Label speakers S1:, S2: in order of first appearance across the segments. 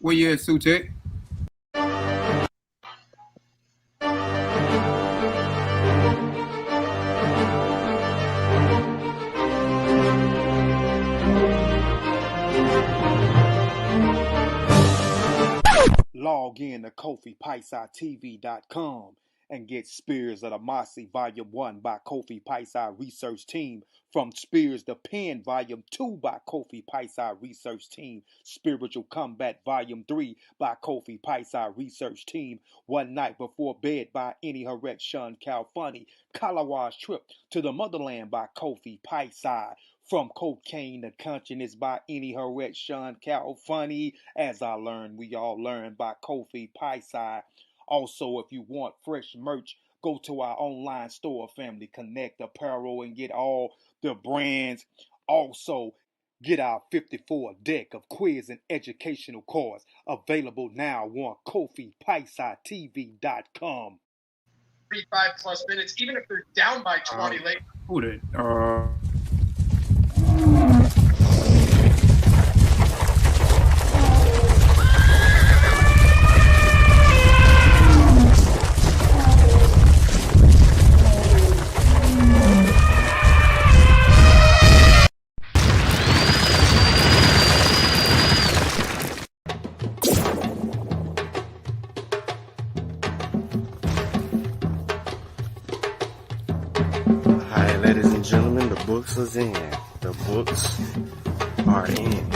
S1: Where you at, Sutek?
S2: Log in to KofiPiesieTV.com and get Spears of the Mossi Volume 1 by Kofi Piesie Research Team, From Spears the Pen Volume 2 by Kofi Piesie Research Team, Spiritual Combat Volume 3 by Kofi Piesie Research Team, One Night Before Bed by Herit, Shawn, Khalfani, Kalawa's Trip to the Motherland by Kofi Piesie, From Cocaine to Consciousness by Herit, Shawn, Khalfani, As I Learned, We All Learn by Kofi Piesie. Also, if you want fresh merch, go to our online store, Family Connect Apparel, and get all the brands. Also, get our 54 deck of quiz and educational cards available now on KofiPiesieTV.com.
S3: 5+ minutes, even if they're down by 20 late.
S1: Who that?
S4: Alright, ladies and gentlemen, the books is in. The books are in.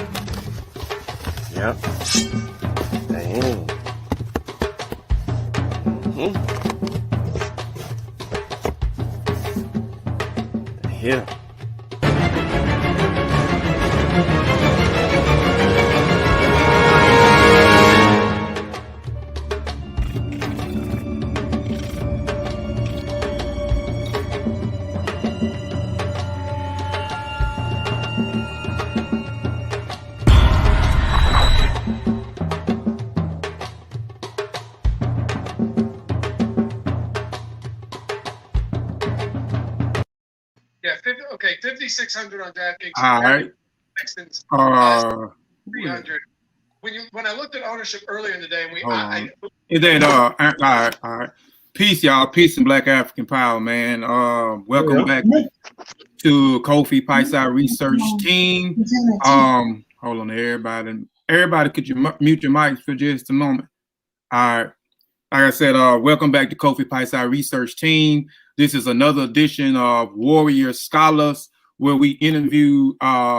S4: Yep. They're in. They're here.
S3: Yeah, 5,600 on DraftKings.
S1: All right.
S3: Texans,
S1: 300.
S3: 300. When I looked at ownership earlier in the day,
S1: Is that all right. Peace, y'all. Peace and Black African Power, man. Welcome back to Kofi Piesie Research Team. Hold on, everybody. Everybody, could you mute your mics for just a moment? All right. Like I said, welcome back to Kofi Piesie Research Team. This is another edition of Warrior Scholars, where we interview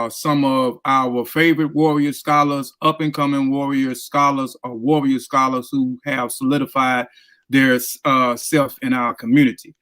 S1: some of our favorite warrior scholars, up-and-coming warrior scholars, or warrior scholars who have solidified their self in our community.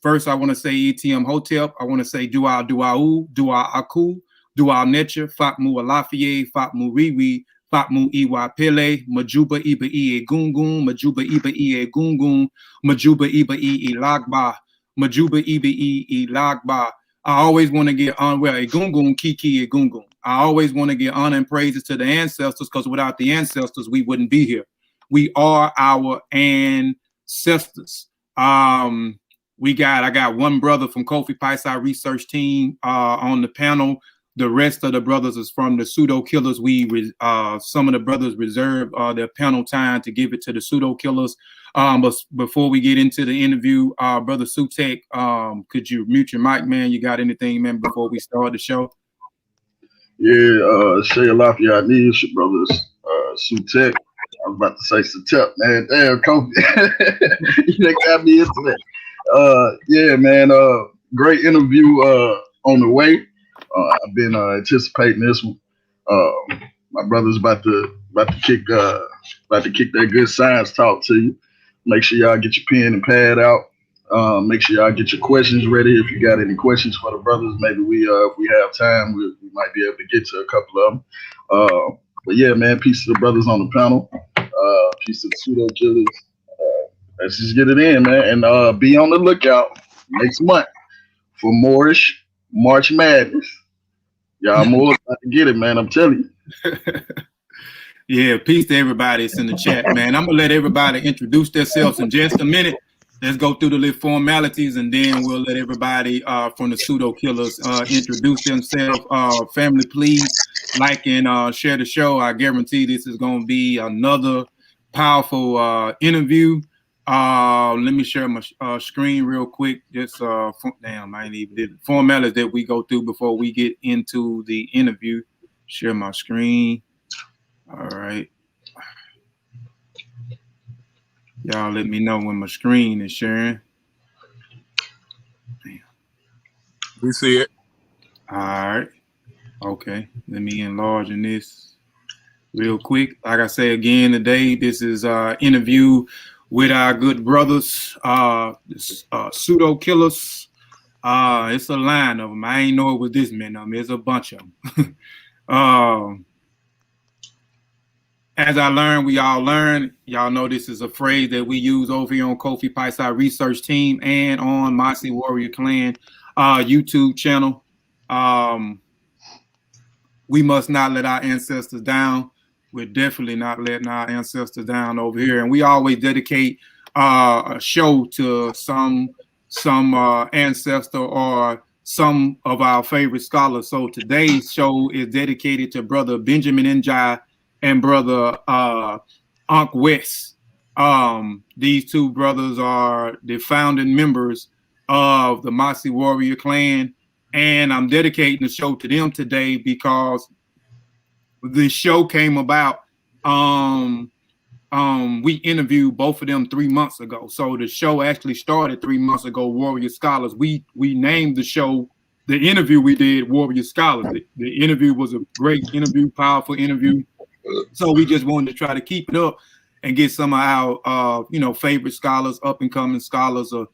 S1: First, I want to say ETM Hotep. I want to say Dua Duau, Dua Aku, Dua Netcha, Fatmu Alafie, Fatmu Riwi, Fatmu Iwa Pele, Majuba Iba Ie Gungun, Majuba Iba Ie Gungun, Majuba Iba Ie Lagba, Majuba Iba Ie Lagba. I always want to get on, well, Egungun, Kiki, Egungun. I always want to give honor and praises to the ancestors, because without the ancestors, we wouldn't be here. We are our ancestors. I got one brother from Kofi Piesie Research Team on the panel. The rest of the brothers is from the Pseudo Killas. Some of the brothers reserve their panel time to give it to the Pseudo Killas. But before we get into the interview, Brother Sutek, could you mute your mic, man? You got anything, man, before we start the show?
S5: Yeah, Shay Lafayette needs your brothers. Sutek. I was about to say Satep, man. Damn, Kofi. You got me into that. Yeah, man. Great interview on the way. I've been anticipating this one. My brother's about to kick that good science talk to you. Make sure y'all get your pen and pad out. Make sure y'all get your questions ready. If you got any questions for the brothers, maybe if we have time, we might be able to get to a couple of them. But yeah, man, peace to the brothers on the panel. Peace to the Pseudo Killas. Let's just get it in, man, and be on the lookout next month for Moorish March Madness. Y'all more about to get it, man. I'm telling you.
S1: Yeah, peace to everybody that's in the chat, man. I'm gonna let everybody introduce themselves in just a minute. Let's go through the little formalities, and then we'll let everybody from the Pseudo Killas introduce themselves. Family, please like, and share the show. I guarantee this is going to be another powerful interview. Let me share my screen real quick. Just damn, I ain't even did the formalities that we go through before we get into the interview. Share my screen. All right. Y'all let me know when my screen is sharing. Damn.
S6: We see it.
S1: All right. Okay. Let me enlarge in this real quick. Like I say again today, this is interview with our good brothers, Pseudo Killas. It's a line of them. I ain't know it was this many of them. There's a bunch of them. As I learned, we all learn. Y'all know this is a phrase that we use over here on Kofi Piesie research team and on Mossi Warrior Clan YouTube channel. We must not let our ancestors down. We're definitely not letting our ancestors down over here. And we always dedicate a show to some ancestor or some of our favorite scholars. So today's show is dedicated to Brother Benjamin Njai and Brother Ankh West. These two brothers are the founding members of the Mossi Warrior Clan. And I'm dedicating the show to them today because the show came about. We interviewed both of them 3 months ago. So the show actually started 3 months ago, Warrior Scholars. We named the show, the interview we did, Warrior Scholars. The interview was a great interview, powerful interview. So we just wanted to try to keep it up and get some of our, favorite scholars, up and coming scholars, or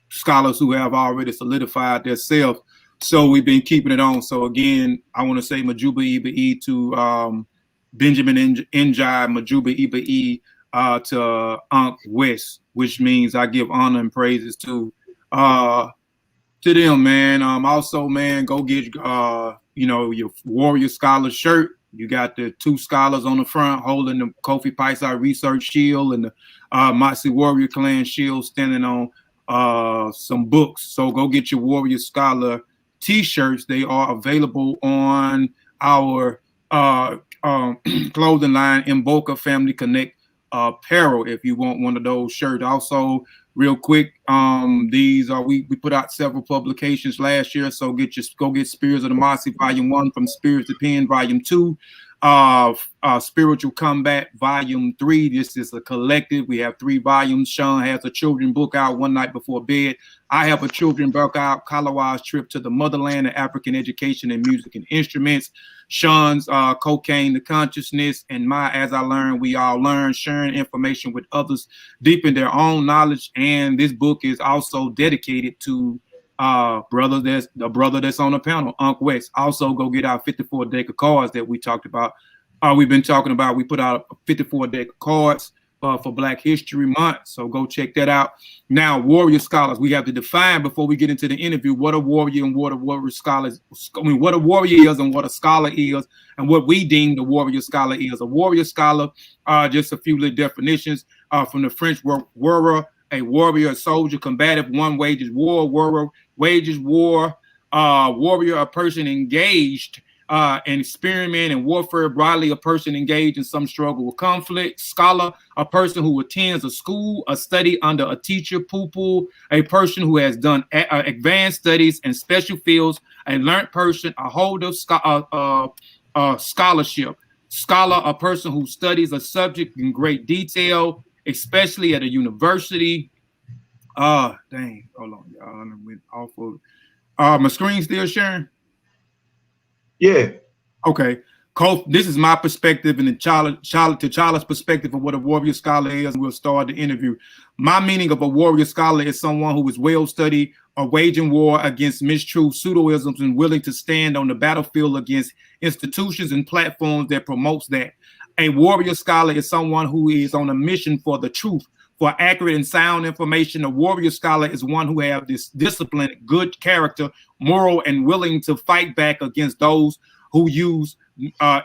S1: scholars who have already solidified themselves. So we've been keeping it on. So again, I want to say Majuba Iba to Benjamin Njai, Majuba Iba to Ankh West, which means I give honor and praises to them, man. Also, man, go get your Warrior Scholar shirt. You got the two scholars on the front holding the Kofi Piesie Research Shield and the Mossi Warrior Clan Shield standing on some books. So go get your Warrior Scholar t-shirts. They are available on our clothing line, Mboka Family Connect apparel, if you want one of those shirts. Also, real quick, these are we put out several publications last year, so go get Spirits of the Mossi Volume 1 from Spirits of the Pen Volume 2, Spiritual Combat Volume 3. This is a collective. We have 3 volumes. Shawn has a children book out, One Night Before Bed. I have a children book out, Kalawa's Trip to the Motherland and African Education and Music and Instruments. Shawn's Cocaine to Consciousness, and my As I Learn, We All Learn, sharing information with others, deepen their own knowledge. And this book is also dedicated to the brother that's on the panel, Ankh West. Also, go get our 54 deck of cards that we talked about. We've been talking about. We put out a 54 deck of cards for Black History Month, so go check that out. Now, Warrior Scholars, we have to define before we get into the interview what a warrior and what a warrior scholars. I mean, what a warrior is and what a scholar is, and what we deem the warrior scholar is. A warrior scholar, just a few little definitions from the French word warrior, a warrior, a soldier, combative, one wages war, warrior, wages war, warrior, a person engaged in experiment and warfare, broadly a person engaged in some struggle with conflict. Scholar, a person who attends a school, a study under a teacher, pupil, a person who has done advanced studies in special fields, a learned person, a holder of scholarship. Scholar, a person who studies a subject in great detail, especially at a university. Dang, hold on, y'all. I went off of my screen still sharing?
S7: Yeah.
S1: Okay. This is my perspective and T'Challa's perspective of what a warrior scholar is. We'll start the interview. My meaning of a warrior scholar is someone who is well studied or waging war against mistruth, pseudoisms, and willing to stand on the battlefield against institutions and platforms that promotes that. A warrior scholar is someone who is on a mission for the truth, for accurate and sound information. A warrior scholar is one who have this discipline, good character, moral, and willing to fight back against those who use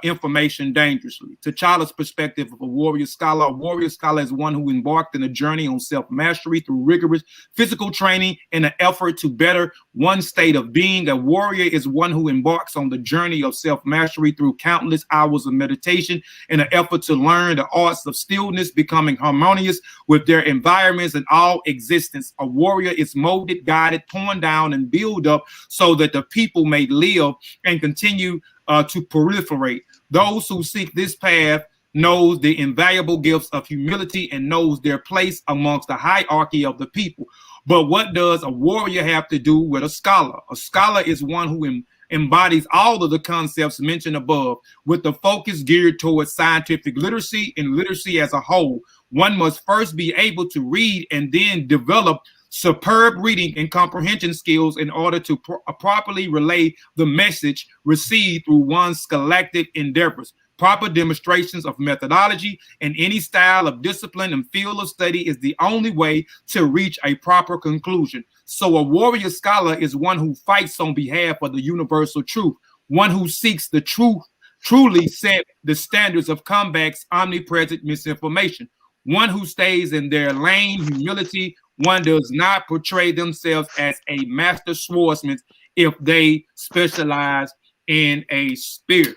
S1: information dangerously. T'Challa's perspective of a warrior scholar is one who embarked in a journey on self-mastery through rigorous physical training in an effort to better one state of being. A warrior is one who embarks on the journey of self-mastery through countless hours of meditation in an effort to learn the arts of stillness, becoming harmonious with their environments and all existence. A warrior is molded, guided, torn down, and built up so that the people may live and continue to proliferate. Those who seek this path knows the invaluable gifts of humility and knows their place amongst the hierarchy of the people. But what does a warrior have to do with a scholar? A scholar is one who embodies all of the concepts mentioned above, with the focus geared towards scientific literacy and literacy as a whole. One must first be able to read and then develop superb reading and comprehension skills in order to properly relay the message received through one's scholastic endeavors. Proper demonstrations of methodology and any style of discipline and field of study is the only way to reach a proper conclusion. So a warrior scholar is one who fights on behalf of the universal truth, one who seeks the truth, truly set the standards of combats omnipresent misinformation, one who stays in their lane, humility, one does not portray themselves as a master swordsman if they specialize in a spirit.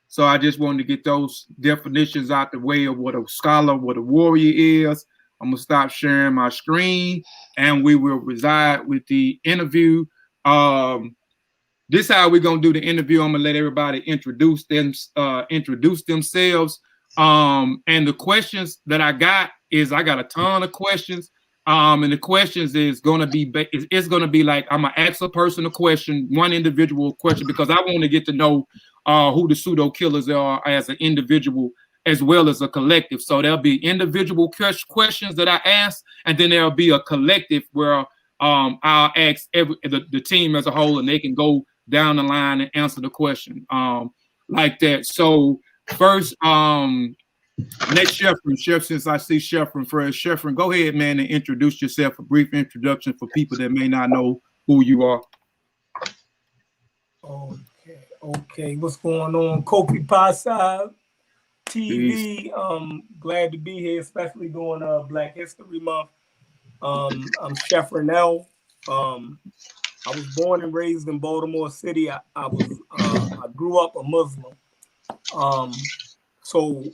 S1: So I just wanted to get those definitions out the way of what a scholar, what a warrior is. I'm going to stop sharing my screen and we will reside with the interview. This is how we're going to do the interview. I'm going to let everybody introduce themselves. And the questions that I got a ton of questions. And the questions is going to be, it's going to be like, I'm going to ask a person a question, one individual question, because I want to get to know who the Pseudo Killas are as an individual as well as a collective. So there'll be individual questions that I ask, and then there'll be a collective where I'll ask the team as a whole, and they can go down the line and answer the question like that. So first, next Chefreen. Chef, since I see Chefreen first. Chefreen, go ahead, man, and introduce yourself. A brief introduction for people that may not know who you are.
S8: Okay. What's going on? Kofi Piesie TV. Glad to be here, especially during Black History Month. I'm Chefreen. I was born and raised in Baltimore City. I grew up a Muslim. So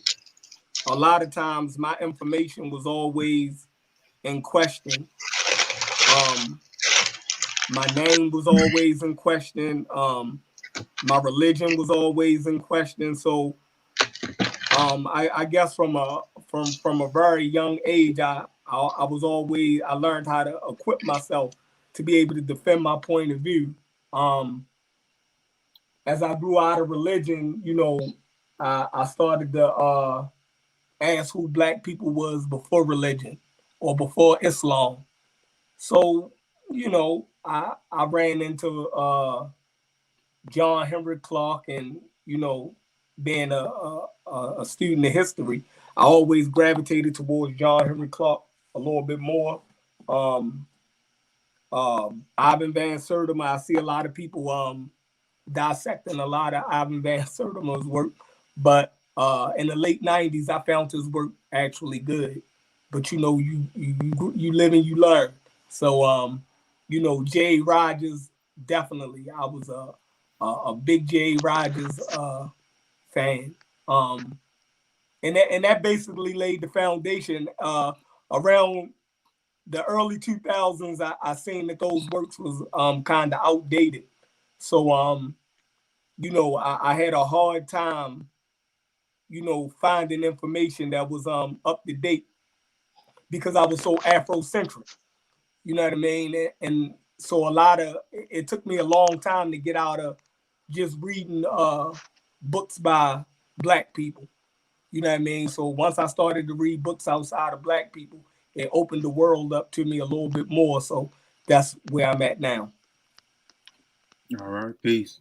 S8: a lot of times my information was always in question. My name was always in question. My religion was always in question. So I guess from a very young age, I learned how to equip myself to be able to defend my point of view. As I grew out of religion, I started to ask who Black people was before religion or before Islam. So, I ran into John Henry Clark, and being a student of history, I always gravitated towards John Henry Clark a little bit more. Ivan Van Sertima, I see a lot of people dissecting a lot of Ivan Van Sertima's work, but in the late 90s, I found his work actually good. But you live and you learn. So J. Rogers, definitely. I was a big J. Rogers fan. And that basically laid the foundation. Around the early 2000s, I seen that those works was kind of outdated. So I had a hard time, finding information that was up to date because I was so Afrocentric. You know what I mean? And so it took me a long time to get out of just reading books by Black people. You know what I mean? So once I started to read books outside of Black people, it opened the world up to me a little bit more. So that's where I'm at now.
S1: All right, peace.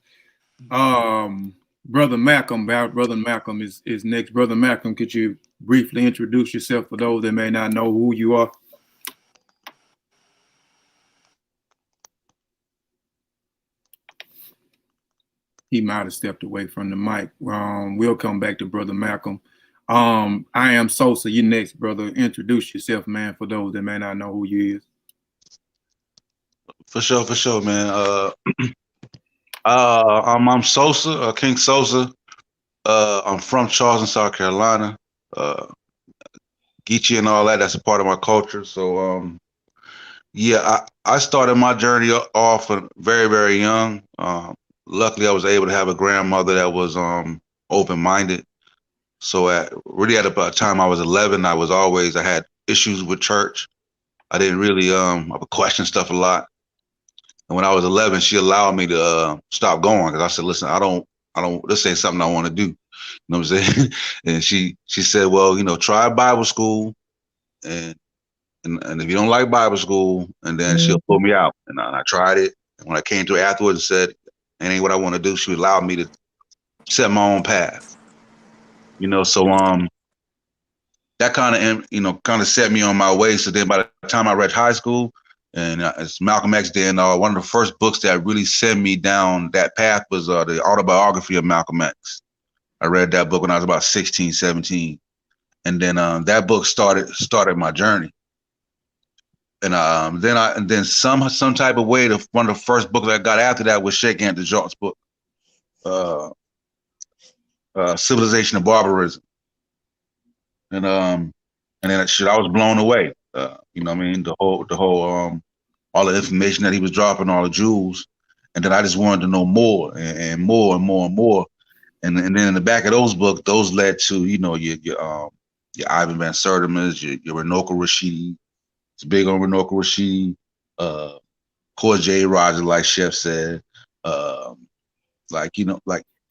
S1: Brother Malcolm is next. Brother Malcolm, could you briefly introduce yourself for those that may not know who you are? He might have stepped away from the mic. We'll come back to Brother Malcolm. I am Sosa. You next, brother. Introduce yourself, man, for those that may not know who you is.
S9: For sure, man. I'm Sosa, King Sosa. I'm from Charleston, South Carolina. Geechee and all that, that's a part of my culture. So, yeah, I started my journey off very, very young. Luckily, I was able to have a grandmother that was open-minded. So at about the time I was 11, I had issues with church. I didn't really I would question stuff a lot. And when I was 11, she allowed me to stop going because I said, "Listen, I don't. This ain't something I want to do." You know what I'm saying? And she said, "Well, try Bible school, and if you don't like Bible school, and then she'll pull me out." And I tried it. And when I came to her afterwards and said, "It ain't what I want to do," she allowed me to set my own path. So that kind of set me on my way. So then by the time I read high school, and it's Malcolm X then, one of the first books that really sent me down that path was the autobiography of Malcolm X. I read that book when I was about 16, 17. And then that book started my journey. And then some type of way, one of the first books I got after that was Sheikh Anta book, Civilization of Barbarism. And then I was blown away. You know what I mean? The whole all the information that he was dropping, all the jewels, and then I just wanted to know more and more and more and more. And then in the back of those books, those led to your Ivan Van Sertima's, your Runoko Rashidi. It's big on Runoko Rashidi. Core J. Roger, like Chef said, like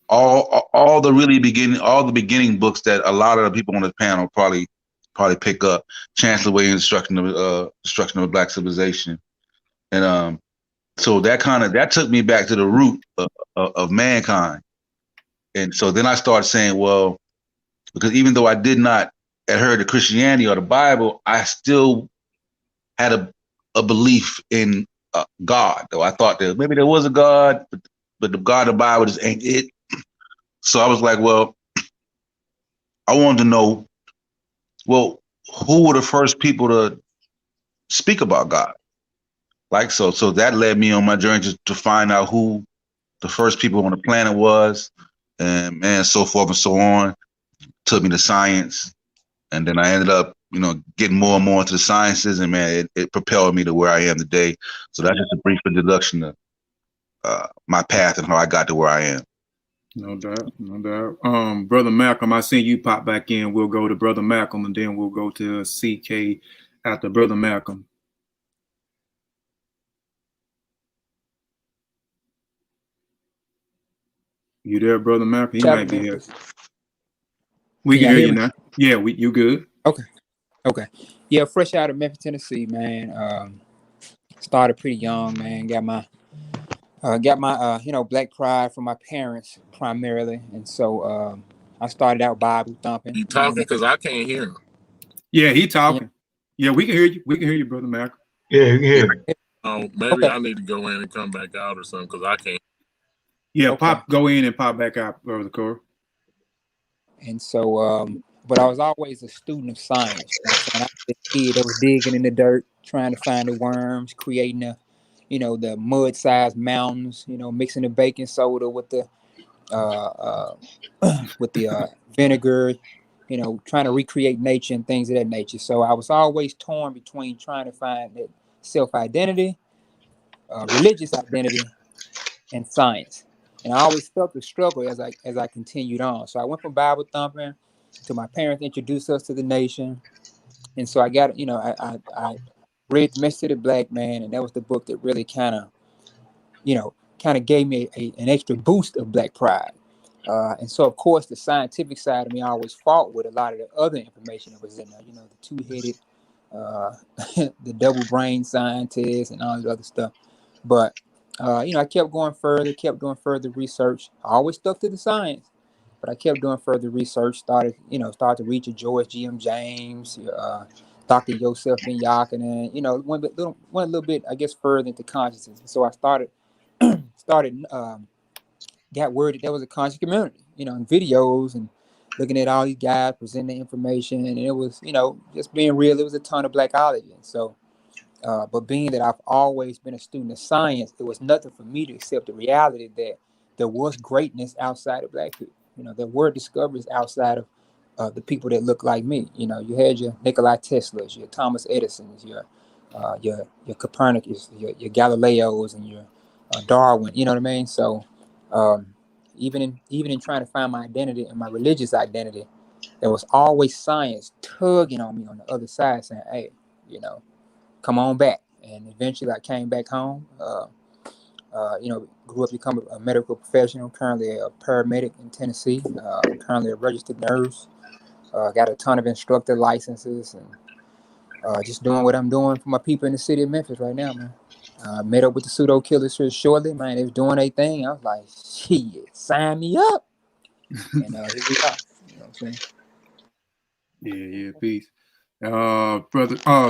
S9: all the beginning books that a lot of the people on the panel probably pick up. Chancellor Williams' Destruction of Black Civilization, and so that took me back to the root of mankind. And so then I started saying, well, because even though I did not adhere to Christianity or the Bible, I still had a belief in God. Though I thought that maybe there was a God, but the God of the Bible just ain't it. So I was like, well, I wanted to know, well, who were the first people to speak about God? Like, so that led me on my journey to find out who the first people on the planet was, and so forth and so on. Took me to science, and then I ended up, getting more and more into the sciences, and man, it propelled me to where I am today. So that's just a brief introduction to my path and how I got to where I am.
S1: No doubt. Brother Malcolm, I seen you pop back in. We'll go to Brother Malcolm, and then we'll go to CK after Brother Malcolm. You there, Brother Malcolm? He might be here. We can hear you now. Yeah, you good?
S10: Okay. Yeah, fresh out of Memphis, Tennessee, man. Started pretty young, man. Got my Black pride from my parents primarily, and so I started out Bible thumping.
S6: You talking because I can't hear him.
S1: Yeah, he talking. Yeah, we can hear you. We can hear you, Brother Malcolm.
S7: Yeah, you can hear
S6: you. Maybe I need to go in and come back out or something because I can't.
S1: Yeah, go in and pop back out, Brother Core. And
S10: so, but I was always a student of science. And I was a kid that was digging in the dirt, trying to find the worms, creating the mud-sized mountains, mixing the baking soda with the vinegar, trying to recreate nature and things of that nature. So I was always torn between trying to find that self-identity, religious identity, and science. And I always felt the struggle as I continued on. So I went from Bible thumping to my parents introduced us to the nation. And so I got, I read The Message to the Black Man, and that was the book that really kind of gave me an extra boost of Black pride. And so, of course, the scientific side of me always fought with a lot of the other information that was in there, the two-headed, the double brain scientists and all this other stuff. But, I kept going further, kept doing further research. I always stuck to the science, but I kept doing further research, started to reach a George G.M. James, Dr. Yosef Ben Yakinen, went a little bit, I guess, further into consciousness. So I got word that there was a conscious community, in videos and looking at all these guys presenting information, and it was, just being real. It was a ton of Blackology. And so But being that I've always been a student of science, it was nothing for me to accept the reality that there was greatness outside of Black people. You know, there were discoveries outside of the people that look like me. You know, you had your Nikola Teslas, your Thomas Edisons, your Copernicus, your Galileos, and your Darwin. You know what I mean? So even in trying to find my identity and my religious identity, there was always science tugging on me on the other side, saying, "Hey, you know, come on back." And eventually I came back home, you know, grew up to become a medical professional, currently a paramedic in Tennessee, currently a registered nurse, got a ton of instructor licenses, and just doing what I'm doing for my people in the city of Memphis right now, man. Met up with the Pseudo Killas here shortly, man. They was doing their thing. I was like, shit, sign me up. And here we are. You know what I'm saying?
S1: Yeah, peace.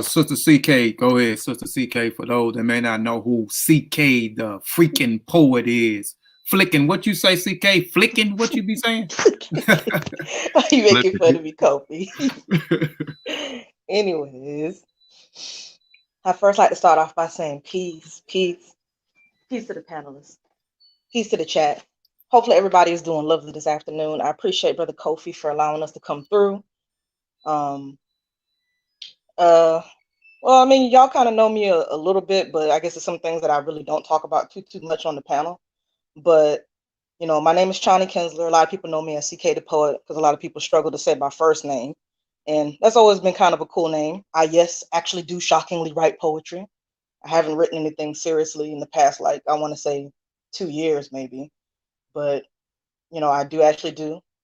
S1: Sister CK, go ahead, Sister CK, for those that may not know who CK the freaking poet is. Flicking, what you say, CK? Flicking, what you be saying?
S11: Why you making fun of me, Kofi? Anyways, I first like to start off by saying peace to the panelists, peace to the chat. Hopefully everybody is doing lovely this afternoon. I appreciate Brother Kofi for allowing us to come through. Well, I mean, y'all kind of know me a little bit, but I guess there's some things that I really don't talk about too much on the panel. But, you know, my name is Chani Kinsler. A lot of people know me as CK the Poet because a lot of people struggle to say my first name. And that's always been kind of a cool name. I, yes, actually do shockingly write poetry. I haven't written anything seriously in the past, like, I want to say 2 years maybe. But, you know, I do actually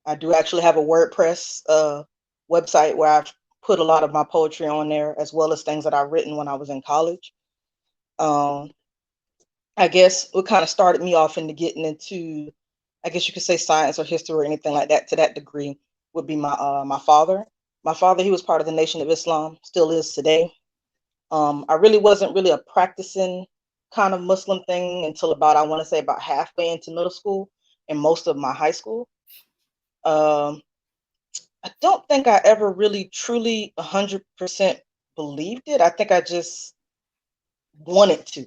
S11: have a WordPress website where I've put a lot of my poetry on there, as well as things that I've written when I was in college. I guess what kind of started me off into getting into, I guess you could say, science or history or anything like that to that degree would be my father. My father, he was part of the Nation of Islam, still is today. I really wasn't really a practicing kind of Muslim thing until about, I want to say, about halfway into middle school and most of my high school. I don't think I ever really truly 100% believed it. I think I just wanted to.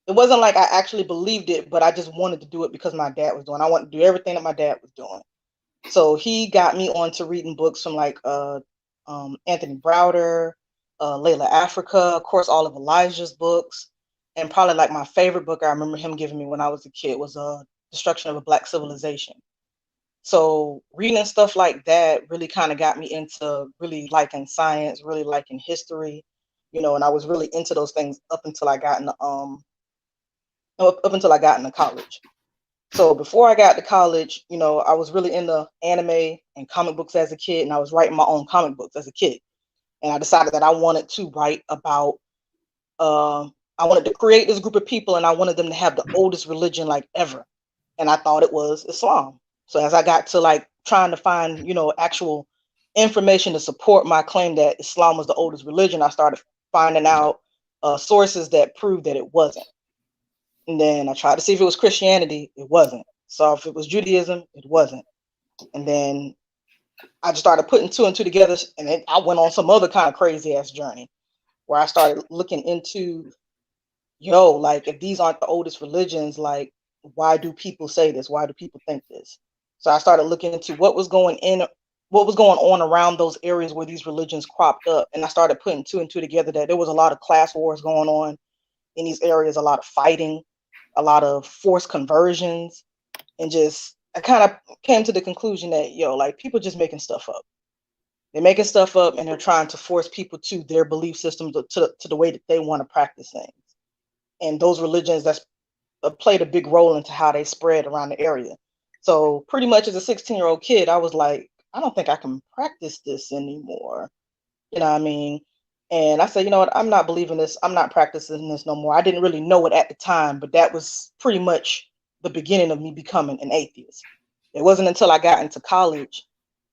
S11: It wasn't like I actually believed it, but I just wanted to do it because my dad was doing. I wanted to do everything that my dad was doing. So he got me on to reading books from like Anthony Browder, Layla Africa, of course, all of Elijah's books. And probably like my favorite book I remember him giving me when I was a kid was Destruction of a Black Civilization. So reading stuff like that really kind of got me into really liking science, really liking history, you know, and I was really into those things up until I got into college. So before I got to college, you know, I was really into anime and comic books as a kid, and I was writing my own comic books as a kid. And I decided that I wanted to write about, I wanted to create this group of people, and I wanted them to have the oldest religion like ever. And I thought it was Islam. So as I got to like trying to find, you know, actual information to support my claim that Islam was the oldest religion, I started finding out sources that proved that it wasn't. And then I tried to see if it was Christianity. It wasn't. So if it was Judaism, it wasn't. And then I just started putting two and two together, and then I went on some other kind of crazy ass journey where I started looking into, like if these aren't the oldest religions, like why do people say this? Why do people think this? So I started looking into what was going on around those areas where these religions cropped up. And I started putting two and two together that there was a lot of class wars going on in these areas, a lot of fighting, a lot of forced conversions, and just I kind of came to the conclusion that, like people just making stuff up. They're making stuff up and they're trying to force people to their belief systems, to the way that they want to practice things. And those religions that's played a big role into how they spread around the area. So pretty much as a 16-year-old kid, I was like, I don't think I can practice this anymore. You know what I mean? And I said, you know what? I'm not believing this. I'm not practicing this no more. I didn't really know it at the time, but that was pretty much the beginning of me becoming an atheist. It wasn't until I got into college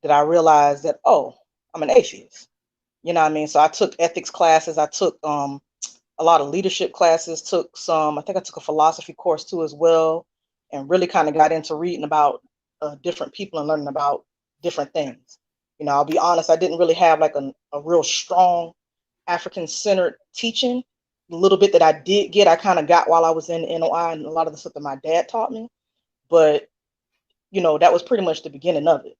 S11: that I realized that, oh, I'm an atheist. You know what I mean? So I took ethics classes. I took a lot of leadership classes, I think I took a philosophy course too as well, and really kind of got into reading about different people and learning about different things. I'll be honest, I didn't really have like a real strong African-centered teaching the little bit that I did get, I kind of got while I was in NOI and a lot of the stuff that my dad taught me. But, you know, that was pretty much the beginning of it.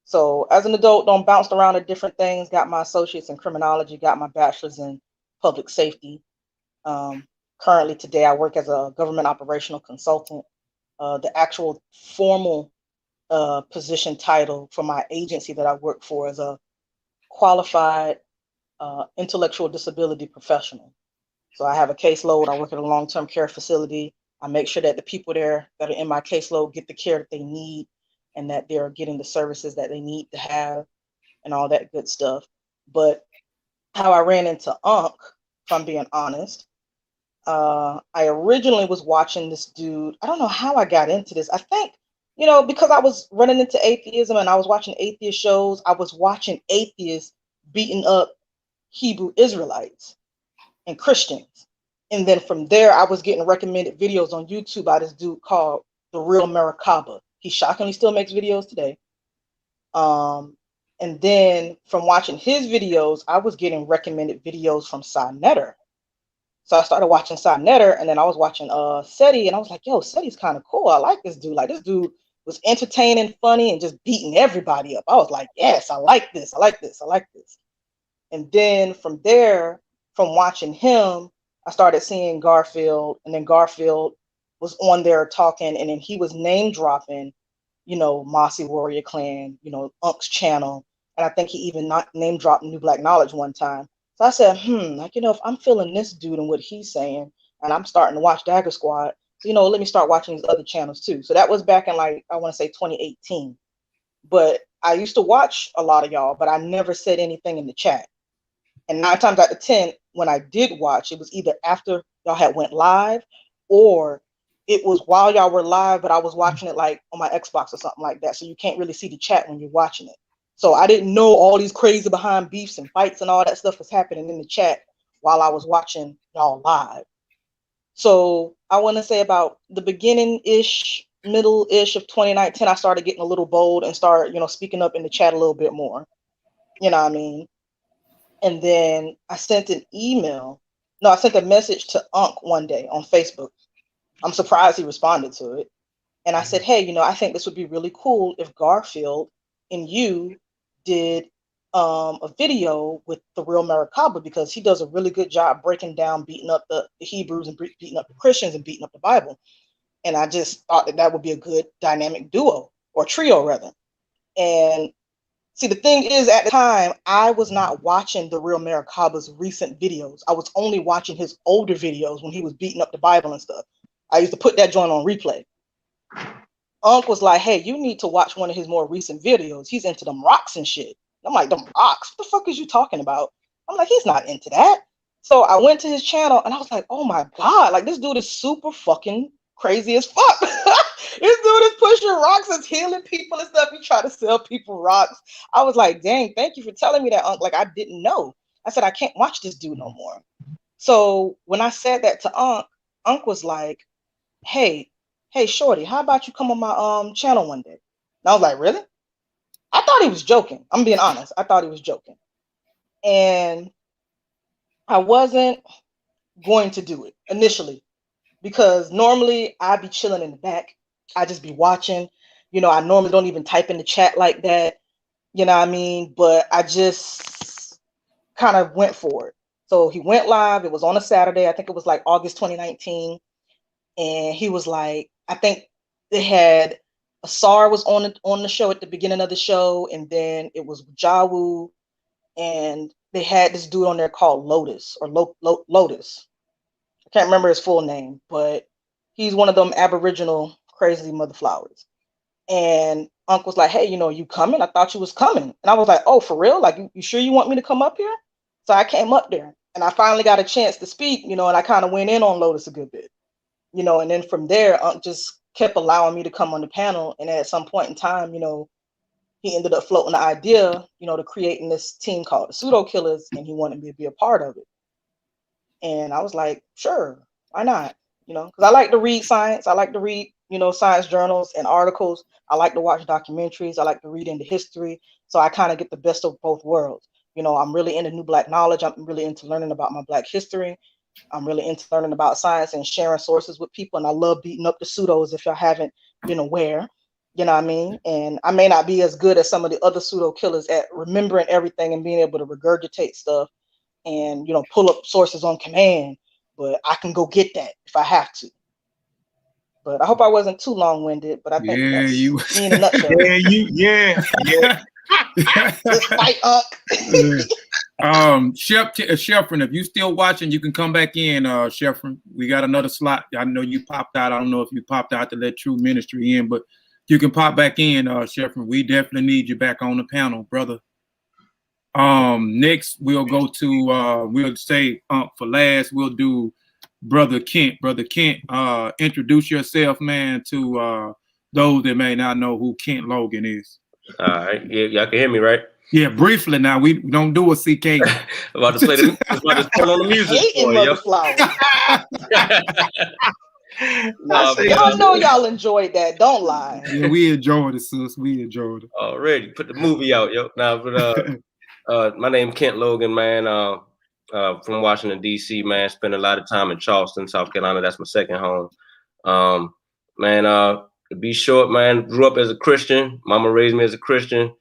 S11: So as an adult, don't bounce around to different things. Got my associates in criminology, got my bachelor's in public safety. Currently today, I work as a government operational consultant. The actual formal position title for my agency that I work for is a qualified intellectual disability professional. So I have a caseload. I work at a long-term care facility. I make sure that the people there that are in my caseload get the care that they need and that they're getting the services that they need to have and all that good stuff. But how I ran into Ankh, if I'm being honest, I originally was watching this dude. I don't know how I got into this. I think, you know, because I was running into atheism and I was watching atheist shows, I was watching atheists beating up Hebrew Israelites and Christians. And then from there, I was getting recommended videos on YouTube by this dude called The Real Merkaba. He shockingly still makes videos today. And then from watching his videos, I was getting recommended videos from Sa. So I started watching Sa, and then I was watching SETI, and I was like, yo, SETI's kind of cool. I like this dude. Like, this dude was entertaining, funny, and just beating everybody up. I was like, yes, I like this. I like this. I like this. And then from there, from watching him, I started seeing Garfield, and then Garfield was on there talking, and then he was name dropping, you know, Mossi Warrior Clan, you know, Ankh's channel. And I think he even name dropped New Black Knowledge one time. So I said, like, you know, if I'm feeling this dude and what he's saying, and I'm starting to watch Dagger Squad, so, you know, let me start watching these other channels too. So that was back in, like, I want to say 2018. But I used to watch a lot of y'all, but I never said anything in the chat. And 9 times out of 10, when I did watch, it was either after y'all had went live, or it was while y'all were live, but I was watching it like on my Xbox or something like that. So you can't really see the chat when you're watching it. So I didn't know all these crazy behind beefs and fights and all that stuff was happening in the chat while I was watching y'all live. So I want to say about the beginning-ish, middle-ish of 2019, I started getting a little bold and started, you know, speaking up in the chat a little bit more. You know what I mean? And then I sent an email. No, I sent a message to Ankh one day on Facebook. I'm surprised he responded to it. And I said, hey, you know, I think this would be really cool if Garfield and you did a video with The Real Merkaba, because he does a really good job breaking down, beating up the Hebrews and beating up the Christians and beating up the Bible. And I just thought that that would be a good dynamic duo, or trio rather. And see, the thing is, at the time, I was not watching The Real Merkaba's recent videos. I was only watching his older videos when he was beating up the Bible and stuff. I used to put that joint on replay. Ankh was like, hey, you need to watch one of his more recent videos. He's into them rocks and shit. I'm like, them rocks? What the fuck is you talking about? I'm like, he's not into that. So I went to his channel and I was like, oh my God, like, this dude is super fucking crazy as fuck. This dude is pushing rocks, is healing people and stuff. He tried to sell people rocks. I was like, dang, thank you for telling me that, Ankh. Like, I didn't know. I said, I can't watch this dude no more. So when I said that to Ankh, Ankh was like, hey, shorty, how about you come on my channel one day? And I was like, really? I thought he was joking. I'm being honest. I thought he was joking. And I wasn't going to do it initially, because normally I'd be chilling in the back. I'd just be watching. You know, I normally don't even type in the chat like that. You know what I mean? But I just kind of went for it. So he went live. It was on a Saturday. I think it was like August 2019. And he was like, I think they had SAR was on the show at the beginning of the show, and then it was Jawu, and they had this dude on there called Lotus, or Lotus. I can't remember his full name, but he's one of them Aboriginal crazy mother flowers. And Ankh was like, hey, you know, you coming? I thought you was coming. And I was like, oh, for real? Like, you sure you want me to come up here? So I came up there, and I finally got a chance to speak, you know, and I kind of went in on Lotus a good bit. You know, and then from there, Ankh just kept allowing me to come on the panel. And at some point in time, you know, he ended up floating the idea, you know, to creating this team called the Pseudo Killas, and he wanted me to be a part of it. And I was like, sure, why not? You know, because I like to read science. I like to read, you know, science journals and articles. I like to watch documentaries. I like to read into history. So I kind of get the best of both worlds. You know, I'm really into New Black Knowledge. I'm really into learning about my Black history. I'm really into learning about science and sharing sources with people. And I love beating up the pseudos if y'all haven't been aware. You know what I mean? And I may not be as good as some of the other pseudo killers at remembering everything and being able to regurgitate stuff and, you know, pull up sources on command, but I can go get that if I have to. But I hope I wasn't too long-winded, but I think that's me in a nutshell.
S7: Yeah.
S11: Let's fight,
S1: Chefreen, if you still watching, you can come back in, Chefreen. We got another slot. I know you popped out. I don't know if you popped out to let True Ministry in, but you can pop back in, Chefreen. We definitely need you back on the panel, brother. Next we'll go to we'll say for last, we'll do Brother Kent. Brother Kent, introduce yourself, man, to those that may not know who Kent Logan is.
S12: All right, yeah, y'all can hear me, right?
S1: Yeah, briefly now. We don't do a CK.
S12: About to play the turn on the music.
S11: Y'all know y'all enjoyed that. Don't lie.
S1: Yeah, we enjoyed it, sis. We enjoyed it.
S12: Already put the movie out, yo. Now, but my name Kent Logan, man. From Washington D.C., man. Spent a lot of time in Charleston, South Carolina. That's my second home. Man, to be short, man. Grew up as a Christian. Mama raised me as a Christian.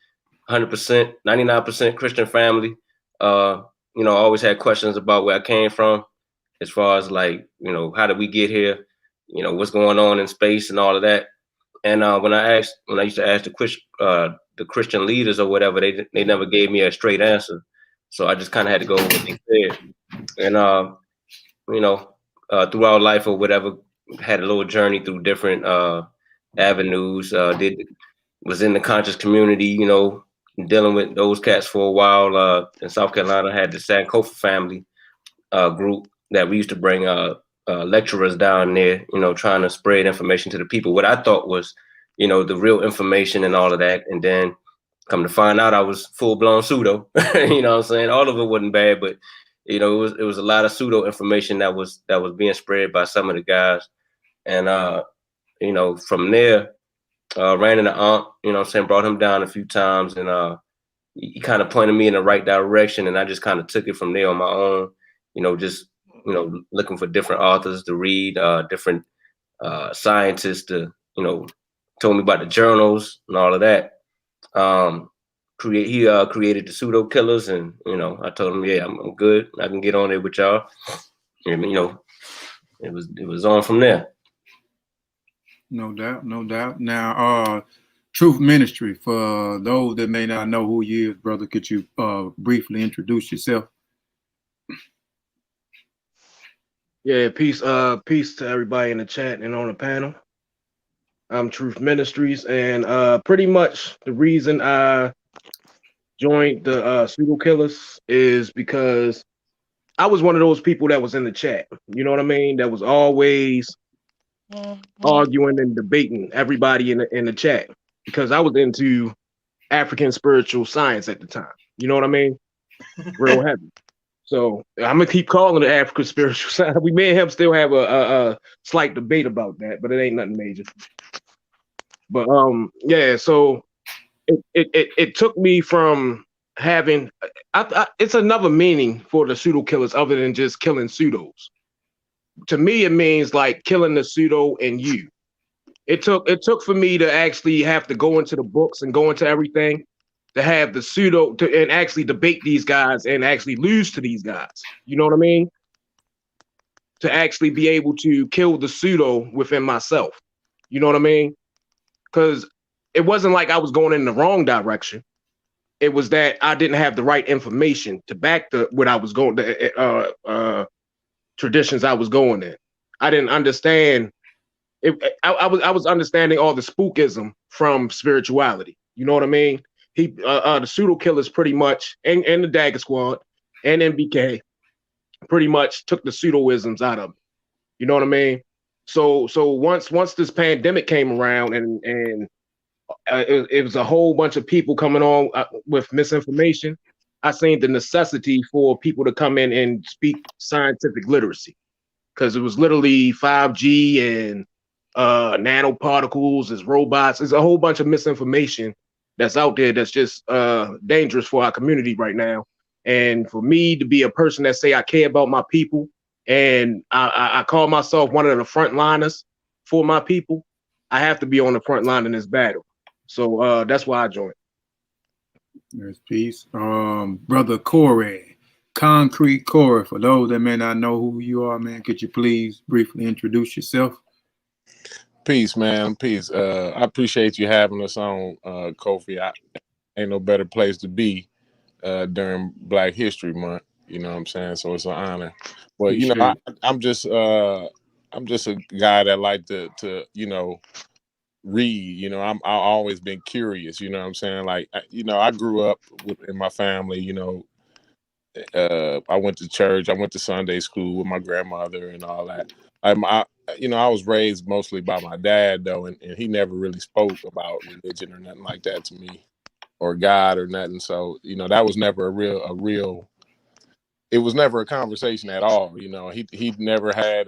S12: 100%, 99% Christian family. You know, always had questions about where I came from, as far as like, you know, how did we get here? You know, what's going on in space and all of that. And when I used to ask the Christian leaders or whatever, they never gave me a straight answer. So I just kind of had to go with what they said. And you know, throughout life or whatever, had a little journey through different avenues. Was in the conscious community, you know, dealing with those cats for a while. In South Carolina, had the Sankofa family group that we used to bring lecturers down there, you know, trying to spread information to the people. What I thought was, you know, the real information and all of that. And then come to find out I was full-blown pseudo. You know what I'm saying? All of it wasn't bad, but, you know, it was a lot of pseudo information that was being spread by some of the guys. And, you know, from there, ran into Ankh, you know what I'm saying, brought him down a few times, and he kind of pointed me in the right direction, and I just kind of took it from there on my own, you know, just, you know, looking for different authors to read, different scientists to, you know, told me about the journals and all of that. He created the Pseudo Killas, and, you know, I told him, yeah, I'm good. I can get on there with y'all. And, you know, it was on from there.
S1: No doubt, no doubt. Now, Truth Ministry, for those that may not know who you is, brother, could you briefly introduce yourself?
S7: Yeah, peace to everybody in the chat and on the panel. I'm Truth Ministries, and pretty much the reason I joined the Pseudo Killas is because I was one of those people that was in the chat. You know what I mean? That was always arguing and debating everybody in the chat, because I was into African spiritual science at the time. You know what I mean? Real heavy. So I'm gonna keep calling it African spiritual science. We may and him still have a slight debate about that, but it ain't nothing major. But yeah. So it took me from having it's another meaning for the pseudo killers other than just killing pseudos. To me, it means like killing the pseudo and you. It took for me to actually have to go into the books and go into everything to have the pseudo and actually debate these guys and actually lose to these guys. You know what I mean? To actually be able to kill the pseudo within myself. You know what I mean? Because it wasn't like I was going in the wrong direction. It was that I didn't have the right information to back what I was going traditions I was going in. I didn't understand it. I was understanding all the spookism from spirituality. You know what I mean? The Pseudo Killers pretty much, and the Dagger Squad and MBK pretty much took the pseudoisms out of it. You know what I mean? So once this pandemic came around and it was a whole bunch of people coming on with misinformation, I seen the necessity for people to come in and speak scientific literacy, because it was literally 5G and nanoparticles as robots. There's a whole bunch of misinformation that's out there that's just dangerous for our community right now. And for me to be a person that say I care about my people and I call myself one of the frontliners for my people. I have to be on the front line in this battle. So that's why I joined.
S1: There's peace. Brother Corey, Concrete Corey, for those that may not know who you are, man, could you please briefly introduce yourself?
S6: Peace, man. Peace. I appreciate you having us on, Kofi. Ain't no better place to be during Black History Month. You know what I'm saying? So it's an honor. But you know, I'm just a guy that like to read. You know, I've always been curious. You know what I'm saying? Like, you know, I grew up in my family. You know, I went to church. I went to Sunday school with my grandmother and all that. You know, I was raised mostly by my dad though, and he never really spoke about religion or nothing like that to me, or God or nothing. So, you know, that was never a real. It was never a conversation at all. You know, he never had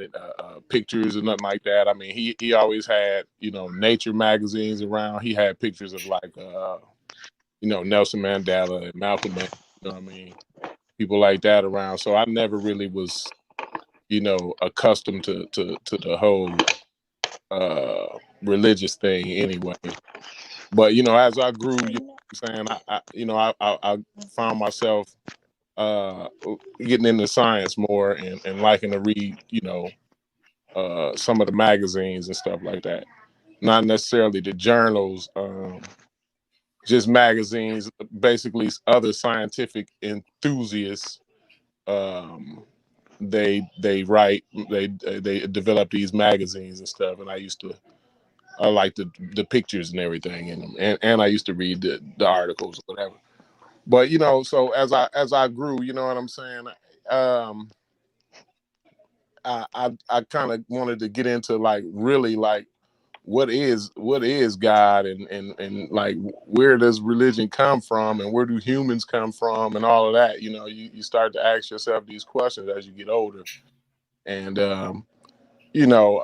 S6: pictures or nothing like that. I mean, he always had, you know, nature magazines around. He had pictures of like, you know, Nelson Mandela and Malcolm X. You know what I mean? People like that around. So I never really was, you know, accustomed to the whole religious thing anyway. But you know, as I grew, you know what I'm saying, I found myself getting into science more and liking to read, you know, some of the magazines and stuff like that. Not necessarily the journals, just magazines, basically other scientific enthusiasts. They write, they develop these magazines and stuff, and I like the pictures and everything in them, and I used to read the articles or whatever. But you know, so as I grew, you know what I'm saying, I kind of wanted to get into like really like what is God, and like where does religion come from, and where do humans come from, and all of that. You know, you start to ask yourself these questions as you get older, and you know,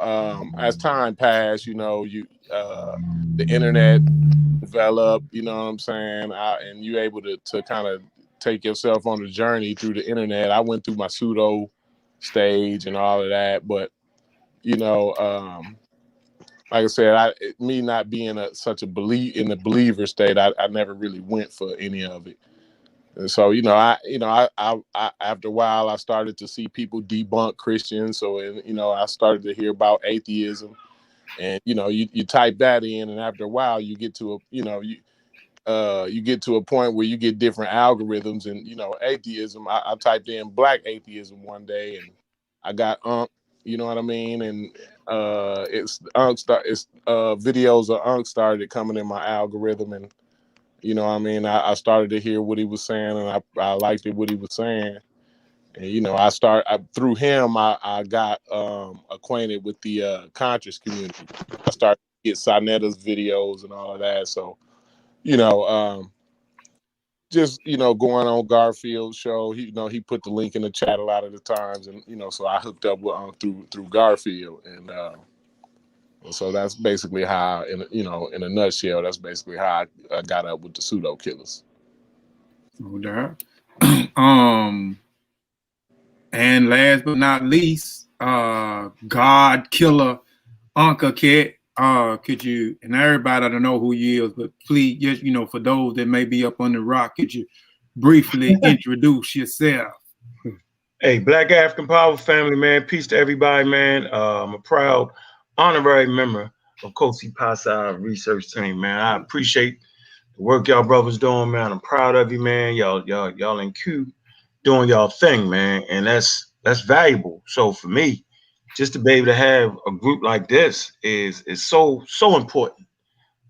S6: as time passed, you know, the internet developed, you know what I'm saying, and you're able to kind of take yourself on a journey through the internet. I went through my pseudo stage and all of that, but you know, like I said, me not being such a believer state, I never really went for any of it. And so, you know, I after a while, I started to see people debunk Christians. So, you know, I started to hear about atheism, and you know, you type that in, and after a while, you get to you get to a point where you get different algorithms, and you know, atheism. I typed in Black atheism one day, and I got Ankh. You know what I mean? And it's videos of Ankh started coming in my algorithm, and you know what I mean, I started to hear what he was saying, and I liked what he was saying. And you know, through him, I got acquainted with the conscious community. I started to get Sanetta's videos and all of that. So, you know, just, you know, going on Garfield's show, he put the link in the chat a lot of the times, and you know, so I hooked up with through Garfield, and so that's basically how, in a nutshell, that's basically how I got up with the Pseudo Killas.
S1: No doubt. And last but not least, God Killer Ankh Kit. Could you, and everybody don't know who you is, but please, just, you know, for those that may be up on the rock, could you briefly introduce yourself?
S13: Hey, Black African Power family, man. Peace to everybody, man. I'm a proud honorary member of Kofi Piesie research team, man. I appreciate the work y'all brothers doing, man. I'm proud of you, man. Y'all in Q doing y'all thing, man, and that's valuable. So for me, just to be able to have a group like this is so important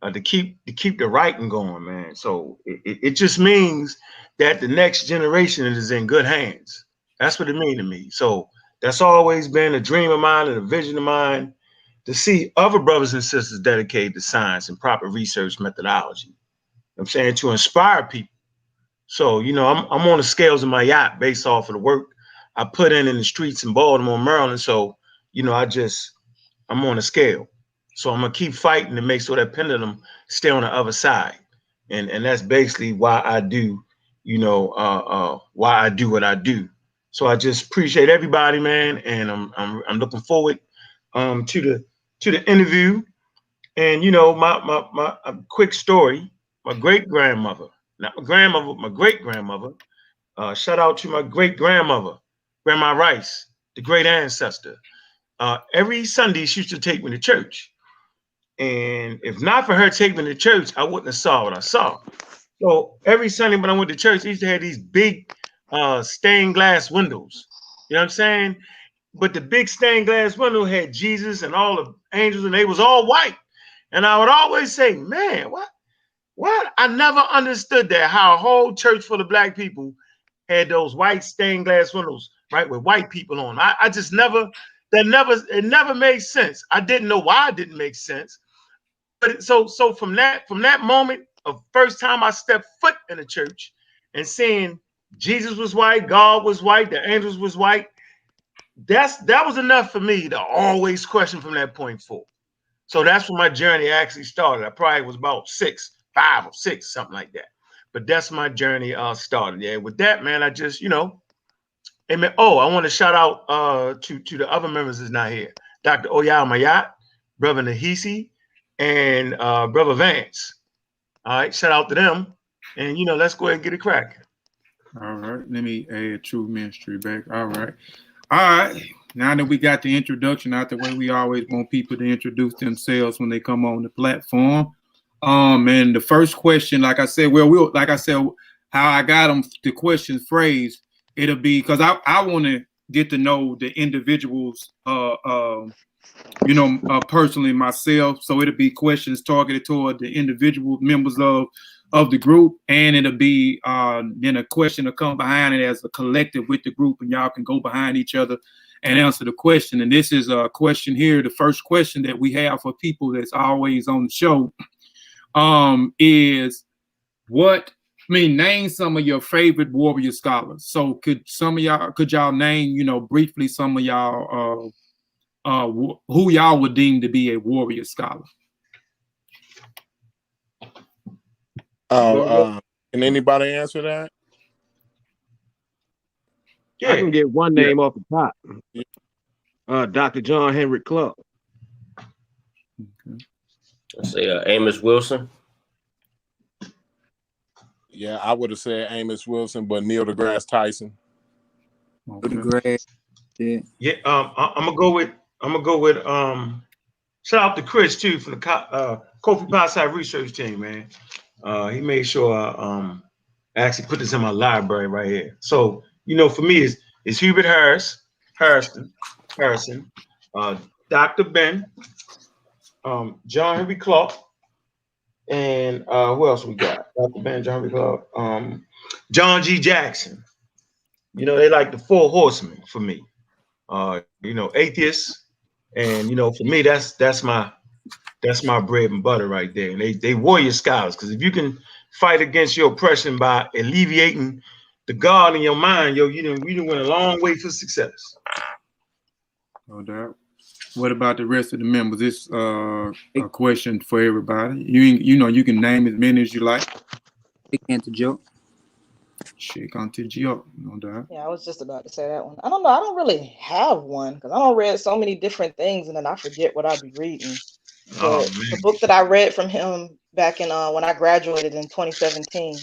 S13: to keep the writing going, man. So it just means that the next generation is in good hands. That's what it means to me. So that's always been a dream of mine and a vision of mine, to see other brothers and sisters dedicated to science and proper research methodology. I'm saying, to inspire people. So, you know, I'm on the scales of my yacht based off of the work I put in the streets in Baltimore, Maryland. So, you know, I'm on a scale. So I'm gonna keep fighting to make sure that pendulum stay on the other side. And that's basically why I do, you know, why I do what I do. So I just appreciate everybody, man, and I'm looking forward to the interview. And you know, my quick story. My great grandmother, not my grandmother, my great grandmother. Shout out to my great grandmother, Grandma Rice, the great ancestor. Every Sunday she used to take me to church, and if not for her taking me to church, I wouldn't have saw what I saw. So every Sunday when I went to church, I used to have these big stained glass windows. You know what I'm saying? But the big stained glass window had Jesus and all the angels, and they was all white. And I would always say, man, what? I never understood that, how a whole church full of black people had those white stained glass windows, right, with white people on. I just it never made sense. I didn't know why it didn't make sense. But so from that moment of first time I stepped foot in the church and seeing Jesus was white, God was white, the angels was white, that was enough for me to always question from that point forward. So that's when my journey actually started. I probably was about 5 or 6, something like that. But that's my journey started. Yeah, with that, man, I just, you know, amen. Oh, I want to shout out to the other members that's not here. Dr. Oyal Mayat, Brother Nahisi, and Brother Vance. All right, shout out to them. And, you know, let's go ahead and get it cracking.
S1: All right, let me add True Ministry back. All right. Now that we got the introduction out the way, we always want people to introduce themselves when they come on the platform. And the first question, like I said, how I got them, the question phrase, it'll be because I want to get to know the individuals, personally myself. So it'll be questions targeted toward the individual members of the group, and it'll be then a question to come behind it as a collective with the group, and y'all can go behind each other and answer the question. And this is a question here. The first question that we have for people that's always on the show is name some of your favorite warrior scholars. So could y'all name, briefly some of y'all who y'all would deem to be a warrior scholar?
S6: Can anybody answer that?
S7: Yeah. I can get one name off the top. Dr. John Henry Clark.
S1: Okay.
S12: Let's say Amos Wilson.
S6: Yeah, I would have said Amos Wilson, but Neil deGrasse Tyson.
S1: Okay.
S13: Yeah, I'm gonna go with shout out to Chris too for the Kofi Piesie research team, man. He made sure I actually put this in my library right here. So, for me it's Hubert Harrison, Dr. Ben, John Henry Clark, and who else we got? Dr. Ben, John Henry Clark, John G. Jackson. They like the 4 horsemen for me. Atheists, and for me that's my bread and butter right there. And they warrior scholars, because if you can fight against your oppression by alleviating the God in your mind, we done went a long way for success.
S1: No doubt. What about the rest of the members? This a question for everybody. You can name as many as you like. Shake onto Joe, no doubt.
S11: Yeah, I was just about to say that one. I don't know. I don't really have one because I don't read so many different things, and then I forget what I'll be reading. But the book that I read from him back in when I graduated in 2017,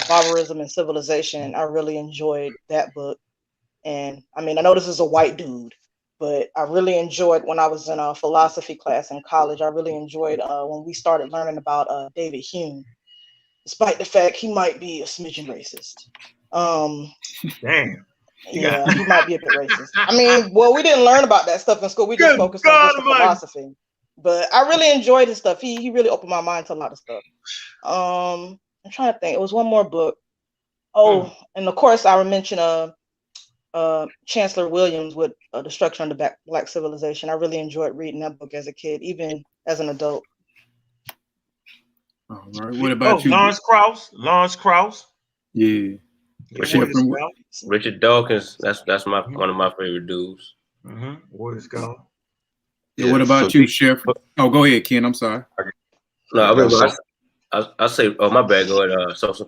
S11: Barbarism and Civilization, I really enjoyed that book. And I mean, I know this is a white dude, but I really enjoyed when I was in a philosophy class in college. I really enjoyed when we started learning about David Hume, despite the fact he might be a smidgen racist.
S13: Damn.
S11: Yeah, he might be a bit racist. I mean, well, we didn't learn about that stuff in school. We just focused on just the philosophy. But I really enjoyed his stuff. He really opened my mind to a lot of stuff. I'm trying to think. It was one more book. Oh, and of course I would mention Chancellor Williams with Destruction of the Black Civilization. I really enjoyed reading that book as a kid, even as an adult.
S1: All right. What about you?
S13: Lawrence Krauss.
S1: Yeah.
S12: Richard Dawkins. That's one of my favorite dudes.
S13: What is called?
S1: Yeah, what about you, Chef? Oh, go ahead, Ken. I'm sorry.
S12: No, I say, oh, my bad. Go ahead, Sosa.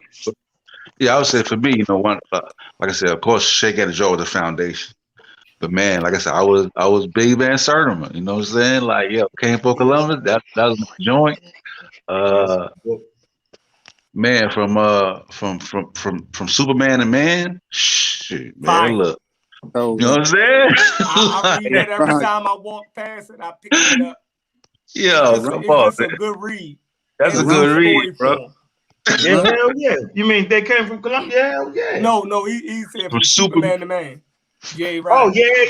S9: Yeah, I would say for me, you know, one like I said, of course, Shake at the Jaw was the foundation. But man, like I said, I was big Van Sertima. You know what I'm saying? Like, yeah, came for Columbus. That was my joint. Man, from Superman to Man, shit, man,
S8: Fire.
S9: look.
S10: So,
S9: You know what I'm saying?
S8: I read that every time I walk past it. I pick that up.
S9: Yo,
S8: It's just a good read.
S9: That's a good read, bro.
S13: Yeah, hell yeah. You mean they came from Columbia? Hell yeah.
S8: No, he said from Superman to Man. Yeah, right.
S13: Oh yeah.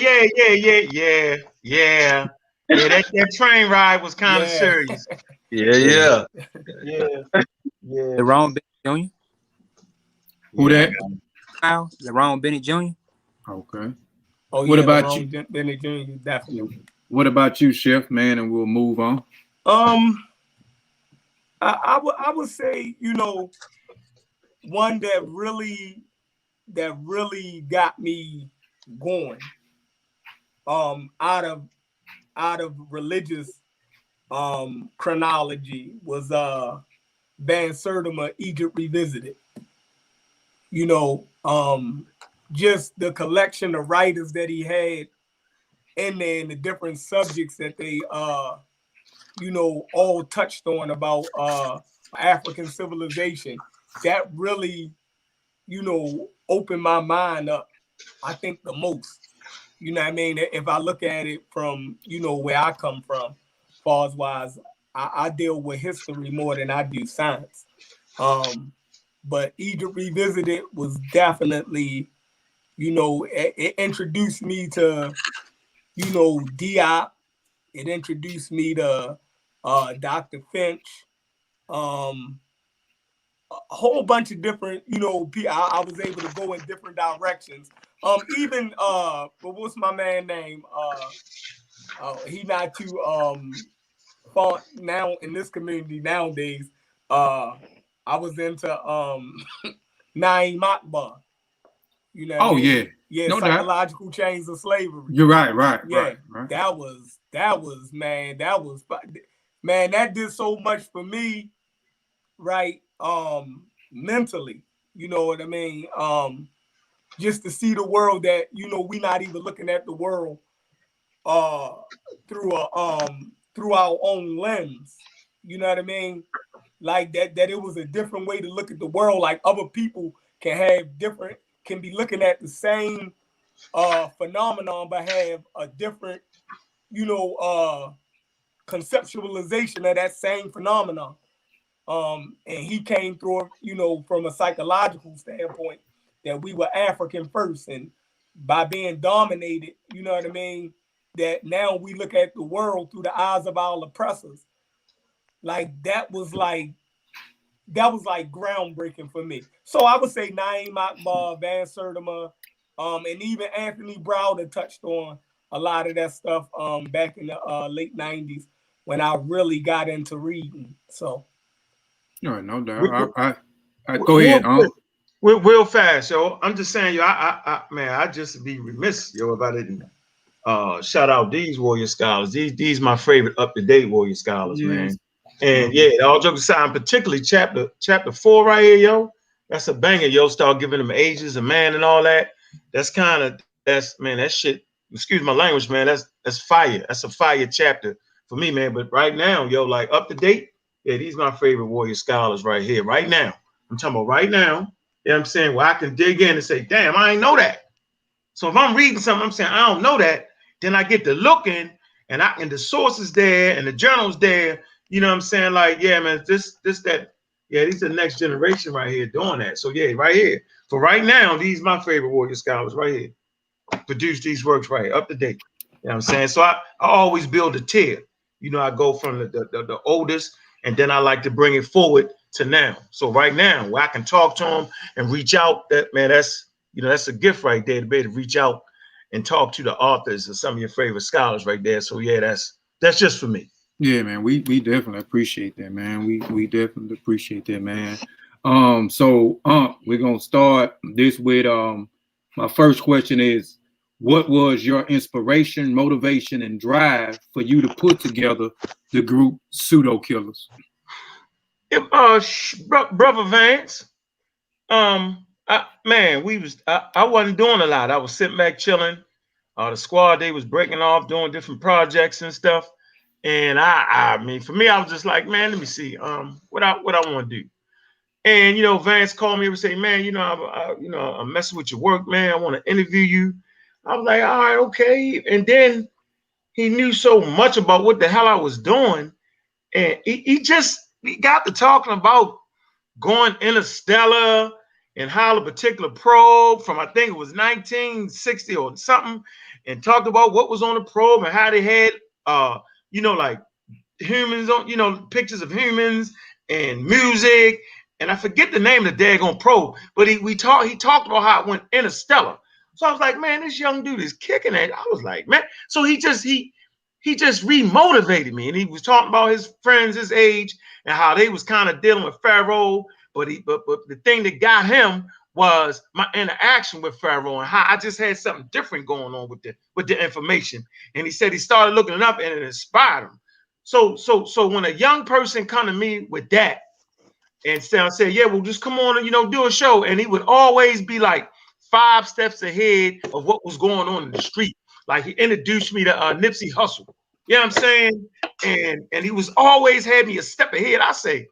S13: Yeah, that train ride was kind of serious.
S9: Yeah.
S10: LeRon Bennett Jr.
S1: Who that?
S10: LeRon Bennett Jr.
S1: Okay.
S8: Oh,
S1: what
S8: yeah,
S1: about you?
S8: Bennett Jr. Definitely.
S1: What about you, Chef, man? And we'll move on.
S8: I would say, you know, one that really got me going out of religious chronology was Van Sertima, Egypt Revisited. You know, just the collection of writers that he had in there and the different subjects that they you know, all touched on about African civilization. That really, you know, opened my mind up, I think, the most. You know what I mean? If I look at it from, you know, where I come from, far as wise, I deal with history more than I do science. But Egypt Revisited was definitely, you know, it introduced me to, you know, Diop. It introduced me to Dr. Finch, a whole bunch of different, you know, I was able to go in different directions. Even but what's my man name? He not too font now in this community nowadays. I was into Naeem Akbar. You know.
S1: Oh yeah.
S8: Yeah,
S1: no
S8: psychological chains of slavery.
S1: You're right.
S8: Yeah,
S1: right.
S8: That was man. That did so much for me, right? Mentally, you know what I mean. Just to see the world that, you know, we're not even looking at the world through our own lens. You know what I mean? Like that it was a different way to look at the world. Like other people can be looking at the same phenomenon but have a different, you know, conceptualization of that same phenomenon. And he came through, you know, from a psychological standpoint that we were African first, and by being dominated, you know what I mean, that now we look at the world through the eyes of our oppressors. Like that was groundbreaking for me. So I would say Naeem Akbar, Van Sertima, and even Anthony Browder touched on a lot of that stuff back in the late 90s when I really got into reading. So
S1: no doubt. I go ahead.
S13: Real fast, yo. I'm just saying, yo. I just be remiss, yo, if I didn't shout out these warrior scholars. These my favorite up to date warrior scholars, man. And yeah, all jokes aside, particularly chapter 4 right here, yo. That's a banger, yo. Start giving them ages of man and all that. That's man. That shit. Excuse my language, man. That's fire. That's a fire chapter for me, man. But right now, yo, like up to date. Yeah, these my favorite warrior scholars right here, right now. I'm talking about right now. You know what I'm saying? Where I can dig in and say, damn, I ain't know that. So if I'm reading something, I'm saying, I don't know that, then I get to looking and the sources there and the journals there, you know what I'm saying? Like, yeah, man, these are the next generation right here doing that. So yeah, right here. For right now, these my favorite warrior scholars right here. Produce these works right up to date. You know what I'm saying? So I always build a tier. You know, I go from the oldest, and then I like to bring it forward to now. So right now, where I can talk to them and reach out, that's a gift right there to be able to reach out and talk to the authors and some of your favorite scholars right there. So yeah, that's just for me.
S1: Yeah, man, we definitely appreciate that, man. We definitely appreciate that, man. So we're gonna start this with my first question is, what was your inspiration, motivation, and drive for you to put together the group Pseudo Killas?
S13: Brother Vance, I wasn't doing a lot. I was sitting back chilling. The squad, they was breaking off, doing different projects and stuff. And I mean, for me, I was just like, man, let me see, what I want to do. And Vance called me and say, man, I'm messing with your work, man. I want to interview you. I was like, all right, okay. And then he knew so much about what the hell I was doing, and he got to talking about going interstellar and how a particular probe from, I think it was 1960 or something, and talked about what was on the probe and how they had like humans on, pictures of humans and music, and I forget the name of the daggone probe, but he talked about how it went interstellar. So I was like, man, this young dude is kicking it. I was like, man, so he just remotivated me, and he was talking about his friends his age and how they was kind of dealing with Pharaoh, but the thing that got him was my interaction with Pharaoh and how I just had something different going on with the information. And he said he started looking it up and it inspired him. So when a young person come to me with that and say, yeah, well, just come on and do a show, and he would always be like 5 steps ahead of what was going on in the street. Like, he introduced me to Nipsey Hussle. You know what I'm saying? And he was always had me a step ahead. I say,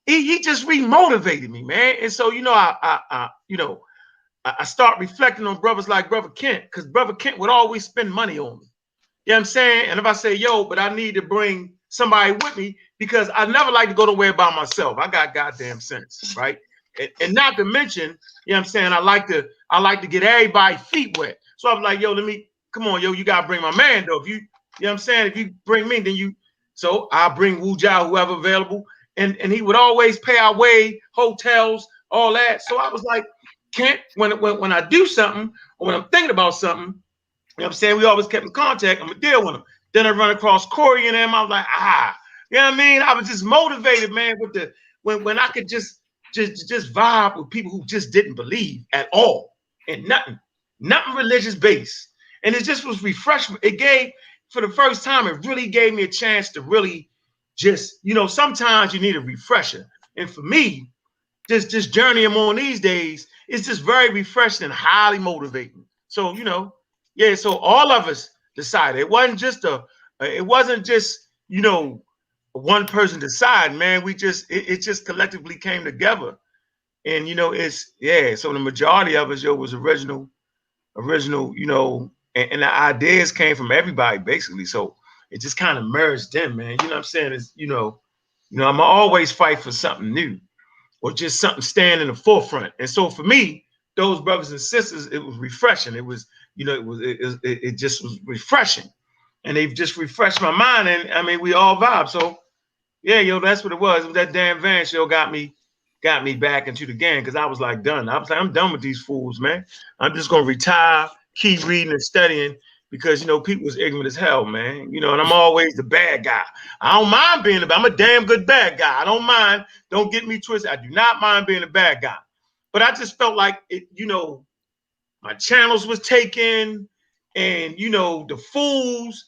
S13: he just remotivated me, man. And so, I start reflecting on brothers like Brother Kent, because Brother Kent would always spend money on me. You know what I'm saying? And if I say, yo, but I need to bring somebody with me, because I never like to go nowhere by myself. I got goddamn sense, right? And not to mention, you know what I'm saying, I like to get everybody's feet wet. So I'm like, yo, come on, yo, you gotta bring my man though. If you know what I'm saying, if you bring me, then so I'll bring Wu Jia, whoever available. And he would always pay our way, hotels, all that. So I was like, Kent, when I do something, or when I'm thinking about something, you know what I'm saying, we always kept in contact, I'm gonna deal with him. Then I run across Corey and him, I was like, you know what I mean? I was just motivated, man, with when I could just vibe with people who just didn't believe at all, and nothing religious based. And it just was refreshing. It gave, for the first time, it really gave me a chance to really just, sometimes you need a refresher. And for me, just journey I'm on these days, it's just very refreshing and highly motivating. So, yeah, so all of us decided. It wasn't just one person decided, man. We it just collectively came together. And so the majority of us, was original, and the ideas came from everybody basically. So it just kind of merged in, man. You know what I'm saying? It's, I'm always fight for something new, or just something stand in the forefront. And so for me, those brothers and sisters, it was refreshing. It was, it just was refreshing, and they've just refreshed my mind. And I mean, we all vibe. So yeah, that's what it was. That damn Van show got me back into the game, because I was like done. I was like, I'm done with these fools, man. I'm just gonna retire, keep reading and studying, because people is ignorant as hell, man. And I'm always the bad guy. I don't mind being I'm a damn good bad guy. I don't mind. Don't get me twisted. I do not mind being a bad guy. But I just felt like it, my channels was taken, and the fools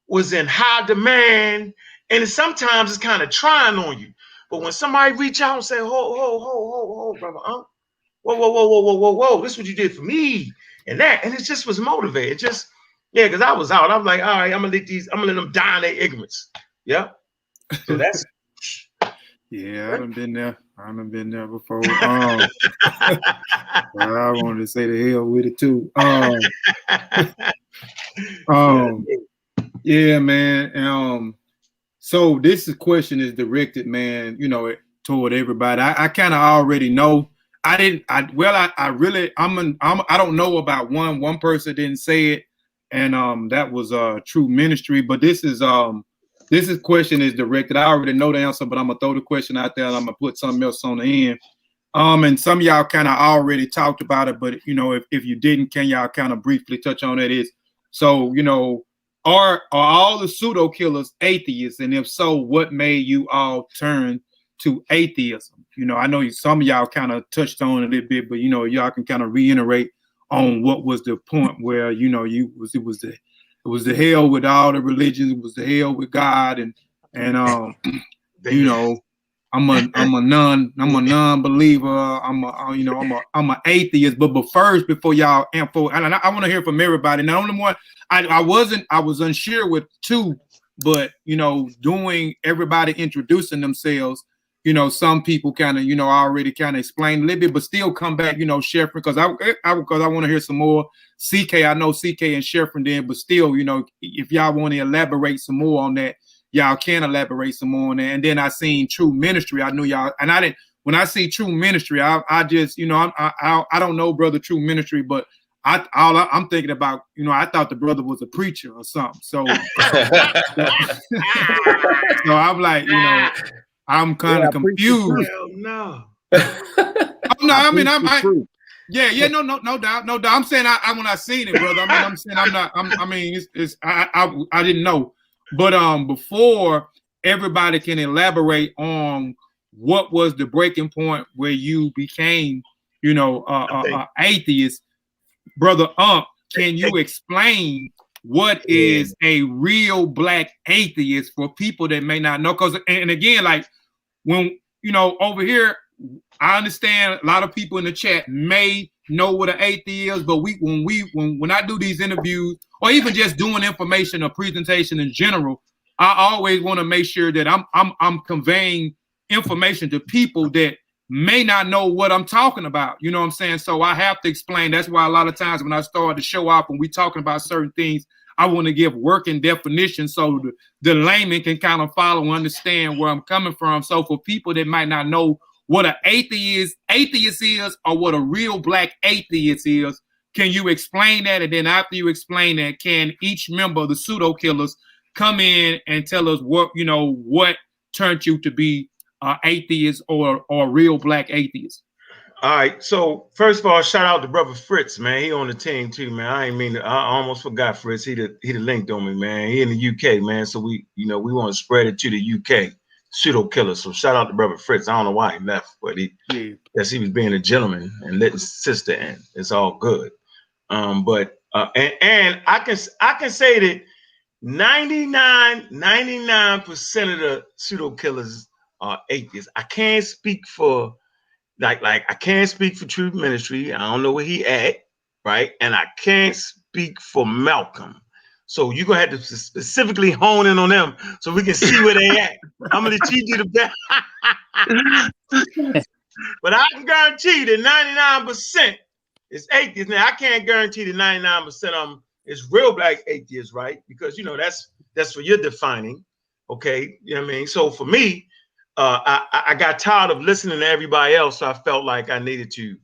S13: was in high demand, and sometimes it's kind of trying on you. But when somebody reach out and say, ho, brother, whoa, this is what you did for me, and it just was motivated. Just, yeah, because I was out. I'm like, all right, I'm gonna let them die in their ignorance. Yeah. So that's
S1: yeah, I done been there before. I wanted to say the hell with it too. Yeah, man. So this question is directed, man, toward everybody. I kind of already know. I don't know about one person didn't say it, and that was True Ministry. But this question is directed. I already know the answer, but I'm gonna throw the question out there, and I'm gonna put something else on the end. And some of y'all kind of already talked about it, but if you didn't, can y'all kind of briefly touch on that? So are all the pseudo killers atheists, and if so, what made you all turn to atheism? I know some of y'all kind of touched on it a little bit, but y'all can kind of reiterate on what was the point where it was the hell with all the religions, it was the hell with God, and I'm a non-believer. I'm an atheist. But first, before y'all info, and I want to hear from everybody. Now, only one I was unsure with two, but doing everybody introducing themselves. Some people kind of already kind of explain a little bit, but still come back. Chefreen, because I want to hear some more. CK, I know CK and Chefreen did, but still, if y'all want to elaborate some more on that. Y'all can elaborate some more on that. And then I seen True Ministry. I knew y'all, and I didn't. When I see True Ministry, I just, I don't know Brother True Ministry, but I'm thinking about, I thought the brother was a preacher or something. So, so I'm like, I'm kind of confused.
S13: No.
S1: I mean, yeah, no doubt. I'm saying when I seen it, brother. I'm saying I didn't know. But before everybody can elaborate on what was the breaking point where you became, atheist, Brother can you explain what is a real black atheist for people that may not know? Because and again, like when over here, I understand a lot of people in the chat may know what an atheist is, but when I do these interviews or even just doing information or presentation in general, I always want to make sure that I'm conveying information to people that may not know what I'm talking about. You know what I'm saying? So I have to explain. That's why a lot of times when I start to show up and we talking about certain things, I want to give working definitions so the layman can kind of follow and understand where I'm coming from. So for people that might not know what an atheist is or what a real black atheist is, can you explain that? And then after you explain that, can each member of the Pseudo Killas come in and tell us what turned you to be atheist or real black atheist?
S13: All right. So first of all, shout out to brother Fritz, man. He on the team too, man. I almost forgot Fritz. He linked on me, man. He in the UK, man. So we want to spread it to the UK Pseudo Killas. So shout out to brother Fritz. I don't know why he left, but he was being a gentleman and letting his sister in. It's all good. But I can say that 99% of the Pseudo Killas are atheists. I can't speak for I can't speak for Truth Ministry. I don't know where he at, right? And I can't speak for Malcolm. So you're gonna have to specifically hone in on them so we can see where they at. I'm gonna let you do the best. But I can guarantee that 99% is atheists. Now I can't guarantee that 99% of them is real black atheists, right? Because that's what you're defining. Okay, you know what I mean? So for me, I got tired of listening to everybody else, so I felt like I needed to,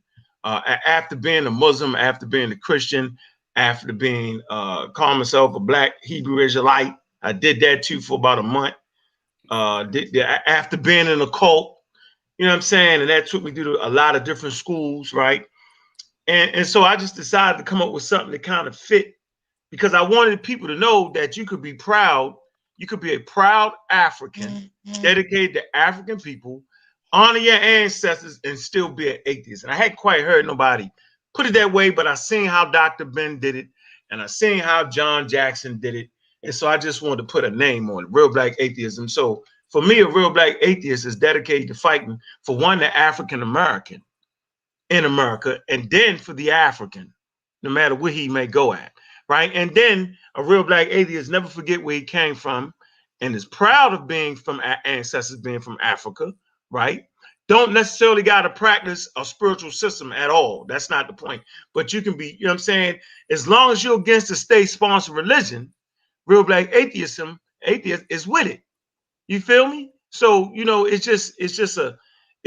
S13: after being a Muslim, after being a Christian, after being calling myself a black Hebrew Israelite, I did that too for about a month. After being in a cult, you know what I'm saying, and that took me through a lot of different schools, right? And so I just decided to come up with something that kind of fit, because I wanted people to know that you could be proud. You could be a proud African, dedicated to African people, honor your ancestors, and still be an atheist. And I hadn't quite heard nobody put it that way, but I seen how Dr. Ben did it, and I seen how John Jackson did it. And so I just wanted to put a name on it, real black atheism. So for me, a real black atheist is dedicated to fighting for one, the African American in America, and then for the African, no matter where he may go at. Right. And then a real black atheist never forget where he came from and is proud of being from ancestors, being from Africa. Right. Don't necessarily got to practice a spiritual system at all. That's not the point. But you can be, you know what I'm saying? As long as you're against the state sponsored religion, real black atheist is with it. You feel me? So,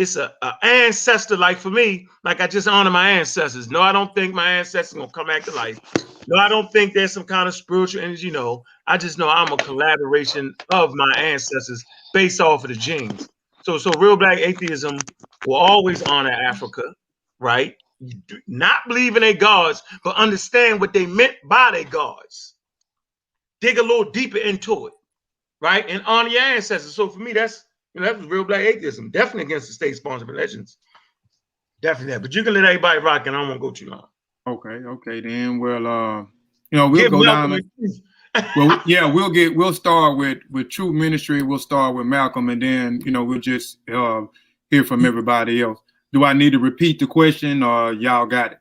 S13: it's a ancestor. Like for me, like I just honor my ancestors. No, I don't think my ancestors gonna come back to life. No, I don't think there's some kind of spiritual energy. No, I just know I'm a collaboration of my ancestors based off of the genes. So real black atheism will always honor Africa, right? Not believe in their gods, but understand what they meant by their gods. Dig a little deeper into it, right? And honor your ancestors. So for me, that's real black atheism. Definitely against the state-sponsored religions. Definitely that. But you can let everybody rock, and I don't want to go too long.
S1: Okay, then. Well, we'll go down. Well, yeah, we'll start with True Ministry. We'll start with Malcolm, and then we'll just hear from everybody else. Do I need to repeat the question, or y'all got it?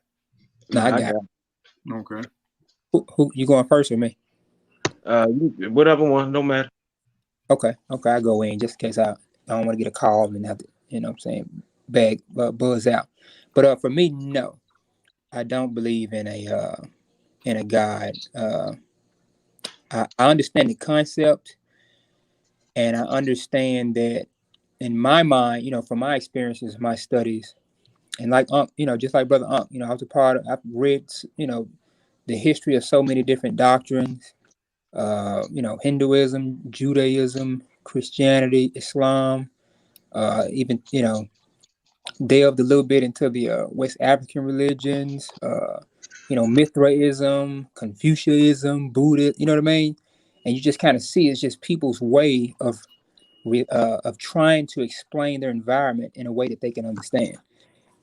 S10: No, I got it.
S1: Okay.
S10: Who you going first or me?
S7: Whatever one, no matter.
S10: Okay, I go in just in case I don't want to get a call and have to, buzz out. But for me, no, I don't believe in a God. I understand the concept, and I understand that in my mind, from my experiences, my studies, and like just like Brother Ankh, I was a part of. I've read, the history of so many different doctrines. Hinduism, Judaism, Christianity, Islam, even, delved a little bit into the West African religions, Mithraism, Confucianism, Buddha, you know what I mean? And you just kind of see it's just people's way of trying to explain their environment in a way that they can understand.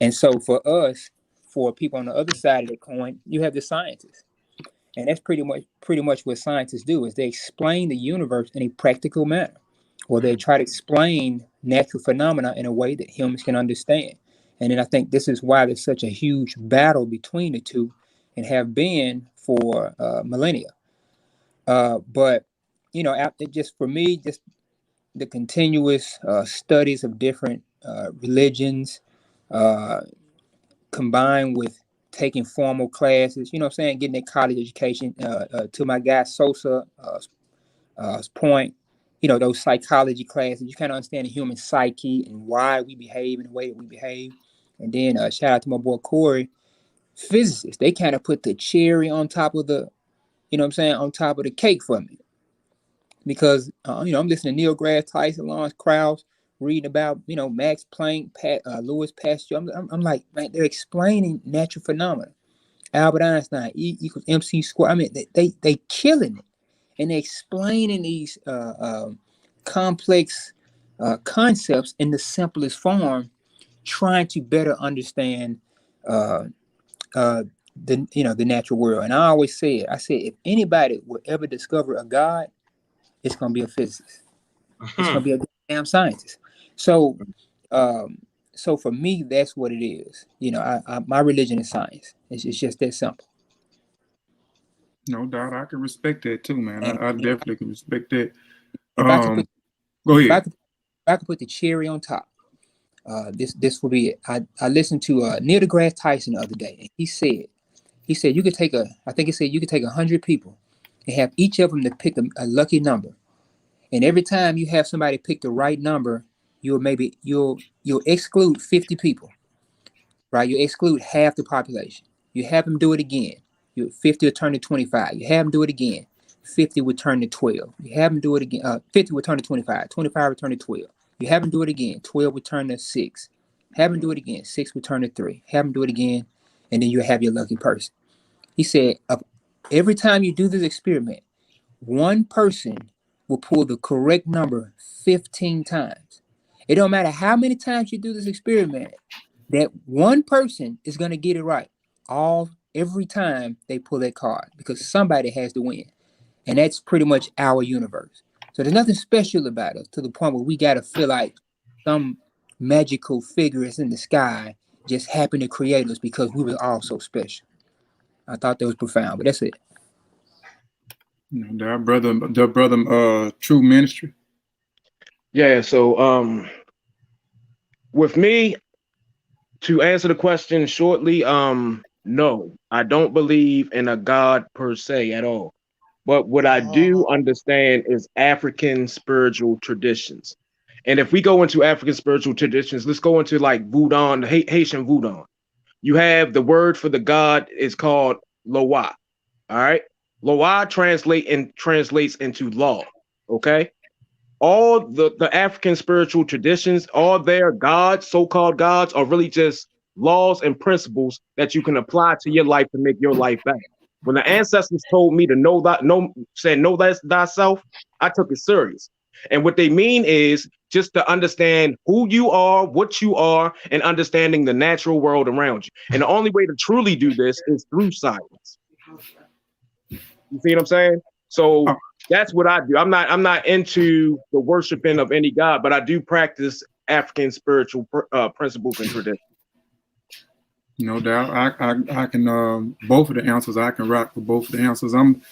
S10: And so for us, for people on the other side of the coin, you have the scientists. And that's pretty much what scientists do, is they explain the universe in a practical manner, or they try to explain natural phenomena in a way that humans can understand. And then I think this is why there's such a huge battle between the two, and have been for millennia. But just for me, just the continuous studies of different religions, combined with taking formal classes, getting that college education, to my guy Sosa point, those psychology classes, you kind of understand the human psyche and why we behave in the way that we behave. And then shout out to my boy Corey, physicists, they kind of put the cherry on top of the, on top of the cake for me. Because, I'm listening to Neil deGrasse Tyson, Lawrence Krauss, reading about, Max Planck, Louis Pasteur. I'm like, man, they're explaining natural phenomena. Albert Einstein, E equals MC squared. I mean, they killing it, and they're explaining these complex concepts in the simplest form, trying to better understand the natural world. And I always say if anybody will ever discover a God, it's gonna be a physicist. It's gonna be a damn scientist. So, so for me, that's what it is. My religion is science. It's just that simple.
S1: No doubt, I can respect that too, man. I definitely can respect that.
S10: If I could
S1: go ahead.
S10: If I could put the cherry on top, this will be it. I listened to Neil deGrasse Tyson the other day, and he said you could take you could take 100 people and have each of them to pick a lucky number. And every time you have somebody pick the right number, you'll exclude 50 people, right? You exclude half the population. You have them do it again. 50 will turn to 25. You have them do it again. 50 would turn to 12. You have them do it again. 50 would turn to 25. 25 would turn to 12. You have them do it again. 12 would turn to 6. Have them do it again. 6 would turn to 3. Have them do it again, and then you have your lucky person. He said, every time you do this experiment, one person will pull the correct number 15 times. It don't matter how many times you do this experiment, that one person is going to get it right every time they pull that card, because somebody has to win. And that's pretty much our universe. So there's nothing special about us, to the point where we got to feel like some magical figures in the sky just happened to create us because we were all so special. I thought that was profound, but that's it.
S1: The brother, True Ministry.
S7: Yeah. So, with me, to answer the question shortly, no, I don't believe in a God per se at all. But what I do understand is African spiritual traditions. And if we go into African spiritual traditions, let's go into like Voodoo, Haitian Voodoo. You have the word for the God is called Loa. All right. Loa translates into law. Okay. All the African spiritual traditions, all their gods, so-called gods, are really just laws and principles that you can apply to your life to make your life better. When the ancestors told me to know thyself, I took it serious. And what they mean is just to understand who you are, what you are, and understanding the natural world around you. And the only way to truly do this is through science. You see what I'm saying? So that's what I do. I'm not into the worshiping of any god, but I do practice African spiritual principles and traditions.
S1: No doubt. I can both of the answers. I can rock with both of the answers. I'm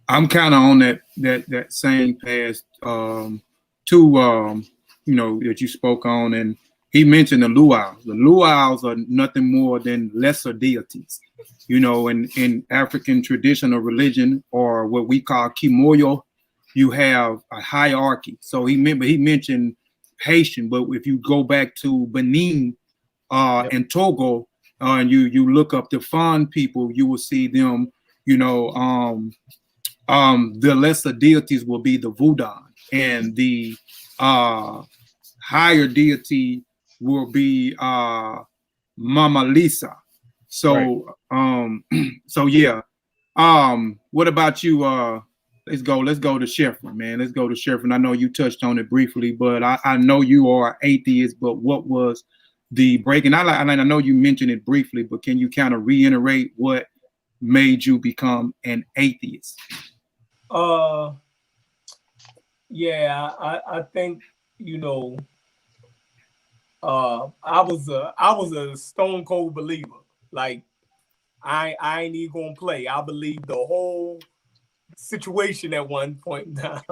S1: kind of on that same path that you spoke on, and he mentioned the luau's. The luau's are nothing more than lesser deities. In African traditional religion, or what we call kimoyo, you have a hierarchy. So he mentioned Haitian, but if you go back to Benin and Togo, and you look up the Fan people, you will see them. The lesser deities will be the Vudan, and the higher deity will be Mama Lisa. So yeah. What about you? Let's go to Chefreen, man. Let's go to Chefreen. I know you touched on it briefly, but I know you are atheist, but what was the breaking? I know you mentioned it briefly, but can you kind of reiterate what made you become an atheist?
S8: Yeah, I think I was a stone cold believer. Like I ain't even gonna play. I believed the whole situation at one point in time.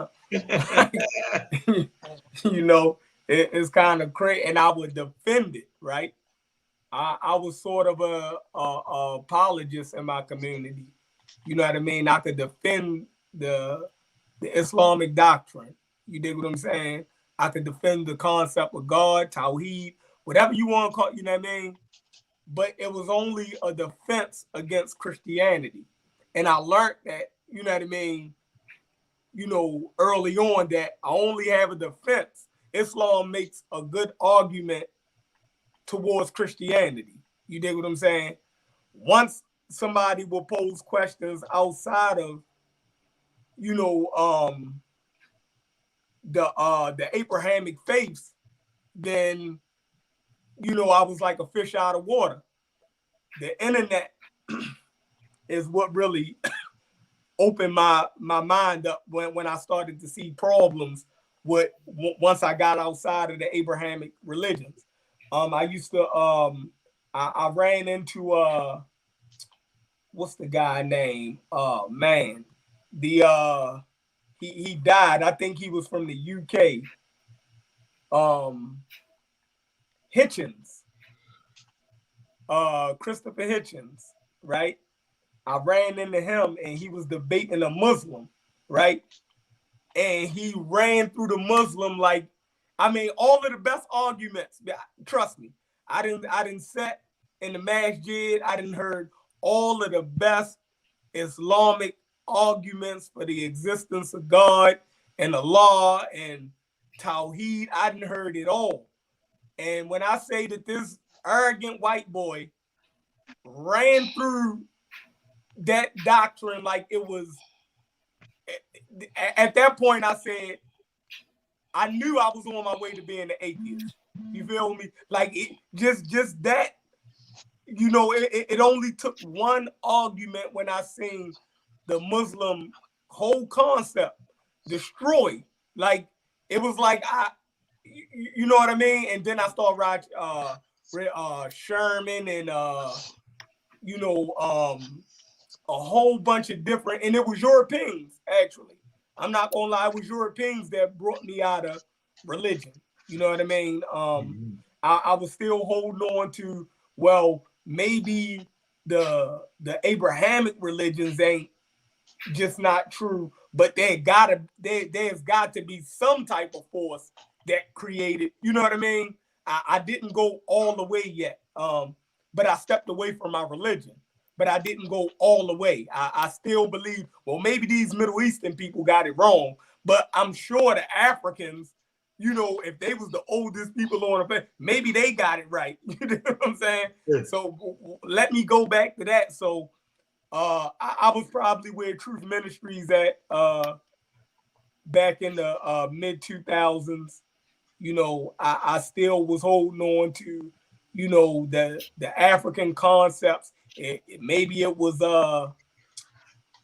S8: It's kind of crazy, and I would defend it, right? I was sort of a apologist in my community. You know what I mean? I could defend the Islamic doctrine. You dig what I'm saying? I could defend the concept of God, Tawheed, whatever you want to call it, you know what I mean? But it was only a defense against Christianity. And I learned that, you know what I mean, early on, that I only have a defense. Islam makes a good argument towards Christianity. You dig what I'm saying? Once somebody will pose questions outside of, the Abrahamic faiths, then, I was like a fish out of water. The internet is what really opened my mind up when I started to see problems once I got outside of the Abrahamic religions. I used to I ran into what's the guy name? He died. I think he was from the UK. Hitchens. Christopher Hitchens, right? I ran into him and he was debating a Muslim, right? And he ran through the Muslim all of the best arguments. Trust me, I didn't sit in the masjid. I didn't heard all of the best Islamic arguments for the existence of God and Allah and Tawheed. I didn't heard it all. And when I say that this arrogant white boy ran through that doctrine like it was, at that point I said, I knew I was on my way to being an atheist. You feel me? Like it just that, it only took one argument when I seen the Muslim whole concept destroyed. Like it was like you know what I mean? And then I started writing Sherman and a whole bunch of different, and it was Europeans actually. I'm not gonna lie, it was Europeans that brought me out of religion. You know what I mean? I was still holding on to, well, maybe the Abrahamic religions ain't just not true, but there's got to be some type of force that created, you know what I mean? I didn't go all the way yet, but I stepped away from my religion. But I didn't go all the way. I still believe, well, maybe these Middle Eastern people got it wrong, but I'm sure the Africans, if they was the oldest people on the planet, maybe they got it right. You know what I'm saying? Yeah. So let me go back to that. So I was probably where Truth Ministries at back in the mid 2000s. I still was holding on to, the African concepts. Maybe it was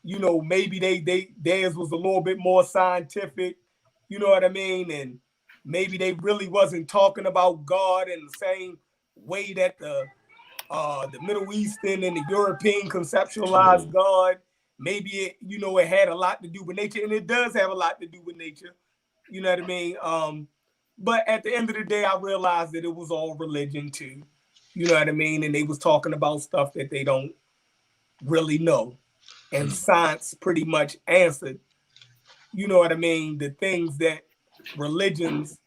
S8: you know, maybe theirs was a little bit more scientific, you know what I mean? And maybe they really wasn't talking about God in the same way that the Middle Eastern and the European conceptualized God. Maybe it, you know, it had a lot to do with nature, and it does have a lot to do with nature. You know what I mean? But at the end of the day, I realized that it was all religion too. You know what I mean? And they was talking about stuff that they don't really know. And science pretty much answered, you know what I mean, the things that religions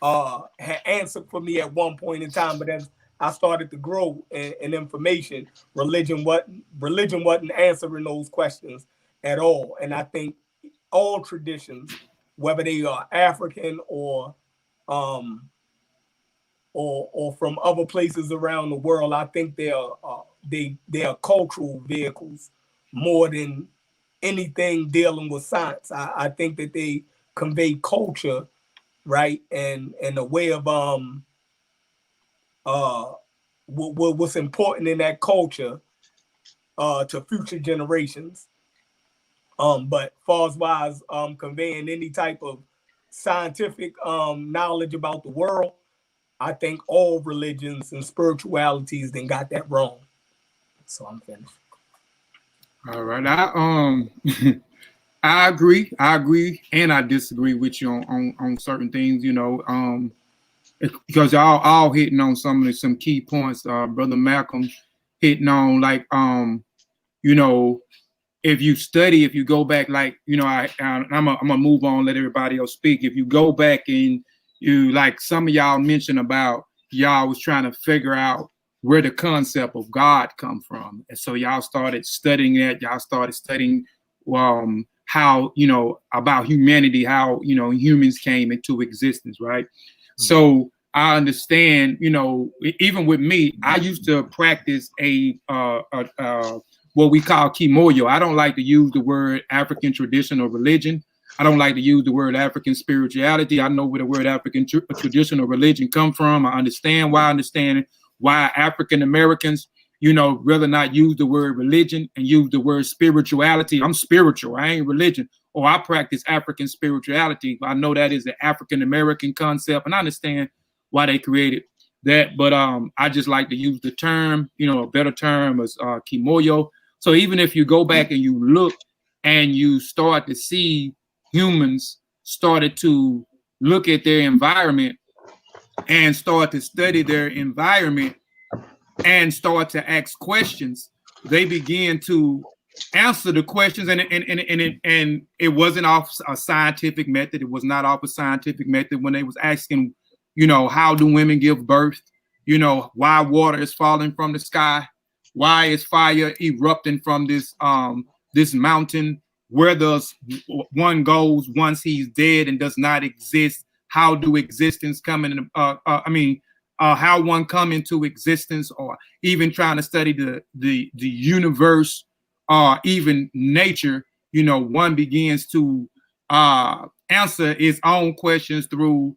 S8: had answered for me at one point in time. But as I started to grow in information, religion wasn't answering those questions at all. And I think all traditions, whether they are African or from other places around the world, I think they are cultural vehicles more than anything dealing with science. I think that they convey culture, right, and a way of what's important in that culture to future generations. But far as wise conveying any type of scientific knowledge about the world, I think all religions and spiritualities then got that wrong. So I'm finished.
S1: All right. I agree, and I disagree with you on certain things, you know, because y'all all hitting on some key points. Brother Malcolm hitting on, like, you know, if you go back, like, you know, I'm gonna move on, let everybody else speak. If you go back and you, like some of y'all mentioned about y'all was trying to figure out where the concept of God come from, and so y'all started studying that. Y'all started studying how, you know, about humanity, how, you know, humans came into existence, right? Mm-hmm. So I understand, you know, even with me, I used to practice what we call kimoyo. I don't like to use the word African tradition or religion. I don't like to use the word African spirituality. I know where the word African tradition or religion come from. I understand why African Americans, you know, rather not use the word religion and use the word spirituality. I'm spiritual, I ain't religion. Or I practice African spirituality. I know that is an African American concept, and I understand why they created that. But I just like to use the term, you know, a better term is kimoyo. So even if you go back and you look and you start to see humans started to look at their environment and start to study their environment and start to ask questions, they begin to answer the questions, and it wasn't off a scientific method. It was not off a scientific method when they was asking, you know, how do women give birth? You know, why water is falling from the sky? Why is fire erupting from this mountain? Where does one goes once he's dead and does not exist? How do existence come in? How one come into existence, or even trying to study the universe, or even nature. You know, one begins to answer its own questions through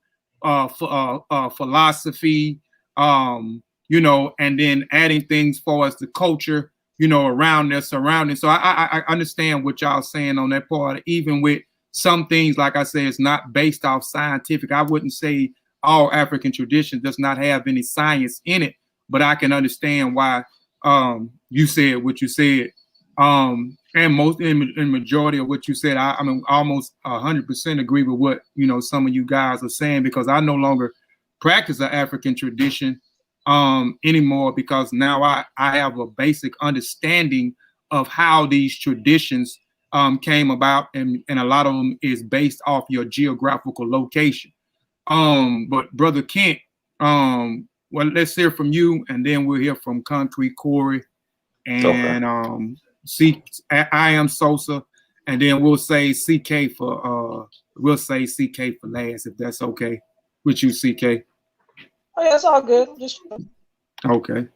S1: philosophy, you know, and then adding things for us, the culture, you know, around their surroundings. So I understand what y'all saying on that part. Even with some things, like I said, it's not based off scientific. I wouldn't say all African tradition does not have any science in it, but I can understand why you said what you said. And most in majority of what you said, I mean, almost 100% agree with what, you know, some of you guys are saying, because I no longer practice an African tradition anymore, because now I have a basic understanding of how these traditions came about, and a lot of them is based off your geographical location. But Brother Kent, well, let's hear from you, and then we'll hear from Concrete Corey, and I am Sosa, and then we'll say CK for last, if that's okay with you, CK.
S11: Oh yeah, it's all good. Just
S12: okay.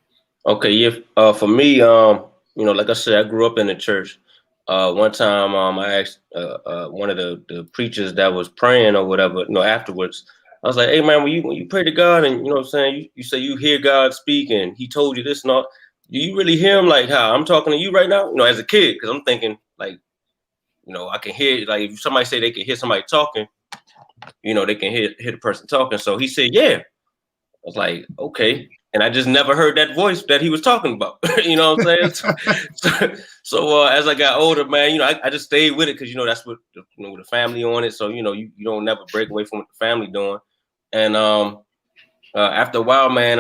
S12: Yeah. For me, you know, like I said, I grew up in the church. One time, I asked one of the preachers that was praying or whatever, you know, afterwards, I was like, "Hey man, when you pray to God, and you know what I'm saying, you say you hear God speak, and He told you this and all, do you really hear him like how I'm talking to you right now? You know, as a kid, because I'm thinking like, you know, I can hear, like if somebody say they can hear somebody talking, you know, they can hear the person talking. So he said, yeah. I was like, okay. And I just never heard that voice that he was talking about. You know what I'm saying? So as I got older, man, you know, I just stayed with it because, you know, that's what, you know, the family on it. So, you know, you don't never break away from what the family doing. And after a while, man,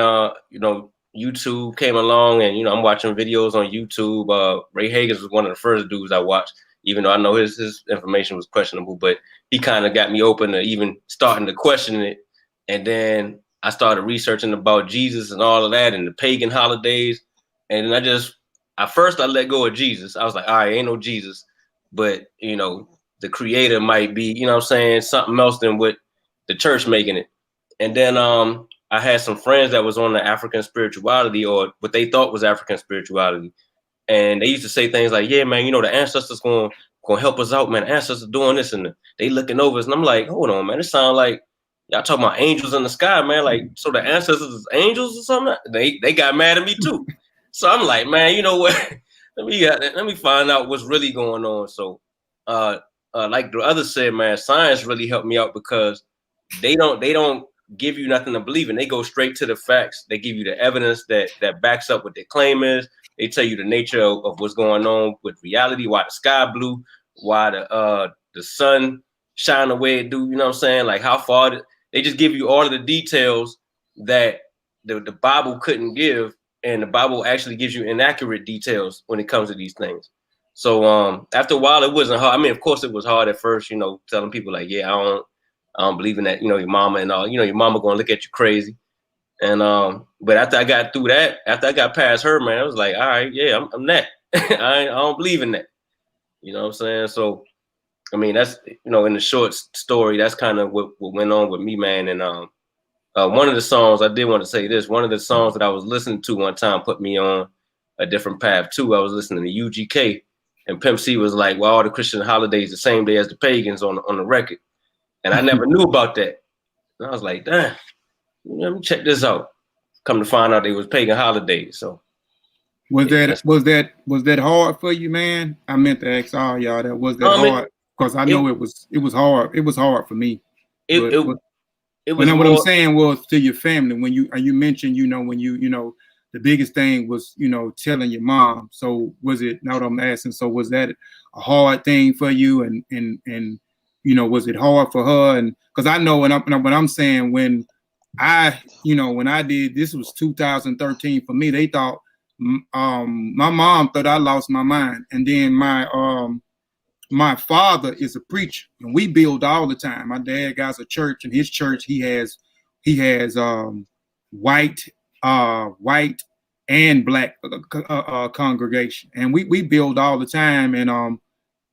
S12: you know, YouTube came along and, you know, I'm watching videos on YouTube. Ray Hagens was one of the first dudes I watched, even though I know his information was questionable, but he kind of got me open to even starting to question it. And then I started researching about Jesus and all of that and the pagan holidays. And at first I let go of Jesus. I was like, all right, ain't no Jesus, but you know, the creator might be, you know what I'm saying, something else than what the church making it. And then I had some friends that was on the African spirituality, or what they thought was African spirituality. And they used to say things like, yeah, man, you know, the ancestors gonna help us out, man. The ancestors doing this and they looking over us. And I'm like, hold on, man. It sounds like y'all talking about angels in the sky, man. Like, so the ancestors is angels or something? They got mad at me too. So I'm like, man, you know what? let me find out what's really going on. So like the other said, man, science really helped me out because they don't give you nothing to believe in. They go straight to the facts. They give you the evidence that backs up what their claim is. They tell you the nature of what's going on with reality, why the sky blue, why the sun shine the way it do, you know what I'm saying? Like how far they just give you all of the details that the Bible couldn't give, and the Bible actually gives you inaccurate details when it comes to these things. So after a while, it wasn't hard. I mean, of course, it was hard at first, you know, telling people like, yeah, I don't believe in that, you know, your mama and all, you know, your mama gonna look at you crazy. And but after I got through that, after I got past her, man, I was like, all right, yeah, I'm that. I don't believe in that. You know what I'm saying? So I mean, that's, you know, in the short story, that's kind of what went on with me, man. And one of the songs, I did want to say this, one of the songs that I was listening to one time put me on a different path too. I was listening to UGK, and Pimp C was like, well, all the Christian holidays the same day as the pagans on the record. And I never knew about that. And I was like, damn, let me check this out. Come to find out they was pagan holidays. So
S1: was that hard for you, man? I meant to ask all y'all that. Was that hard? Because I know it was hard. It was hard for me. It was what I'm saying was to your family when you mentioned, you know, when you know, the biggest thing was, you know, telling your mom. So was it, now what I'm asking, so was that a hard thing for you? And you know, was it hard for her? And because I know when I'm saying, when I, you know, when I did, this was 2013 for me, they thought, my mom thought I lost my mind. And then my father is a preacher, and we build all the time. My dad got a church, and his church, he has white and black congregation, and we build all the time.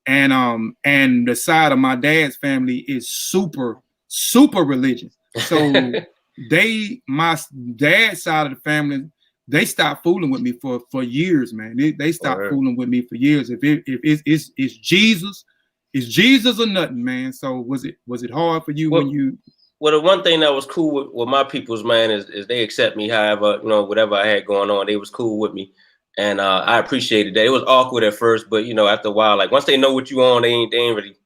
S1: And the side of my dad's family is super religious. So my dad's side of the family, they stopped fooling with me for years, man. They stopped fooling with me for years. If it's Jesus, it's Jesus or nothing, man. So was it hard for you when you?
S12: Well, the one thing that was cool with my people's, man, is they accept me however, you know, whatever I had going on, they was cool with me. And I appreciated that. It was awkward at first, but you know, after a while, like once they know what you on, they ain't really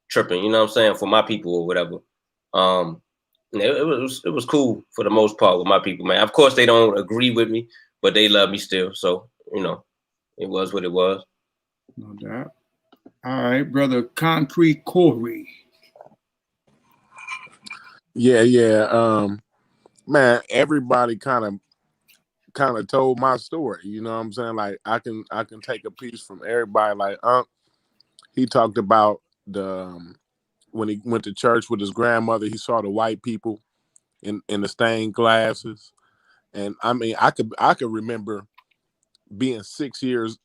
S12: tripping, you know what I'm saying, for my people or whatever. It was cool for the most part with my people, man. Of course, they don't agree with me, but they love me still. So, you know, it was what it was.
S1: No doubt. All right, brother Concrete Corey.
S6: Yeah. Man, everybody kind of told my story. You know what I'm saying? Like I can take a piece from everybody. Like he talked about when he went to church with his grandmother, he saw the white people in the stained glasses. And I mean, I could remember being 6 years,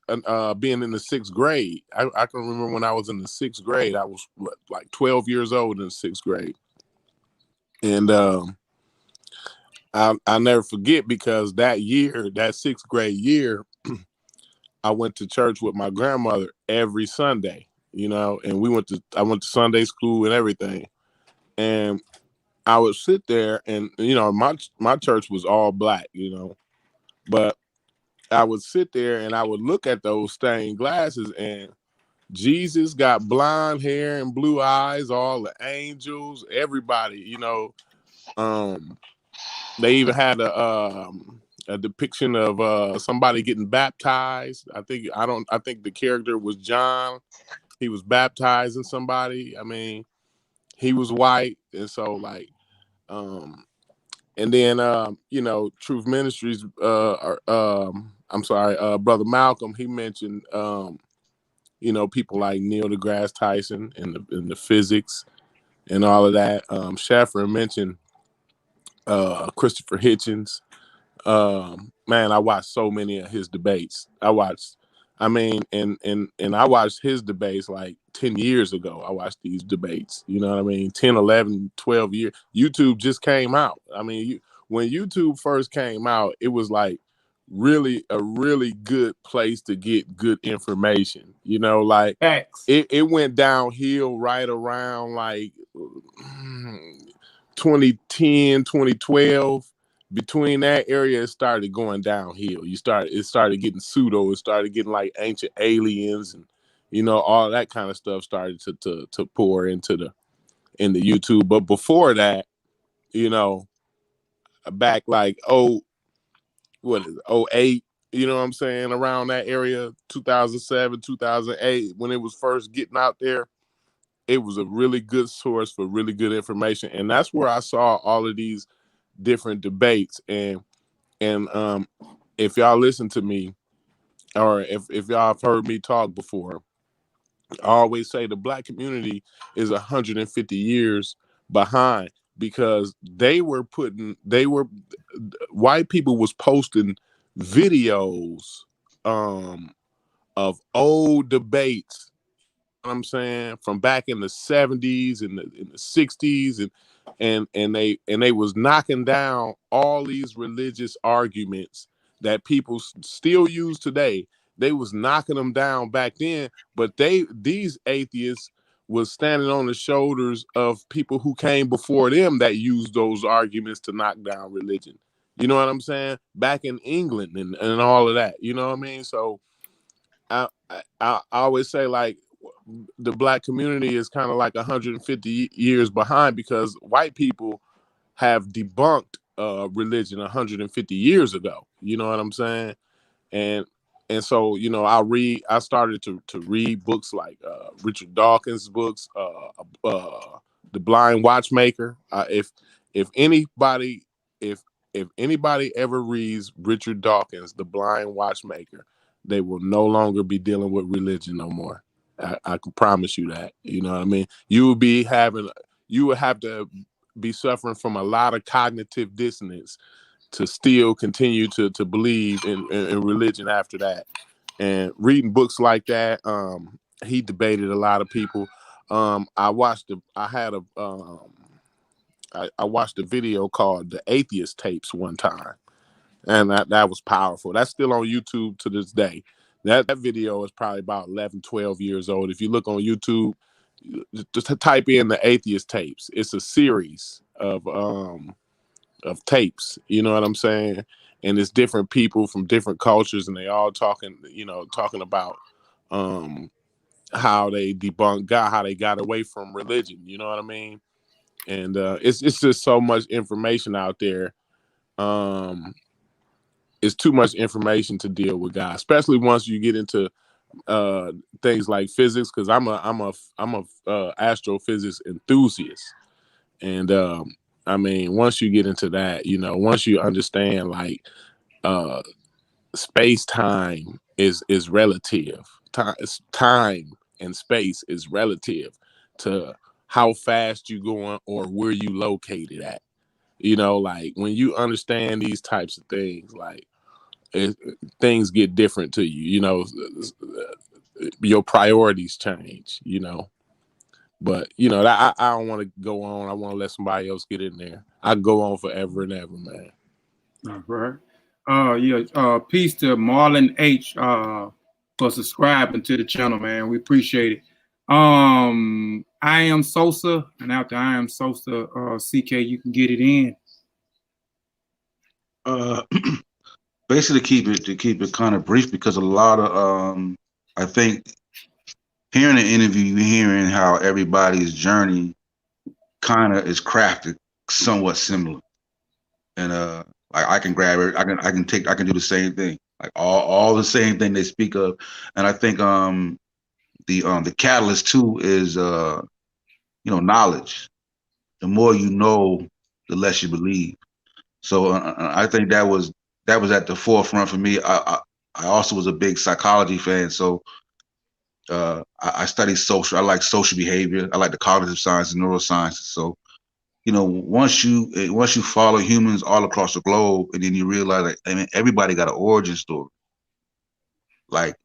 S6: being in the 6th grade. I can remember when I was in the 6th grade. I was like 12 years old in the 6th grade. And I'll never forget, because that year, that 6th grade year, I went to church with my grandmother every Sunday, you know, and I went to Sunday school and everything. And I would sit there and, you know, my church was all black, you know, but I would sit there and I would look at those stained glasses, and Jesus got blonde hair and blue eyes, all the angels, everybody, you know. They even had a depiction of somebody getting baptized. I think the character was John. He was baptizing somebody. I mean, he was white, and so like, and then you know, Truth Ministries. I'm sorry, Brother Malcolm. He mentioned you know, people like Neil deGrasse Tyson and the physics and all of that. Chefreen mentioned Christopher Hitchens. Man, I watched so many of his debates. I watched his debates like 10 years ago. I watched these debates, you know what I mean? 10, 11, 12 years. YouTube just came out. I mean, when YouTube first came out, it was like really a really good place to get good information. You know, like it went downhill right around like 2010, 2012. Between that area, it started going downhill. It started getting pseudo. It started getting like ancient aliens, and you know, all that kind of stuff started to pour into the YouTube. But before that, you know, back like 08, you know what I'm saying, around that area, 2007, 2008, when it was first getting out there, it was a really good source for really good information, and that's where I saw all of these different debates. And if y'all listen to me, or if y'all have heard me talk before, I always say the Black community is 150 years behind, because white people was posting videos of old debates, you know what I'm saying, from back in the 70s and in the 60s, and they was knocking down all these religious arguments that people still use today. They was knocking them down back then, but these atheists was standing on the shoulders of people who came before them that used those arguments to knock down religion. You know what I'm saying? Back in England and all of that. You know what I mean? So I always say, like, the Black community is kind of like 150 years behind, because white people have debunked religion 150 years ago. You know what I'm saying? And so, you know, I started to read books like Richard Dawkins' books, The Blind Watchmaker. If anybody ever reads Richard Dawkins' The Blind Watchmaker, they will no longer be dealing with religion no more. I can promise you that. You know what I mean? You would have to be suffering from a lot of cognitive dissonance to still continue to believe in religion after that. And reading books like that, he debated a lot of people. I watched a video called The Atheist Tapes one time, and that was powerful. That's still on YouTube to this day. That video is probably about 11, 12 years old. If you look on YouTube, just type in The Atheist Tapes. It's a series of tapes, you know what I'm saying? And it's different people from different cultures, and they all talking about how they debunked God, how they got away from religion, you know what I mean? And it's just so much information out there. It's too much information to deal with God, especially once you get into things like physics, because I'm a astrophysics enthusiast. And I mean, once you get into that, you know, once you understand, like, space time is relative. Time and space is relative to how fast you going or where you located at. You know, like, when you understand these types of things, like, things get different to you. You know, your priorities change. You know. But, you know, I don't want to go on. I want to let somebody else get in there. I go on forever and ever, man.
S1: All right. Peace to Marlon H for subscribing to the channel, man. We appreciate it. I am Sosa, and after I am Sosa, CK, you can get it in.
S9: basically to keep it kind of brief, because a lot of I think hearing the interview, you're hearing how everybody's journey kind of is crafted somewhat similar, and like I can grab it, I can do the same thing, like all the same thing they speak of, and I think the catalyst too is knowledge. The more you know, the less you believe. So I think that was at the forefront for me. I also was a big psychology fan, so I studied social. I like social behavior. I like the cognitive sciences, neurosciences. So once you follow humans all across the globe, and then you realize, like, I mean, everybody got an origin story. Like,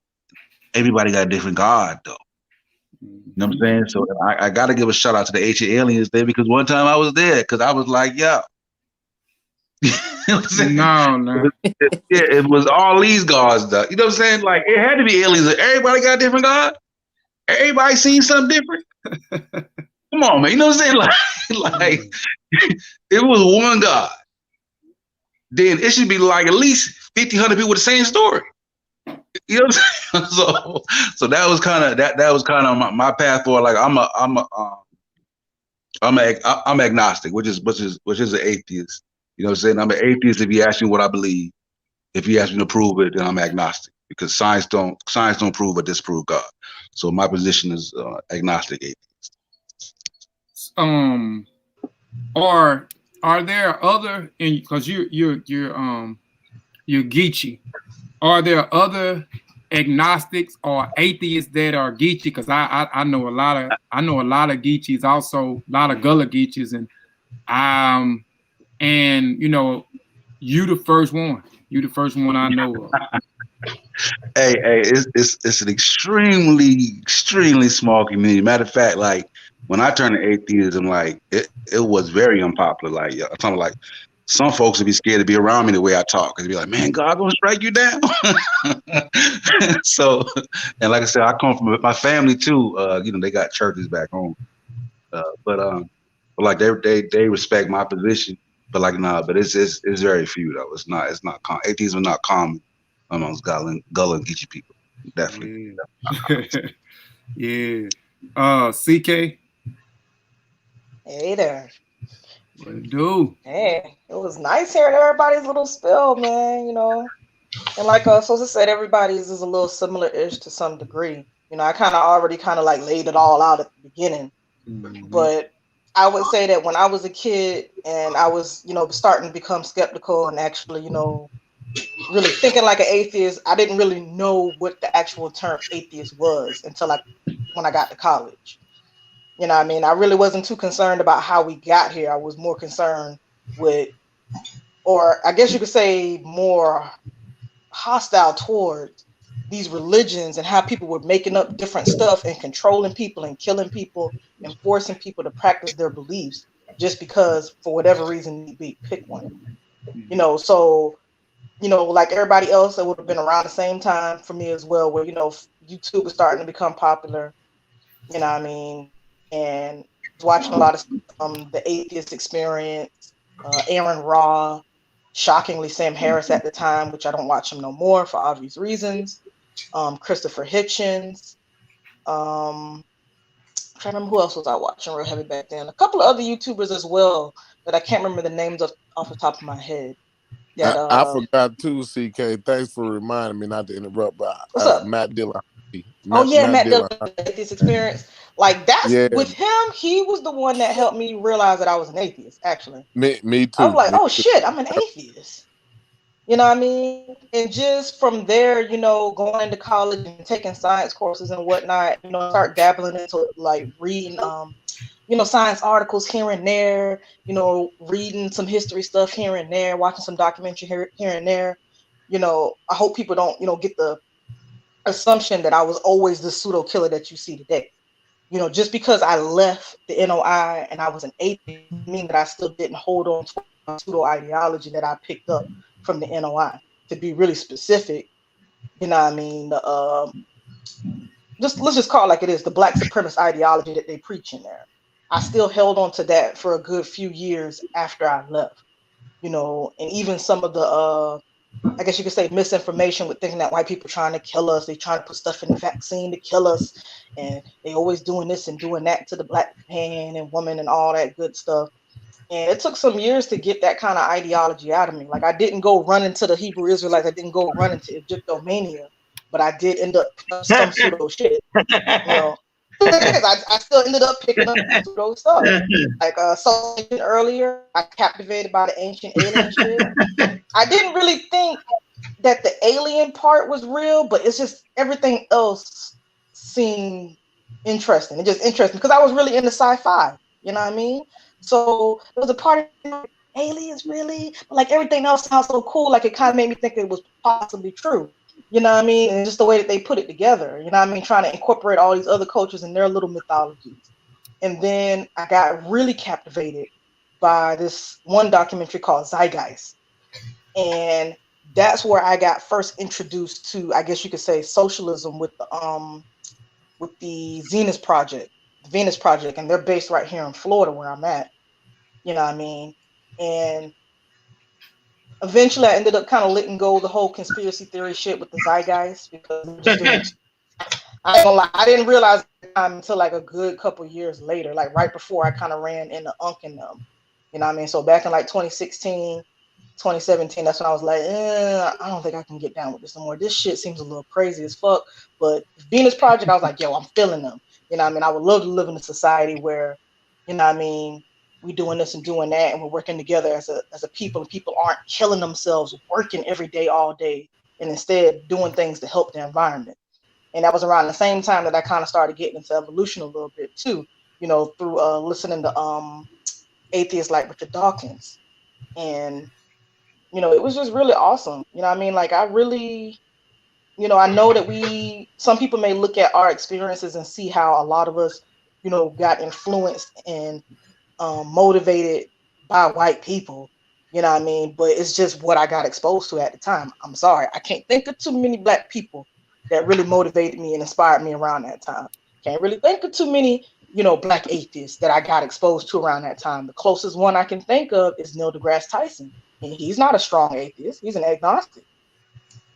S9: everybody got a different God, though. You know what I'm saying? So I got to give a shout out to the ancient aliens there, because one time I was there, because I was like, yeah.
S1: No.
S9: It was all these gods, though. You know what I'm saying? Like, it had to be aliens. Everybody got a different God. Everybody seen something different. Come on, man. You know what I'm saying? Like it was one God. Then it should be like at least 50, 100 people with the same story. You know what I'm saying? So that was kind of my path forward. Like I'm agnostic, which is an atheist. You know what I'm saying? I'm an atheist if you ask me what I believe. If you ask me to prove it, then I'm agnostic, because science don't prove or disprove God. So my position is agnostic atheist.
S1: Are there other, because you're Geechee, are there other agnostics or atheists that are Geechee? Because I know a lot of Geechees, also a lot of Gullah Geechees, and you the first one. You the first one I know of.
S9: Hey, it's an extremely small community. Matter of fact, like, when I turned to atheism, like, it was very unpopular. Like, I'm talking, like, some folks would be scared to be around me the way I talk, because they'd be like, man, God gonna strike you down. So, and like I said, I come from my family too. They got churches back home, but like they respect my position. But like, nah, but it's very few though. It's not atheism is not common amongst Gullah and Geechee people. Definitely.
S1: Yeah. CK.
S11: Hey there.
S1: What it do?
S11: Hey, it was nice hearing everybody's little spill, man. And like Sosa said, everybody's is a little similar-ish to some degree. I kind of already like laid it all out at the beginning. Mm-hmm. But I would say that when I was a kid and I was, starting to become skeptical and actually, really thinking like an atheist, I didn't really know what the actual term atheist was until when I got to college. You know what I mean? I really wasn't too concerned about how we got here. I was more concerned with, or I guess you could say more hostile towards these religions and how people were making up different stuff and controlling people and killing people and forcing people to practice their beliefs just because, for whatever reason, you pick one. So, like everybody else that would have been around the same time for me as well, where, YouTube was starting to become popular, you know what I mean? And watching a lot of the Atheist Experience, Aaron Raw, shockingly Sam Harris at the time, which I don't watch him no more for obvious reasons. Christopher Hitchens. I'm trying to remember who else was I watching real heavy back then. A couple of other YouTubers as well that I can't remember the names off the top of my head.
S6: I forgot too, CK. Thanks for reminding me, not to interrupt, but Matt Dillon.
S11: Matt Dillon, Atheist Experience. Like, that's with him, he was the one that helped me realize that I was an atheist, actually.
S6: Me too.
S11: I was like, shit, I'm an atheist. You know what I mean? And just from there, going into college and taking science courses and whatnot, start dabbling into like reading science articles here and there, reading some history stuff here and there, watching some documentary here and there. I hope people don't, get the assumption that I was always the pseudo killer that you see today. Just because I left the NOI and I was an atheist, mean that I still didn't hold on to a pseudo ideology that I picked up from the NOI. To be really specific, I mean, let's just call it like it is, the black supremacist ideology that they preach in there. I still held on to that for a good few years after I left, and even some of the I guess you could say, misinformation with thinking that white people are trying to kill us. They trying to put stuff in the vaccine to kill us, and they always doing this and doing that to the black man and woman and all that good stuff. And it took some years to get that kind of ideology out of me. Like, I didn't go run into the Hebrew Israelites. I didn't go run into Egyptomania, but I did end up picking up some pseudo shit. You know, I still ended up picking up pseudo stuff. Like Sosa mentioned earlier, I captivated by the ancient alien shit. I didn't really think that the alien part was real, but it's just everything else seemed interesting. It just interesting because I was really into sci-fi. You know what I mean? So there was a part of aliens, really, but like everything else sounds so cool. Like it kind of made me think it was possibly true. You know what I mean? And just the way that they put it together. You know what I mean? Trying to incorporate all these other cultures and their little mythologies. And then I got really captivated by this one documentary called Zeitgeist. And that's where I got first introduced to, I guess you could say, socialism with the Venus Project, and they're based right here in Florida where I'm at. You know what I mean? And eventually I ended up kind of letting go of the whole conspiracy theory shit with the Zeitgeist because just doing I ain't gonna lie, I didn't realize the time until like a good couple years later, like right before I kind of ran into Ankh and them. You know what I mean? So back in like 2016, 2017, that's when I was like, I don't think I can get down with this no more. This shit seems a little crazy as fuck. But Venus Project, I was like, yo, I'm feeling them. You know what I mean? I would love to live in a society where, you know what I mean, we doing this and doing that, and we're working together as a people, and people aren't killing themselves working every day, all day, and instead doing things to help the environment. And that was around the same time that I kind of started getting into evolution a little bit too, you know, through listening to atheists like Richard Dawkins. And you know, it was just really awesome. You know what I mean? Like, I really, you know, I know that some people may look at our experiences and see how a lot of us, you know, got influenced and motivated by white people. You know what I mean? But it's just what I got exposed to at the time. I'm sorry. I can't think of too many black people that really motivated me and inspired me around that time. Can't really think of too many, you know, black atheists that I got exposed to around that time. The closest one I can think of is Neil deGrasse Tyson. And he's not a strong atheist. He's an agnostic.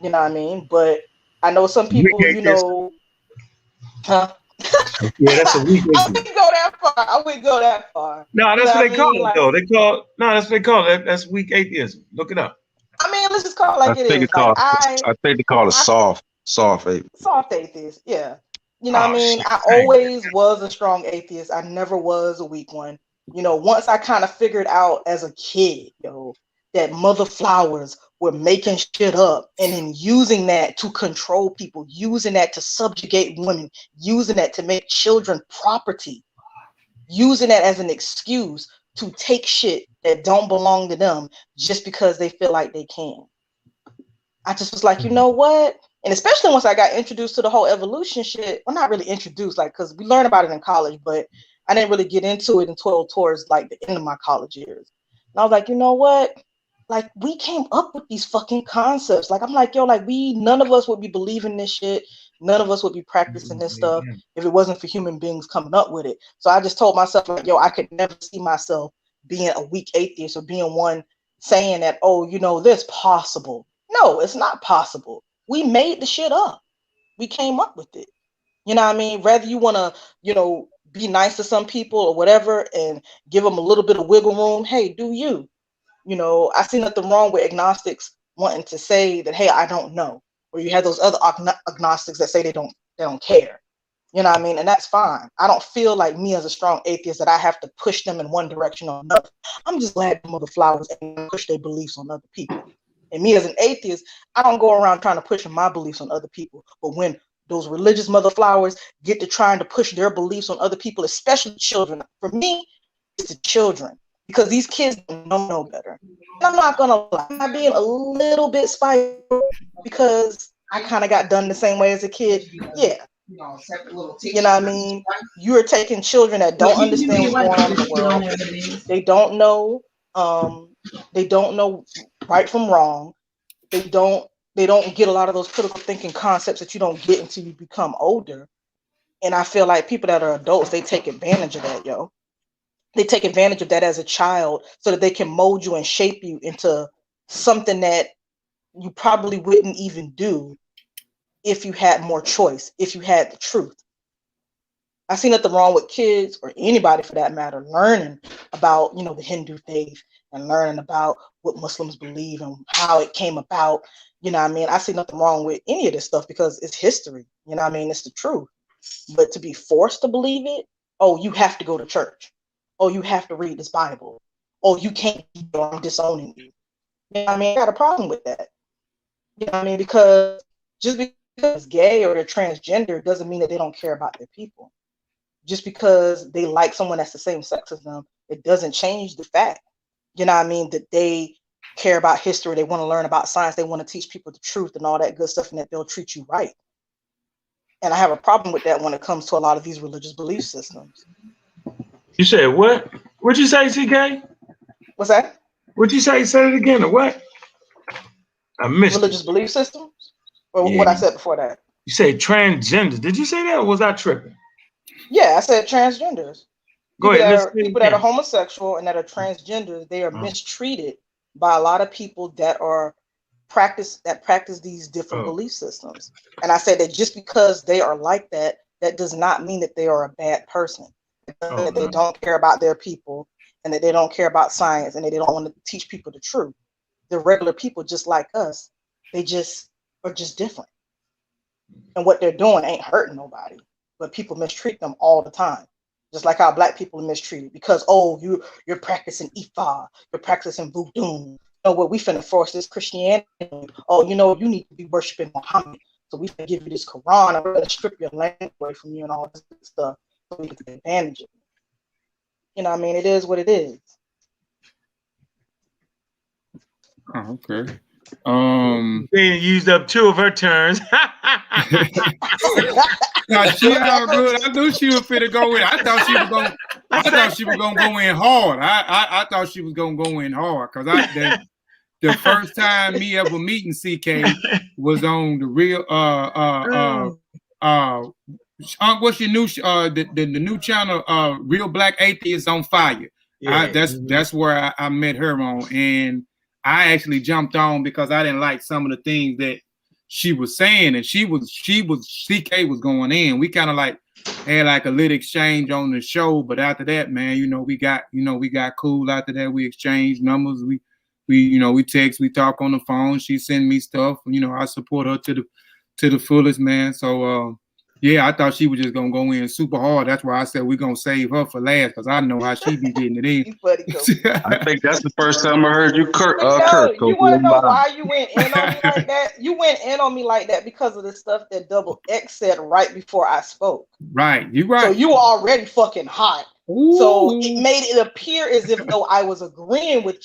S11: You know what I mean? But I know some people, you know, huh?
S13: Yeah, that's a weak
S11: I wouldn't go that far. I wouldn't go that far.
S13: No, that's what they call it,
S11: like,
S13: though. That's what they call it. That's weak atheism. Look it up.
S11: I mean, let's just call it like it is.
S9: I think they call it soft atheist.
S11: Soft atheist, yeah. You know what I mean? I always was a strong atheist. I never was a weak one. You know, once I kind of figured out as a kid, that mother flowers were making shit up and then using that to control people, using that to subjugate women, using that to make children property, using that as an excuse to take shit that don't belong to them just because they feel like they can. I just was like, you know what? And especially once I got introduced to the whole evolution shit, well, not really introduced, like, because we learned about it in college, but I didn't really get into it until towards like the end of my college years. And I was like, you know what? Like, we came up with these fucking concepts. Like, I'm like, yo, like, none of us would be believing this shit. None of us would be practicing this stuff if it wasn't for human beings coming up with it. So I just told myself, like, yo, I could never see myself being a weak atheist or being one saying that, oh, you know, this possible. No, it's not possible. We made the shit up. We came up with it. You know what I mean? Whether you want to, you know, be nice to some people or whatever and give them a little bit of wiggle room, hey, do you? You know, I see nothing wrong with agnostics wanting to say that, hey, I don't know. Or you have those other agnostics that say they don't care. You know what I mean? And that's fine. I don't feel like me as a strong atheist that I have to push them in one direction or another. I'm just glad the mother flowers and push their beliefs on other people. And me as an atheist, I don't go around trying to push my beliefs on other people. But when those religious mother flowers get to trying to push their beliefs on other people, especially children, for me, it's the children. Because these kids don't know better. And I'm not going to lie, I'm being a little bit spiteful because I kind of got done the same way as a kid. Yeah. You know what I mean? You're taking children that don't understand what's going on in the world. They don't know right from wrong. They don't get a lot of those critical thinking concepts that you don't get until you become older. And I feel like people that are adults, they take advantage of that, yo. They take advantage of that as a child so that they can mold you and shape you into something that you probably wouldn't even do if you had more choice, if you had the truth. I see nothing wrong with kids or anybody for that matter learning about, you know, the Hindu faith and learning about what Muslims believe and how it came about. You know what I mean? I see nothing wrong with any of this stuff because it's history. You know what I mean? It's the truth. But to be forced to believe it, oh, you have to go to church. Oh, you have to read this Bible. Oh, you can't, I'm disowning you. You know what I mean? I got a problem with that. You know what I mean? Because just because it's gay or they're transgender doesn't mean that they don't care about their people. Just because they like someone that's the same sex as them, it doesn't change the fact, you know what I mean, that they care about history, they want to learn about science, they want to teach people the truth and all that good stuff, and that they'll treat you right. And I have a problem with that when it comes to a lot of these religious belief systems.
S13: You said what? What'd you say, CK?
S11: What's that?
S13: What'd you say? Say it again, or what? I missed
S11: religious belief systems? Or
S13: Yeah.
S11: what I said before that?
S13: You say transgender. Did you say that, or was I tripping?
S11: Yeah, I said transgenders.
S13: Go
S11: People
S13: ahead.
S11: that are, people that are homosexual and that are transgenders, they are mistreated by a lot of people that practice these different belief systems. And I said that just because they are like that, that does not mean that they are a bad person. That they don't care about their people and that they don't care about science and that they don't want to teach people the truth. They're regular people just like us. They just are just different. And what they're doing ain't hurting nobody, but people mistreat them all the time. Just like how black people are mistreated because, oh, you're practicing Ifa, you're practicing voodoo. You know what, we finna force this Christianity. Oh, you know, you need to be worshiping Muhammad. So we finna give you this Quran and we're gonna strip your land away from you and all this stuff so we can take advantage of it. You know what I mean? It is what it is.
S1: Oh, okay.
S13: Being used up 2 of her turns.
S1: No, she all good. I knew she was finna go in. I thought she was gonna go in hard. I thought she was gonna go in hard because the first time me ever meeting CK was on the real what's your new the new channel Real Black Atheist on Fire.
S13: Yeah.
S1: That's where I met her on, and I actually jumped on because I didn't like some of the things that she was saying, and CK was going in. We kind of like had like a little exchange on the show, but after that, man, we got cool. After that, we exchanged numbers. We text, we talk on the phone. She send me stuff. I support her to the fullest, man. So yeah, I thought she was just gonna go in super hard. That's why I said we're gonna save her for last because I know how she be getting it in.
S9: I think that's the first time I heard you, Kurt.
S11: You want to know why you went in on me like that? You went in on me like that because of the stuff that Double X said right before I spoke.
S1: Right, you right.
S11: So you were already fucking hot.
S1: Ooh.
S11: So it made it appear as if though I was agreeing with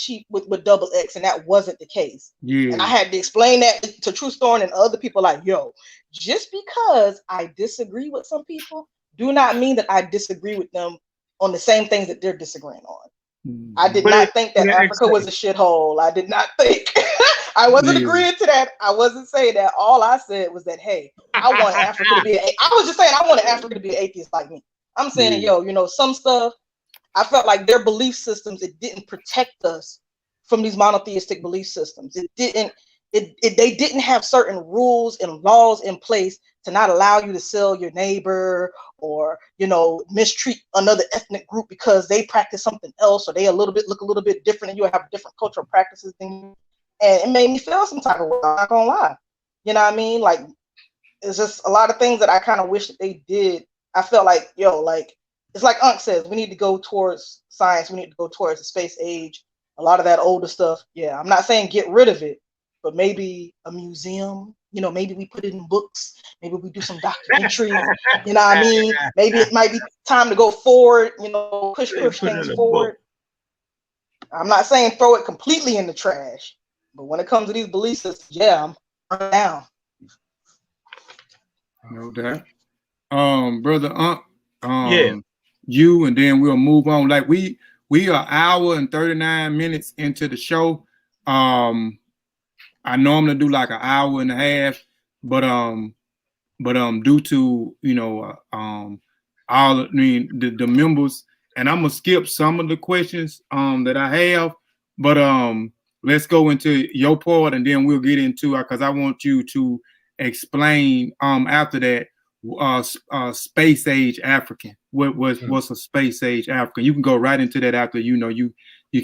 S11: Double X, and that wasn't the case.
S1: Yeah.
S11: And I had to explain that to True Storm and other people. Like, yo, just because I disagree with some people, do not mean that I disagree with them on the same things that they're disagreeing on. I did not think that Africa was a shithole. I did not think. I wasn't agreeing to that. I wasn't saying that. All I said was that, hey, I want Africa to be. I was just saying I wanted Africa to be an atheist like me. I'm saying, yo, some stuff. I felt like their belief systems, it didn't protect us from these monotheistic belief systems. It didn't. They didn't have certain rules and laws in place to not allow you to sell your neighbor or mistreat another ethnic group because they practice something else or they look a little bit different and you have different cultural practices than you. And it made me feel some type of way. I'm not gonna lie. You know what I mean? Like, it's just a lot of things that I kind of wish that they did. I felt like, it's like Ankh says, we need to go towards science. We need to go towards the space age. A lot of that older stuff. Yeah, I'm not saying get rid of it, but maybe a museum, maybe we put it in books. Maybe we do some documentaries. You know what I mean? Maybe it might be time to go forward, push things forward. I'm not saying throw it completely in the trash, but when it comes to these belief systems, yeah, I'm down.
S1: No doubt. Brother you, and then we'll move on. Like we are 1 hour and 39 minutes into the show. I normally do like 1 hour and a half, but due to the members, and I'm gonna skip some of the questions that I have, but let's go into your part, and then we'll get into it, because I want you to explain after that space age African. What's a space age African? You can go right into that after you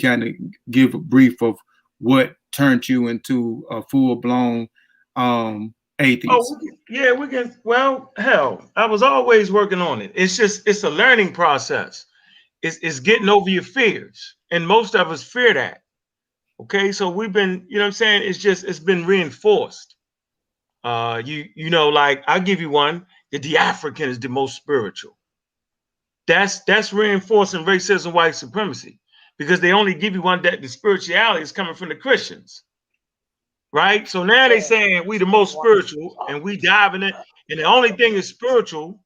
S1: kind of give a brief of what turned you into a full-blown atheist.
S13: Oh, yeah, we can. Well, hell, I was always working on it. It's a learning process. It's getting over your fears, and most of us fear that. Okay, so we've been, you know what I'm saying? It's been reinforced. Like, I'll give you one, that the African is the most spiritual. That's reinforcing racism, white supremacy, because they only give you one that the spirituality is coming from the Christians. Right? So now they saying we the most spiritual, and we diving it, and the only thing is spiritual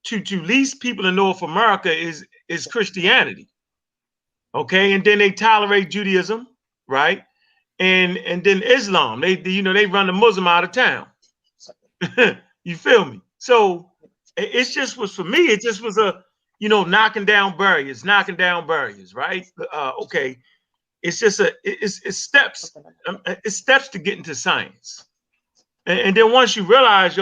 S13: to least people in North America is Christianity. Okay, and then they tolerate Judaism, right? And then Islam. They run the Muslim out of town. You feel me? So it just was, for me, it just was a knocking down barriers, right? Okay. It's just it's steps. It's steps to get into science. And then once you realize,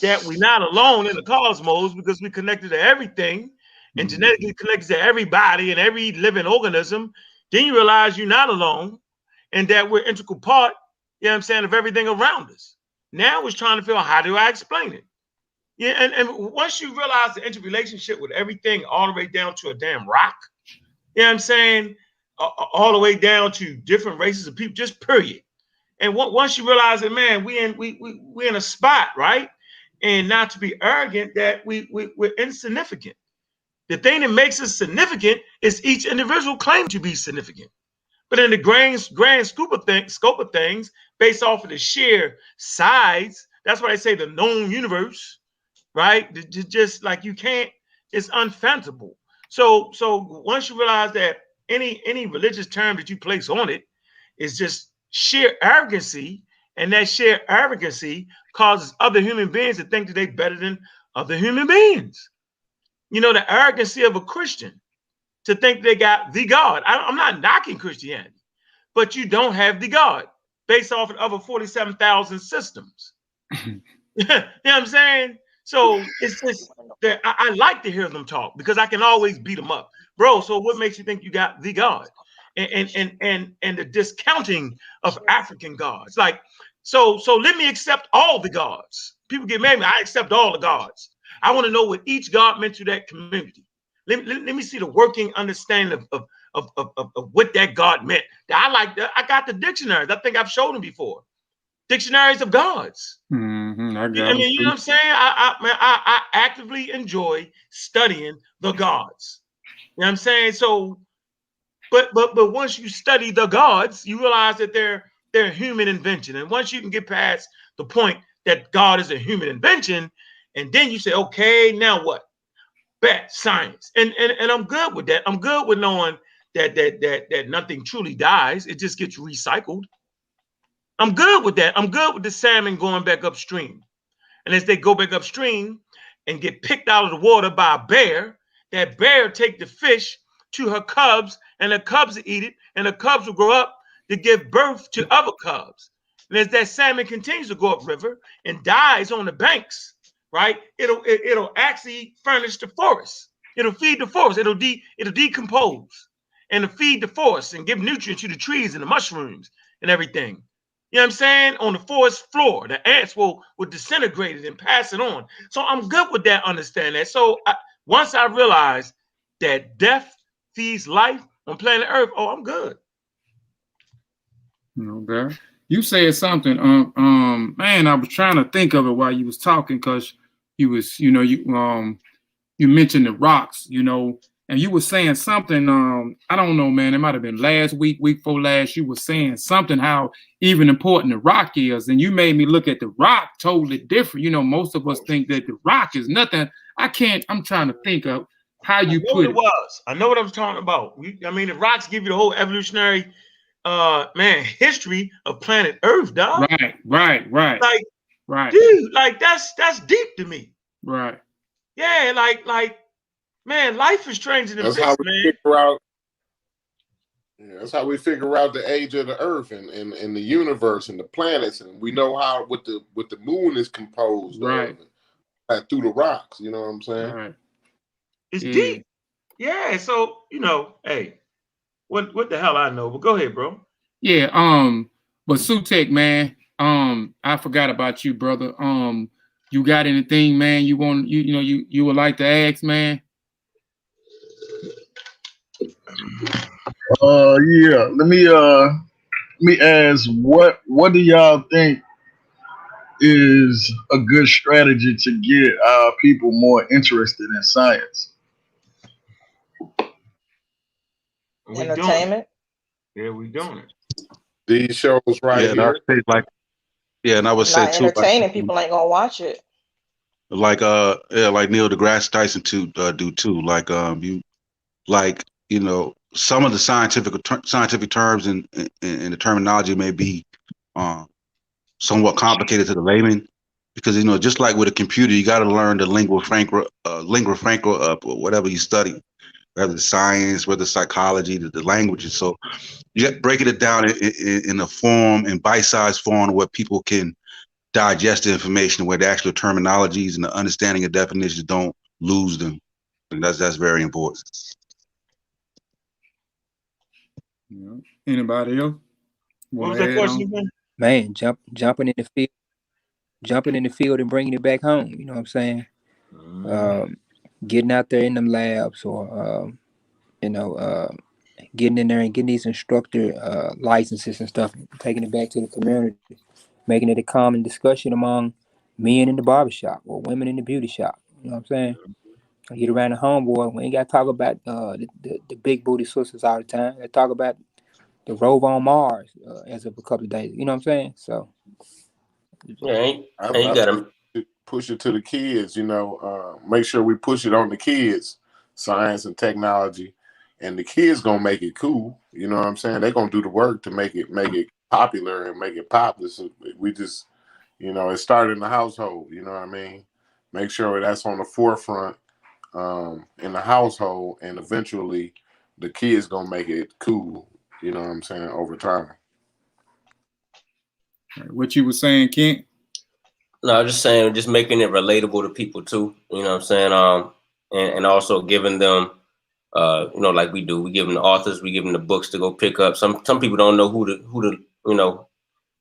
S13: that we're not alone in the cosmos, because we're connected to everything and genetically connected to everybody and every living organism, then you realize you're not alone, and that we're integral part, of everything around us. Now it's trying to figure out, how do I explain it? Yeah, and once you realize the interrelationship with everything, all the way down to a damn rock, all the way down to different races of people, just period. And once you realize that, man, we're in a spot, right? And not to be arrogant, that we're insignificant. The thing that makes us significant is each individual claim to be significant. But in the grand scope of things, based off of the sheer size, that's why they say the known universe, right? Just like you can't, it's unfathomable. So once you realize that any religious term that you place on it is just sheer arrogancy, and that sheer arrogancy causes other human beings to think that they're better than other human beings. The arrogancy of a Christian to think they got the God. I'm not knocking Christianity, but you don't have the God based off of over 47,000 systems. You know what I'm saying? So it's just that I like to hear them talk, because I can always beat them up, bro. So what makes you think you got the God? And the discounting of African gods, like so let me accept all the gods. People get mad at me. I accept all the gods. I want to know what each god meant to that community. Let me see the working understanding of what that God meant. I got the dictionaries. I think I've showed them before. Dictionaries of gods.
S1: I
S13: mean, you know what I'm saying? I actively enjoy studying the gods. You know what I'm saying? So, but once you study the gods, you realize that they're human invention. And once you can get past the point that God is a human invention, and then you say, okay, now what? Bet science. And I'm good with that. I'm good with knowing that nothing truly dies. It just gets recycled. I'm good with that. I'm good with the salmon going back upstream. And as they go back upstream and get picked out of the water by a bear, that bear take the fish to her cubs, and the cubs will eat it, and the cubs will grow up to give birth to other cubs. And as that salmon continues to go upriver and dies on the banks, right, it'll actually furnish the forest. It'll feed the forest. It'll decompose and feed the forest and give nutrients to the trees and the mushrooms and everything. You know what I'm saying? On the forest floor, the ants will disintegrate it and pass it on. So I'm good with that, understand that. So once I realized that death feeds life on planet Earth, I'm good.
S1: Okay. You said something, man, I was trying to think of it while you was talking, because you was, you mentioned the rocks, and you were saying something, I don't know, man, it might have been last week before last, you were saying something, how even important the rock is, and you made me look at the rock totally different. Most of us think that the rock is nothing. I'm trying to think of how you put it.
S13: I know what I was talking about. The rocks give you the whole evolutionary history of planet Earth, dog.
S1: Right.
S13: Like,
S1: right.
S13: Dude, like that's deep to me.
S1: Right.
S13: Yeah, like, man, life is stranger than
S6: that's
S13: this,
S6: how we
S13: man.
S6: figure out. Yeah, that's how we figure out the age of the Earth and the universe and the planets, and we know how what the moon is composed
S1: Right.
S6: of through the rocks. You know what I'm saying?
S1: Right.
S13: It's deep. Yeah. So hey, what the hell I know? But go ahead, bro.
S1: Yeah. But Sutek, man, I forgot about you, brother. You got anything, man? You want you would like to ask, man?
S5: Yeah. Let me ask, what do y'all think is a good strategy to get our people more interested in science?
S11: Entertainment.
S13: Yeah, we doing it.
S6: These shows right
S9: and I
S6: here.
S9: would say and I would say
S11: Not
S9: too,
S11: entertaining, people ain't gonna watch it.
S9: like Neil deGrasse Tyson do too. Like some of the scientific terms and the terminology may be somewhat complicated to the layman, because just like with a computer, you got to learn the lingua franca of whatever you study, whether it's science, whether it's psychology, the languages. So you got breaking it down in a form, in bite-sized form, where people can digest the information, where the actual terminologies and the understanding of definitions don't lose them. And that's very important.
S1: Yeah. Anybody else?
S13: What was that question again?
S10: Man, jumping in the field and bringing it back home. You know what I'm saying? Getting out there in them labs, or getting in there and getting these instructor licenses and stuff, taking it back to the community, making it a common discussion among men in the barbershop or women in the beauty shop. You know what I'm saying? I get around the homeboy, we ain't got to talk about the big booty sisters all the time. They talk about the rove on Mars as of a couple of days. You know what I'm saying? So
S12: yeah, and you
S6: I
S12: got to
S6: push it to the kids. Make sure we push it on the kids, science and technology, and the kids gonna make it cool. You know what I'm saying? They're gonna do the work to make it popular and make it popular. So we just, it started in the household. You know what I mean? Make sure that's on the forefront in the household, and eventually the kids gonna make it cool. You know what I'm saying? Over time.
S1: What you were saying, Kent?
S12: No, I'm just saying, just making it relatable to people too. You know what I'm saying? And also giving them, like we do, we give them the authors, we give them the books to go pick up. Some people don't know who to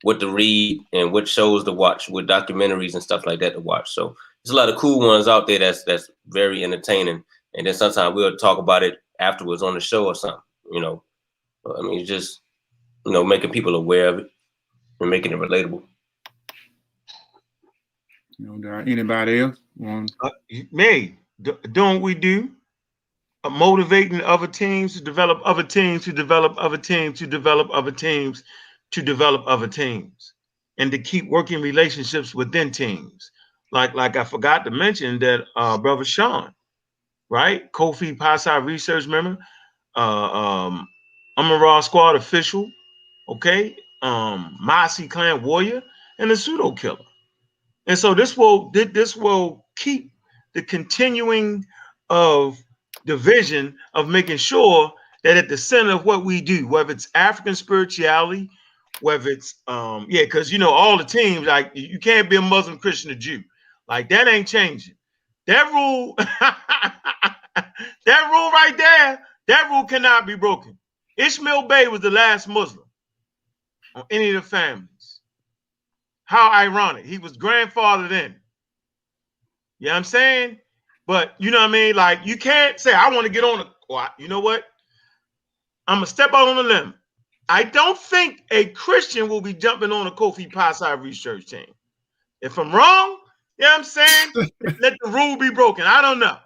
S12: what to read and what shows to watch, what documentaries and stuff like that to watch. So there's a lot of cool ones out there that's very entertaining. And then sometimes we'll talk about it afterwards on the show or something. I mean, it's just making people aware of it and making it relatable.
S1: Anybody else?
S13: Me, doing what we do, motivating other teams to develop other teams, to develop other teams, to develop other teams, to develop other teams, and to keep working relationships within teams. Like I forgot to mention that brother Shawn, right? Kofi Piesie research member, I'm a Raw Squad official, okay? Mossi clan warrior, and a pseudo killer. And so this will keep the continuing of the vision of making sure that at the center of what we do, whether it's African spirituality, whether it's because all the teams, like, you can't be a Muslim, Christian, or Jew. Like, that ain't changing. That rule, that rule right there, that rule cannot be broken. Ishmael Bey was the last Muslim on any of the families. How ironic. He was grandfathered in. You know what I'm saying? But you know what I mean? Like, you can't say, I want to get on you know what? I'm going to step out on a limb. I don't think a Christian will be jumping on a Kofi Piesie research team. If I'm wrong, you know what I'm saying? Let the rule be broken. I don't know.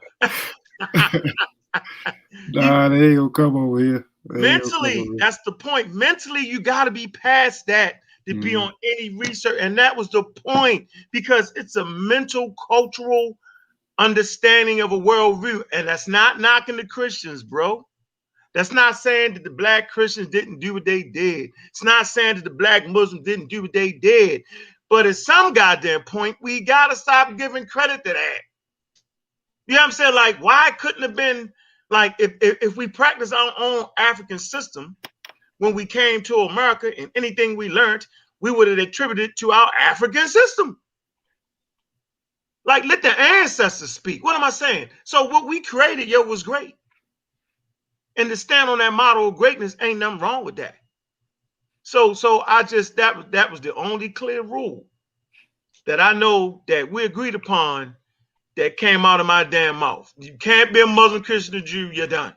S1: Nah, they ain't gonna come over here.
S13: Mentally, that's the point. Mentally, you got to be past that to be on any research. And that was the point, because it's a mental, cultural understanding of a worldview. And that's not knocking the Christians, bro. That's not saying that the Black Christians didn't do what they did. It's not saying that the Black Muslims didn't do what they did. But at some goddamn point, we got to stop giving credit to that. You know what I'm saying? Like, why couldn't have been, like, if we practice our own African system, when we came to America, and anything we learned, we would have attributed to our African system. Like, let the ancestors speak. What am I saying? So what we created, yo, was great. And to stand on that model of greatness, ain't nothing wrong with that. So I just, that was the only clear rule that I know that we agreed upon that came out of my damn mouth. You can't be a Muslim, Christian, or Jew, you're done.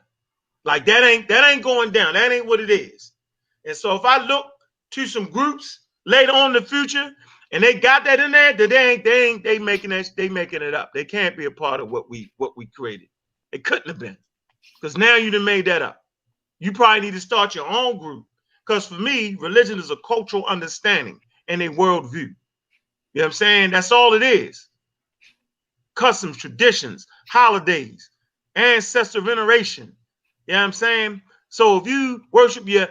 S13: Like, that ain't going down. That ain't what it is. And so if I look to some groups later on in the future and they got that in there, that they making it up. They can't be a part of what we created. It couldn't have been. Because now you done made that up. You probably need to start your own group. Because for me, religion is a cultural understanding and a worldview. You know what I'm saying? That's all it is. Customs, traditions, holidays, ancestor veneration. You know what I'm saying? So if you worship your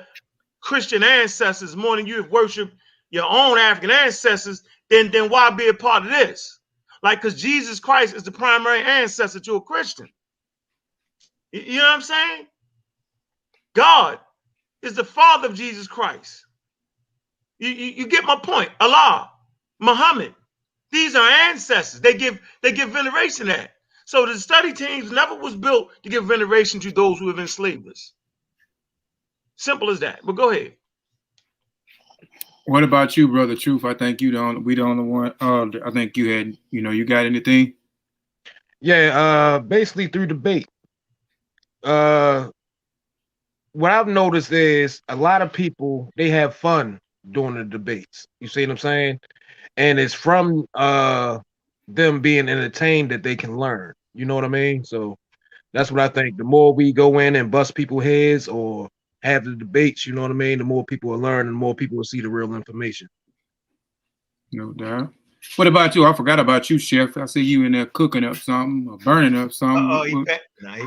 S13: Christian ancestors more than you have worshiped your own African ancestors, then why be a part of this? Like, because Jesus Christ is the primary ancestor to a Christian. You know what I'm saying? God is the father of Jesus Christ. You get my point. Allah, Muhammad, these are ancestors. They give veneration to that. So the study teams never was built to give veneration to those who have enslaved us. Simple as that. But go ahead.
S1: What about you, Brother Truth? I think we the only one. I think you had, you got anything?
S7: Yeah, basically through debate. What I've noticed is a lot of people, they have fun during the debates. You see what I'm saying? And it's from them being entertained that they can learn. You know what I mean? So that's what I think. The more we go in and bust people's heads or have the debates, you know what I mean, the more people will learn and the more people will see the real information.
S1: No doubt. What about you? I forgot about you, Chef. I see you in there cooking up something or burning up something.
S13: He back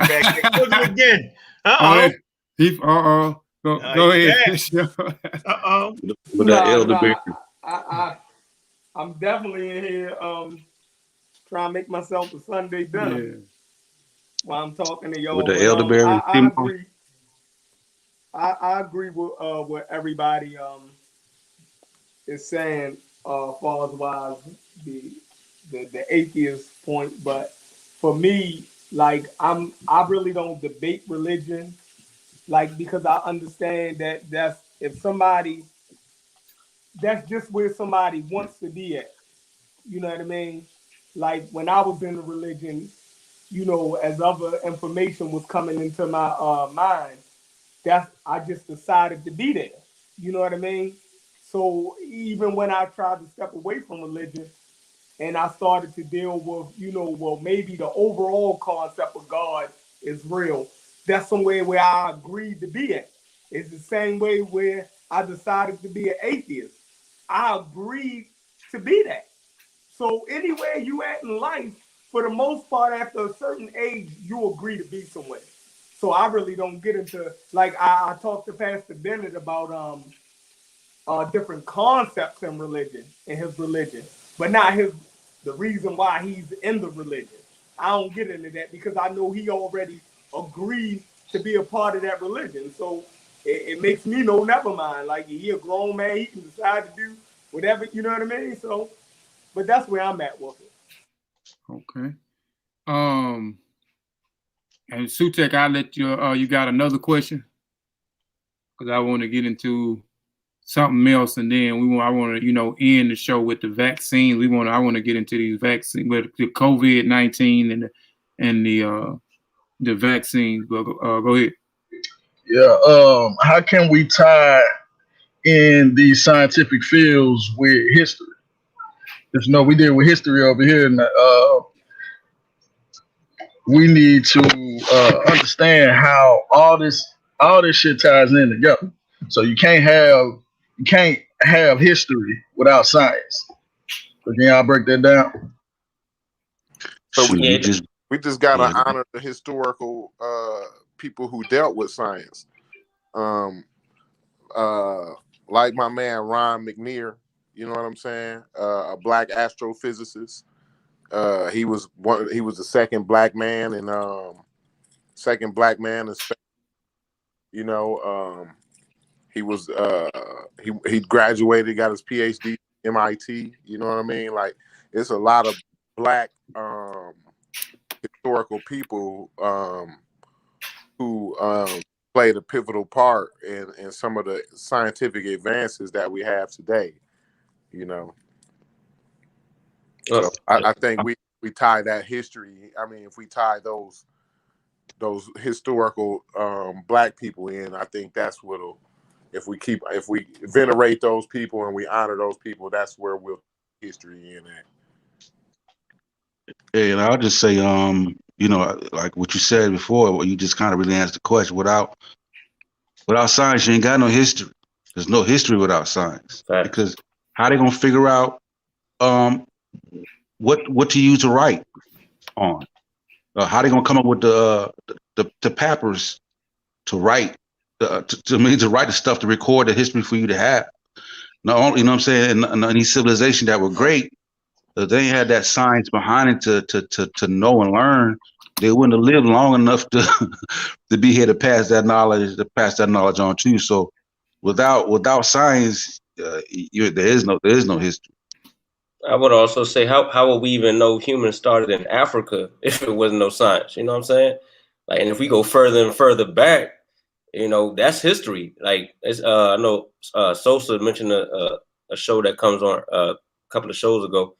S13: there cooking again.
S1: Go ahead.
S12: With that elderberry.
S8: I'm definitely in here trying to make myself a Sunday dinner while I'm talking to y'all.
S12: With the elderberry.
S8: I agree. I agree with what everybody is saying far as wise the atheist point, but for me, like I really don't debate religion, like, because I understand that that's just where somebody wants to be at. You know what I mean? Like, when I was in the religion, as other information was coming into my mind, I just decided to be there. You know what I mean? So even when I tried to step away from religion and I started to deal with, maybe the overall concept of God is real, that's somewhere where I agreed to be at. It's the same way where I decided to be an atheist. I agreed to be that. So anywhere you at in life, for the most part, after a certain age, you agree to be somewhere. So I really don't get into, like, I talked to Pastor Bennett about different concepts in his religion, but not the reason why he's in the religion. I don't get into that because I know he already agreed to be a part of that religion. So it makes me know, never mind. Like, he a grown man, he can decide to do whatever, you know what I mean? So, but that's where I'm at with it.
S1: Okay. And Sutek, I'll let you got another question? Because I want to get into something else, and then I want to, end the show with the vaccines. I want to get into these vaccines with the COVID-19 and the vaccines. Go ahead.
S5: Yeah. How can we tie in these scientific fields with history? Because we deal with history over here, and we need to understand how all this shit ties in together. So you can't have history without science. So can y'all break that down?
S6: So we just gotta honor the historical people who dealt with science. Like my man Ron McNear, you know what I'm saying? A black astrophysicist. He was the second black man in space. He was he graduated, got his PhD from MIT. You know what I mean? Like, it's a lot of Black historical people who played a pivotal part in some of the scientific advances that we have today. You know, so I think we tie that history. I mean, if we tie those historical Black people in, I think that's what'll. If we venerate those people and we honor those people, that's where we'll history in at.
S9: And I'll just say, you know, like what you said before, you just kind of really answered the question. Without science, you ain't got no history. There's no history without science.
S12: Right. Because
S9: how they gonna figure out what to use to write on? How they gonna come up with the papers to write to write the stuff to record the history for you to have? Not only, you know what I'm saying, and any civilization that were great, they ain't had that science behind it to know and learn. They wouldn't have lived long enough to be here to pass that knowledge on to you. So without science, there is no history.
S12: I would also say, how would we even know humans started in Africa if it wasn't no science? You know what I'm saying? Like, and if we go further and further back, you know, that's history. Like, it's, I know Sosa mentioned a show that comes on a couple of shows ago,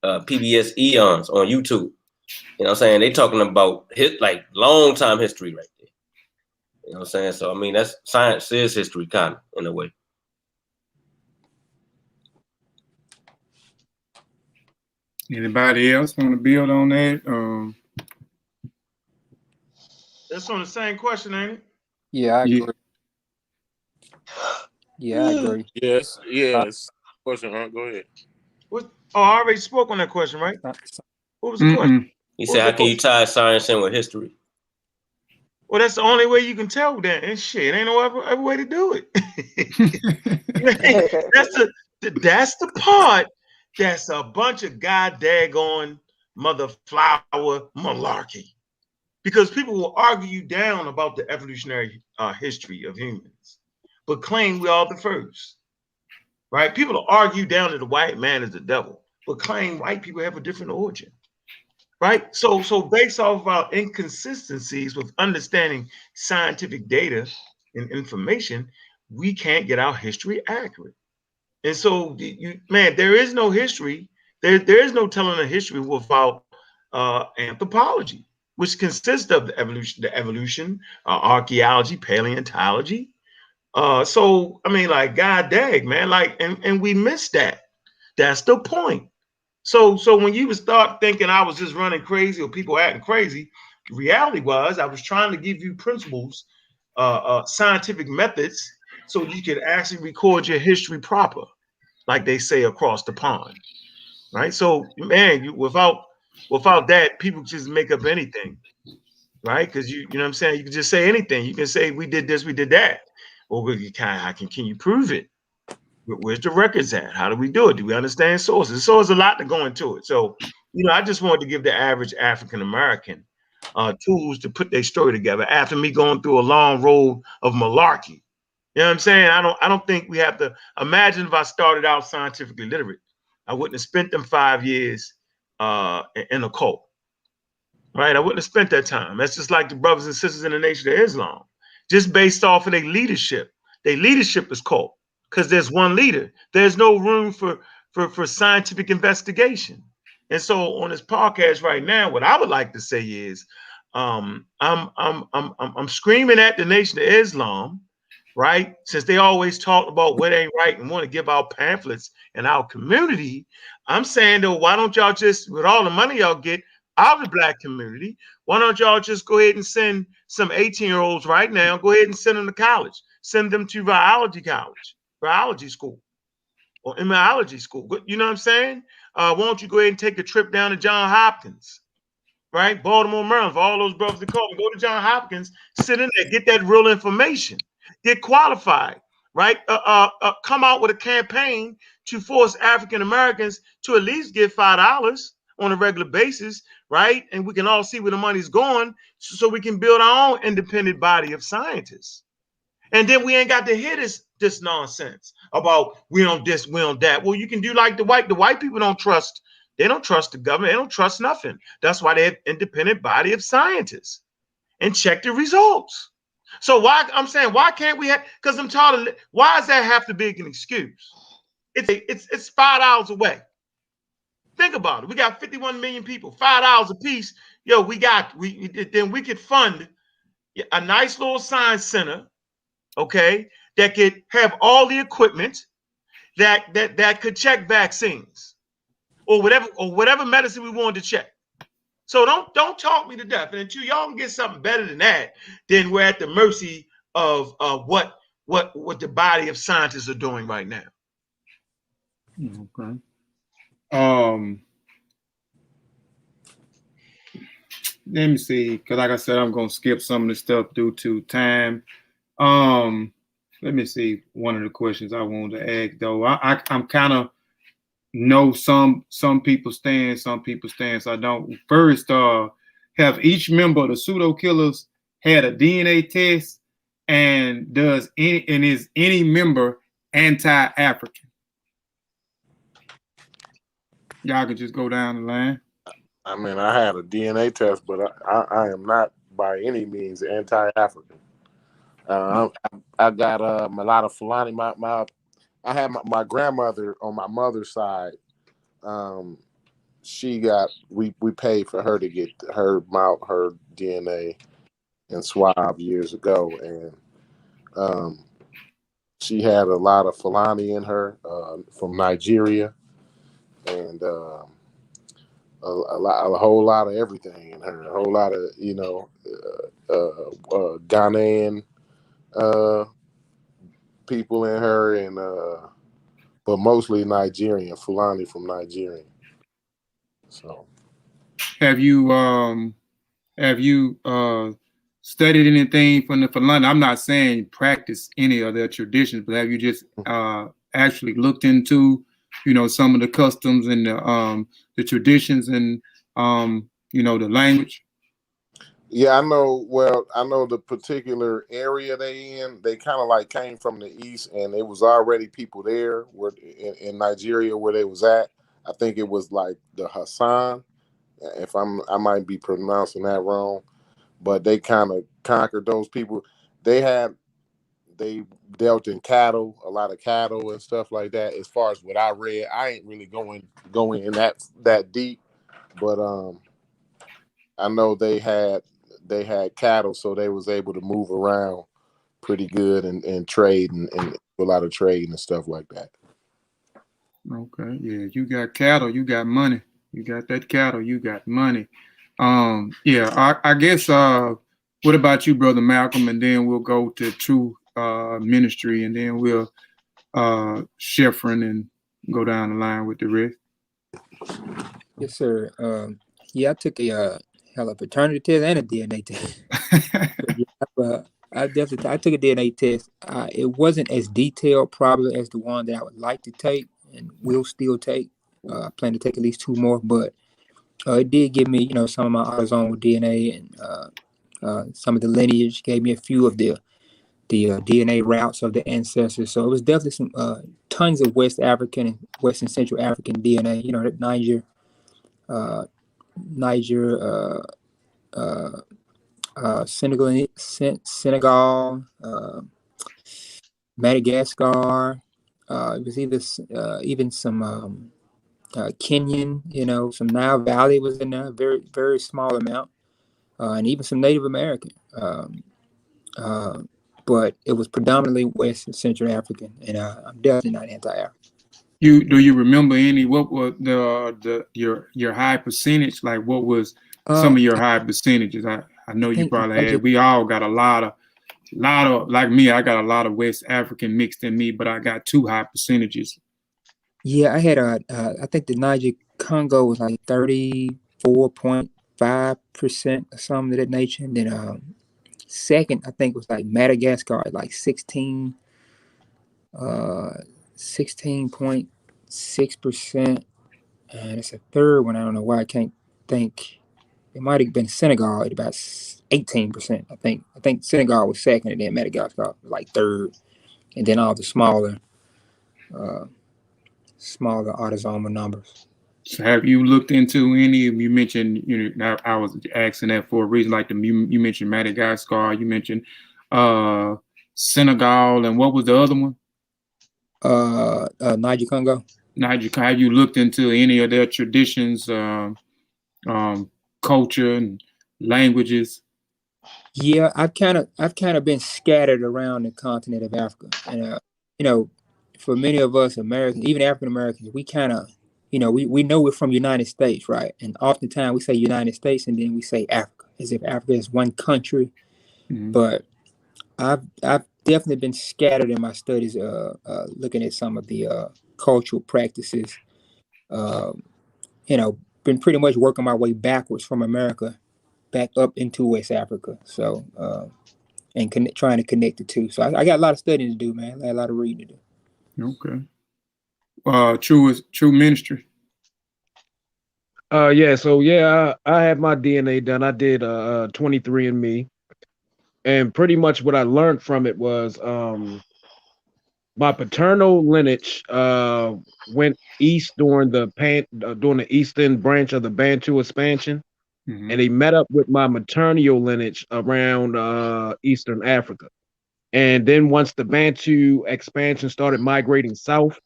S12: PBS Eons on YouTube. You know what I'm saying? They talking about like long time history right there. You know what I'm saying? So, I mean, that's science is history kind of in a way.
S1: Anybody else want to build on that?
S13: That's on the same question, ain't it?
S10: Yeah, I agree. Yeah, I agree.
S6: Yes. Question, huh? Go ahead.
S13: What? Oh, I already spoke on that question, right? What was the question?
S12: He said, how can you tie science in with history?
S13: Well, that's the only way you can tell that. And shit, ain't no other way to do it. That's the part that's a bunch of god daggone mother flower malarkey. Because people will argue you down about the evolutionary history of humans, but claim we are the first. Right? People will argue down that the white man is the devil, but claim white people have a different origin. Right? So based off of our inconsistencies with understanding scientific data and information, we can't get our history accurate. And so, there is no history. There is no telling a history without anthropology, which consists of the evolution, archaeology, paleontology. So, I mean, like, god dang, man, like, and we missed that. That's the point. So when you would start thinking I was just running crazy or people acting crazy, the reality was I was trying to give you principles, scientific methods, so you could actually record your history proper, like they say across the pond, right? So, man, without that, people just make up anything, right? Because you know what I'm saying? You can just say anything. You can say we did this, we did that. Or can you prove it? Where's the records at? How do we do it? Do we understand sources? So there's a lot to go into it. So, I just wanted to give the average African American tools to put their story together after me going through a long road of malarkey. You know what I'm saying? I don't think we have to imagine if I started out scientifically literate, I wouldn't have spent them 5 years in a cult. Right? I wouldn't have spent that time. That's just like the brothers and sisters in the Nation of Islam, just based off of their leadership. Their leadership is cult. Because there's one leader. There's no room for scientific investigation. And so on this podcast right now, what I would like to say is, I'm screaming at the Nation of Islam, right? Since they always talk about what ain't right and want to give out pamphlets in our community, I'm saying though, why don't y'all just, with all the money y'all get out of the Black community, why don't y'all just go ahead and send some 18-year-olds right now, go ahead and send them to college, send them to biology school or immunology school. You know what I'm saying? Why don't you go ahead and take a trip down to Johns Hopkins, right? Baltimore, Maryland, for all those brothers that call me, go to Johns Hopkins, sit in there, get that real information, get qualified, right? Come out with a campaign to force African Americans to at least give $5 on a regular basis, right? And we can all see where the money's going so we can build our own independent body of scientists. And then we ain't got to hear this nonsense about we don't this, we don't that. Well, you can do like the white people don't trust. They don't trust the government. They don't trust nothing. That's why they have independent body of scientists and check the results. So why I'm saying why can't we have? Because I'm tired of. Why does that have to be an excuse? It's $5 away. Think about it. We got 51 million people, $5 a piece. Yo, then we could fund a nice little science center, okay, that could have all the equipment that could check vaccines or whatever medicine we wanted to check. So don't talk me to death. And until y'all can get something better than that, then we're at the mercy of what the body of scientists are doing right now.
S1: Okay. Let me see, because like I said, I'm gonna skip some of the stuff due to time. Let me see. One of the questions I wanted to ask though, I'm kind of know some people stand, some people stand. So I don't. First, have each member of the Pseudo Killas had a DNA test, and is any member anti-African? Y'all could just go down the line.
S6: I mean, I had a DNA test, but I am not by any means anti-African. I got a lot of Khalfani. I had my grandmother on my mother's side. She got we paid for her to get her DNA and swab years ago, and she had a lot of Khalfani in her from Nigeria, and a whole lot of everything in her. A whole lot of Ghanaian people in her, and but mostly Nigerian, Fulani from Nigeria. So,
S1: have you studied anything from the Fulani? I'm not saying practice any of their traditions, but have you just actually looked into, some of the customs and the traditions and the language?
S6: Yeah, I know. Well, I know the particular area they in. They kind of like came from the east, and it was already people there where in Nigeria where they was at. I think it was like the Hassan. I might be pronouncing that wrong, but they kind of conquered those people. They dealt in cattle, a lot of cattle and stuff like that. As far as what I read, I ain't really going in that deep, but I know they had cattle, so they was able to move around pretty good and trade and a lot of trade and stuff like that.
S1: Okay, yeah, you got cattle, you got money. You got that cattle, you got money. Yeah, I guess. What about you, Brother Malcolm? And then we'll go to True Ministry, and then we'll Chefreen and go down the line with the rest.
S10: Yes, sir. Yeah, I took a hell of a paternity test and a DNA test. I took a DNA test. It wasn't as detailed probably as the one that I would like to take and will still take. I plan to take at least 2 more, but it did give me, some of my autosomal DNA and some of the lineage. Gave me a few of the DNA routes of the ancestors. So it was definitely some tons of West African and West and Central African DNA. Senegal, Madagascar. It was even some Kenyan. Some Nile Valley was in there, very very small amount, and even some Native American. But it was predominantly West and Central African, and I'm definitely not anti-African.
S1: Do you remember what was your high percentage? Like, what was some of your high percentages? I know you probably had. We all got a lot of like me. I got a lot of West African mixed in me, but I got 2 high percentages.
S10: Yeah, I had I think the Niger Congo was like 34.5% or something of that nature, and then second I think was like Madagascar at like 16.6%, and it's a third one. I don't know why I can't think it might have been Senegal at about 18%. I think Senegal was second, and then Madagascar was like third, and then all the smaller autosomal numbers.
S1: So have you looked into any? You mentioned, I was asking that for a reason. Like you mentioned Madagascar, you mentioned Senegal, and what was the other one?
S10: Niger Congo.
S1: Have you looked into any of their traditions, culture, and languages?
S10: Yeah, I've kind of been scattered around the continent of Africa, and for many of us Americans, even African Americans, we kind of, we know we're from United States, right? And oftentimes we say United States, and then we say Africa, as if Africa is one country.
S1: Mm-hmm.
S10: But I've definitely been scattered in my studies, looking at some of the cultural practices. Been pretty much working my way backwards from America back up into West Africa. So, and trying to connect the two. So I got a lot of studying to do, man. I got a lot of reading to do.
S1: Okay. True Ministry.
S7: I had my DNA done. I did 23andMe, and pretty much what I learned from it was my paternal lineage went east during the eastern branch of the Bantu expansion,
S1: Mm-hmm.
S7: and they met up with my maternal lineage around Eastern Africa. And then once the Bantu expansion started migrating south,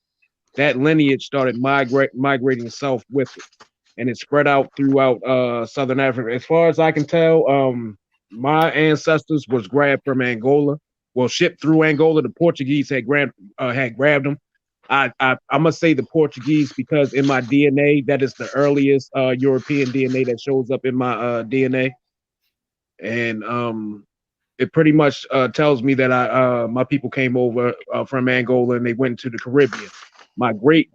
S7: that lineage started migrating south with it, and it spread out throughout Southern Africa. As far as I can tell, my ancestors was grabbed from Angola. Well, shipped through Angola. The Portuguese had grabbed them. I must say the Portuguese, because in my DNA, that is the earliest European DNA that shows up in my DNA, and it pretty much tells me that my people came over from Angola and they went to the Caribbean. My great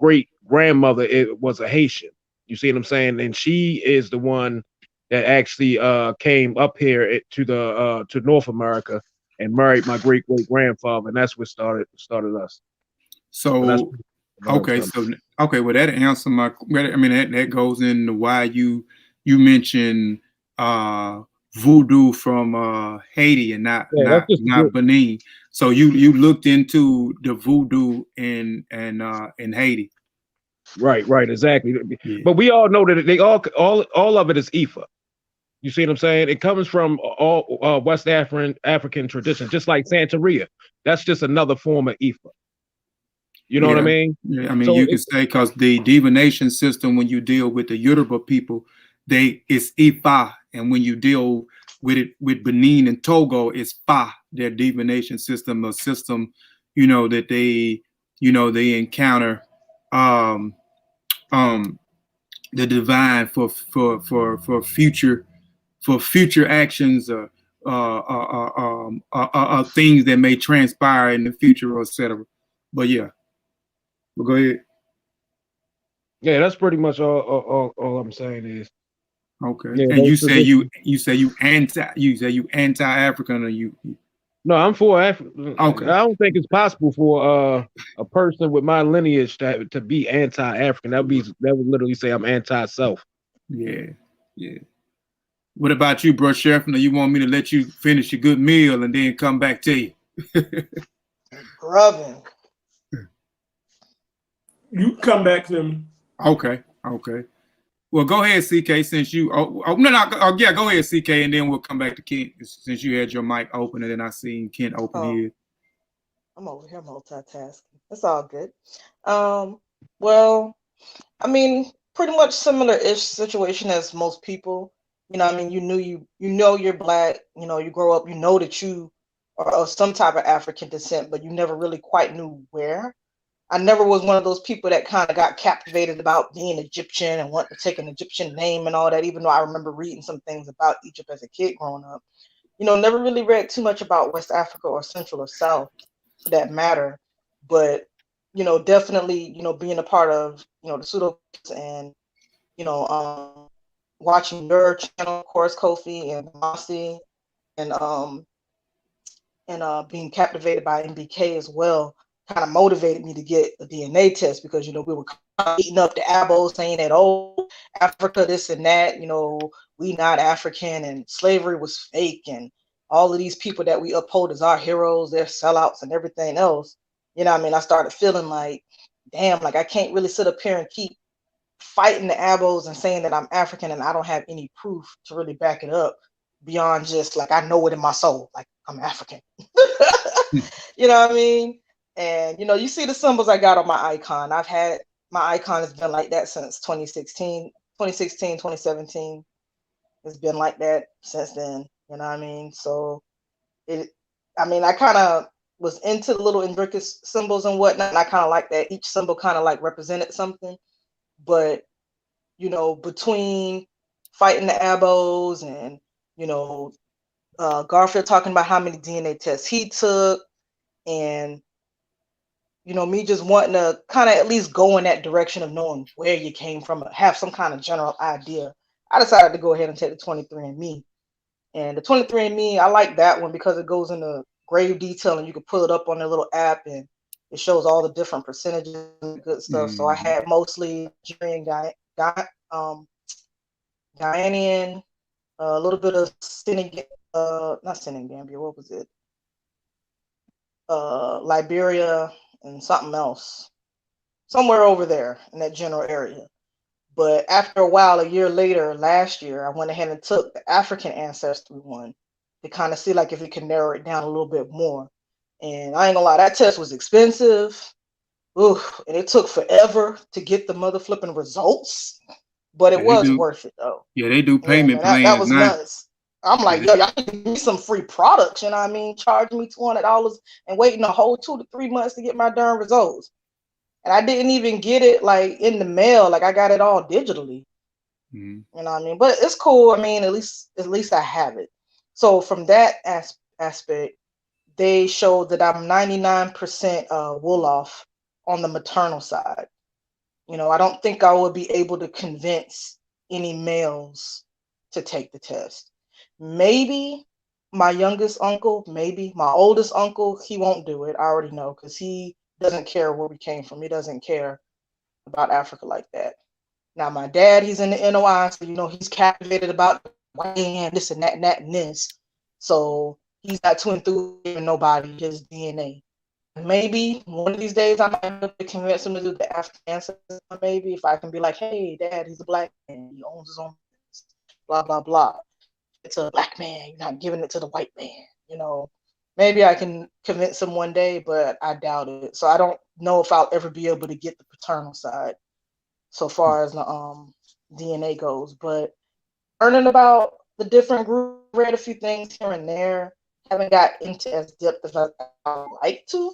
S7: grandmother was a Haitian. You see what I'm saying? And she is the one that actually came up here to North America and married my great grandfather, and that's what started us.
S1: So okay, well, that answer my. I mean, that goes into why you mentioned voodoo from Haiti and not Benin. So you looked into the voodoo in Haiti.
S7: Right, exactly.
S1: Yeah.
S7: But we all know that they all of it is Ifa. You see what I'm saying? It comes from all West African tradition, just like Santeria. That's just another form of Ifa. You know what I mean?
S1: Yeah, I mean, so you can say, because the divination system, when you deal with the Yoruba people, it's Ifa, and when you deal with it with Benin and Togo, it's Fa. Their divination system, a system, that they encounter the divine for future actions, things that may transpire in the future, etc. But yeah. Well, go ahead.
S7: Yeah, that's pretty much all I'm saying is.
S1: Okay. Yeah, and you say you anti-African, or you?
S7: No, I'm for Africa. Okay. I don't think it's possible for a person with my lineage to be anti-African. That would literally say I'm anti-self.
S1: Yeah. What about you, bro, Chefreen? You want me to let you finish a good meal and then come back to you?
S11: Grubbing.
S8: You come back to me.
S1: Okay. Well, go ahead, CK. Since you, go ahead, CK, and then we'll come back to Kent since you had your mic open, and then I seen Kent open here.
S11: I'm over here multitasking. It's all good. Well, I mean, pretty much similar-ish situation as most people. I mean, you know you're Black. You grow up, you know that you are of some type of African descent, but you never really quite knew where. I never was one of those people that kind of got captivated about being Egyptian and wanting to take an Egyptian name and all that, even though I remember reading some things about Egypt as a kid growing up. Never really read too much about West Africa or Central or South for that matter. But, definitely, being a part of, the Pseudo Killas and, watching your channel, of course, Kofi and Mossi, and being captivated by MBK as well, kind of motivated me to get a DNA test, because we were eating up the Abos, saying that, oh, Africa, this and that, you know, we not African and slavery was fake, and all of these people that we uphold as our heroes, they're sellouts and everything else. You know what I mean? I started feeling like, damn, like I can't really sit up here and keep fighting the Abos and saying that I'm African and I don't have any proof to really back it up beyond just like I know it in my soul, like I'm African. You know what I mean? And you know, you see the symbols I got on my icon. I've had my icon has been like that since 2016, 2017. It's been like that since then. You know what I mean? So I kind of was into the little intricate symbols and whatnot, and I kind of like that each symbol kind of like represented something. But you know, between fighting the Abos and you know, Garfield talking about how many DNA tests he took, and you know, me just wanting to kind of at least go in that direction of knowing where you came from, have some kind of general idea, I decided to go ahead and take the 23andMe. And the 23andMe, I like that one because it goes into grave detail and you can pull it up on their little app and it shows all the different percentages and good stuff. So I had mostly Nigerian, Ghanaian, a little bit of not Senegambia, what was it? Liberia and something else. Somewhere over there in that general area. But after a while, a year later, last year, I went ahead and took the African ancestry one to kind of see like if it can narrow it down a little bit more. And I ain't gonna lie, that test was expensive. Ooh, and it took forever to get the mother flipping results. But it was worth it though.
S1: Yeah, they do payment plans.
S11: That was nuts. I'm like, yo, y'all give me some free products, you know what I mean? Charge me $200 and waiting a whole 2 to 3 months to get my darn results. And I didn't even get it like in the mail. Like I got it all digitally. You know what I mean? But it's cool. I mean, at least I have it. So from that aspect, they showed that I'm 99% Wolof on the maternal side. You know, I don't think I would be able to convince any males to take the test. Maybe my youngest uncle, maybe my oldest uncle, he won't do it. I already know because he doesn't care where we came from. He doesn't care about Africa like that. Now, my dad, he's in the NOI, so, you know, he's captivated about white man, this and that and that and this. So he's not too enthused with nobody, his DNA. Maybe one of these days I might be able to convince him to do the African ancestry. Maybe if I can be like, hey, Dad, he's a black man. He owns his own business, blah, blah, blah. It's a black man. You're not giving it to the white man, you know. Maybe I can convince him one day, but I doubt it. So I don't know if I'll ever be able to get the paternal side so far as the DNA goes. But learning about the different groups, read a few things here and there. Haven't got into as depth as I would like to.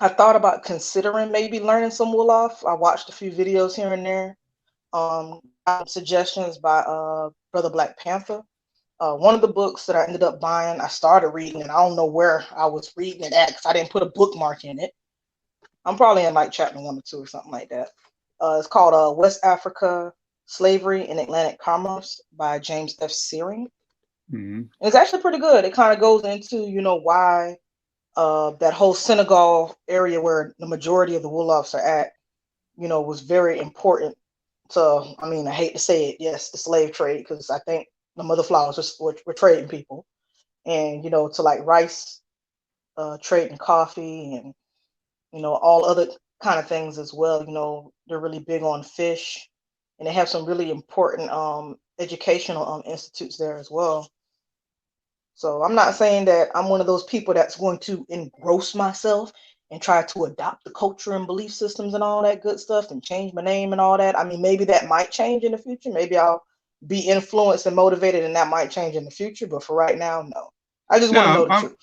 S11: I thought about considering maybe learning some Wolof. I watched a few videos here and there. Got suggestions by Brother Blak Panther. One of the books that I ended up buying, I started reading, and I don't know where I was reading it at because I didn't put a bookmark in it. I'm probably in like chapter 1 or 2 or something like that. It's called West Africa, Slavery and Atlantic Commerce by James F. Searing. It's actually pretty good. It kind of goes into, you know, why that whole Senegal area where the majority of the Wolofs are at, you know, was very important to, I mean, I hate to say it, yes, the slave trade, because I think the mother flowers were trading people, and, you know, to like rice, trading coffee, and, you know, all other kind of things as well. You know, they're really big on fish, and they have some really important educational institutes there as well. So I'm not saying that I'm one of those people that's going to engross myself and try to adopt the culture and belief systems and all that good stuff and change my name and all that. I mean, maybe that might change in the future. Maybe I'll be influenced and motivated, and that might change in the future. But for right now, no. I just want to know the truth.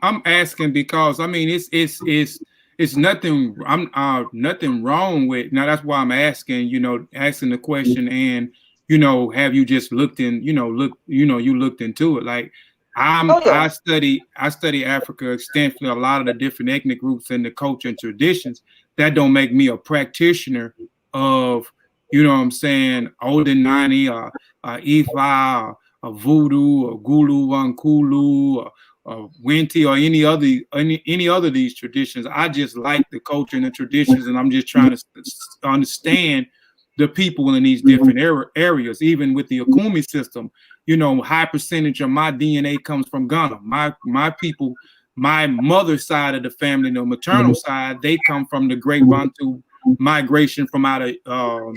S1: I'm asking because I mean it's nothing. Nothing wrong with. Now that's why I'm asking. You know, asking the question and. You know, have you just looked in, you looked into it? Like I study Africa extensively, a lot of the different ethnic groups and the culture and traditions. That don't make me a practitioner of, you know what I'm saying, Odinani or Ifa or Voodoo or Gulu Wankulu Winti or any other of these traditions. I just like the culture and the traditions, and I'm just trying to understand the people in these different areas. Even with the Akumi system, you know, high percentage of my DNA comes from Ghana. My people, my mother's side of the family, the maternal side, they come from the Great Bantu migration from out of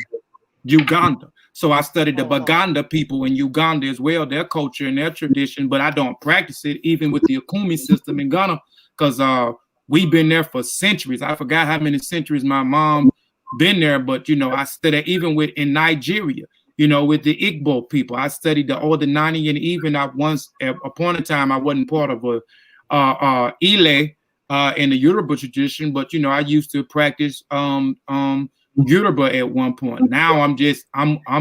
S1: Uganda. So I studied the Baganda people in Uganda as well, their culture and their tradition, but I don't practice it even with the Akumi system in Ghana, because we've been there for centuries. I forgot how many centuries my mom been there, but you know, I studied even in Nigeria, you know, with the Igbo people. I studied the Ordinani, and even upon a time I wasn't part of Ile in the Yoruba tradition, but you know, I used to practice Yoruba at one point. Now I'm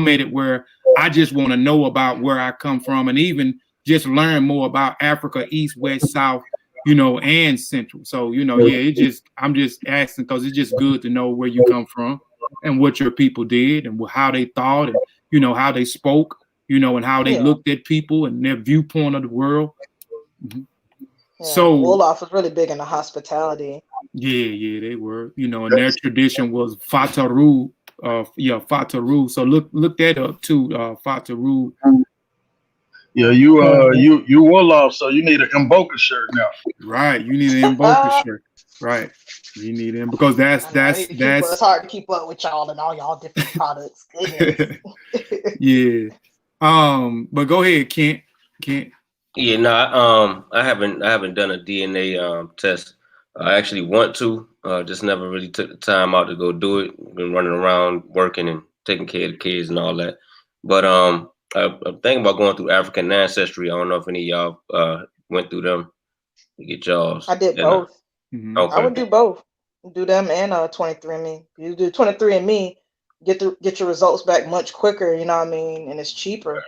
S1: at it where I just want to know about where I come from, and even just learn more about Africa, East, West, South, you know, and Central. So, you know, yeah, I'm just asking because it's just good to know where you come from and what your people did and how they thought, and you know, how they spoke, you know, and how they looked at people and their viewpoint of the world. Mm-hmm.
S11: Yeah,
S1: so
S11: Wolof was really big into hospitality.
S1: Yeah, they were, you know, and their tradition was Fataru, Fataru. So look that up too, Fataru.
S5: Yeah, you Wolof, so you need an Mboka shirt now.
S1: Right, you need an Mboka shirt. Right, you need him because that's
S11: it's hard to keep up with y'all and all y'all different products.
S1: Yeah. But go ahead, Kent.
S12: Yeah, no, I haven't done a DNA test. I actually want to, just never really took the time out to go do it. Been running around working and taking care of the kids and all that. But I'm thinking about going through African ancestry. I don't know if any of y'all went through them to get y'all's.
S11: I did both.
S12: Okay.
S11: I would do both. Do them and 23andMe. You do 23andMe, get your results back much quicker. You know what I mean, and it's cheaper.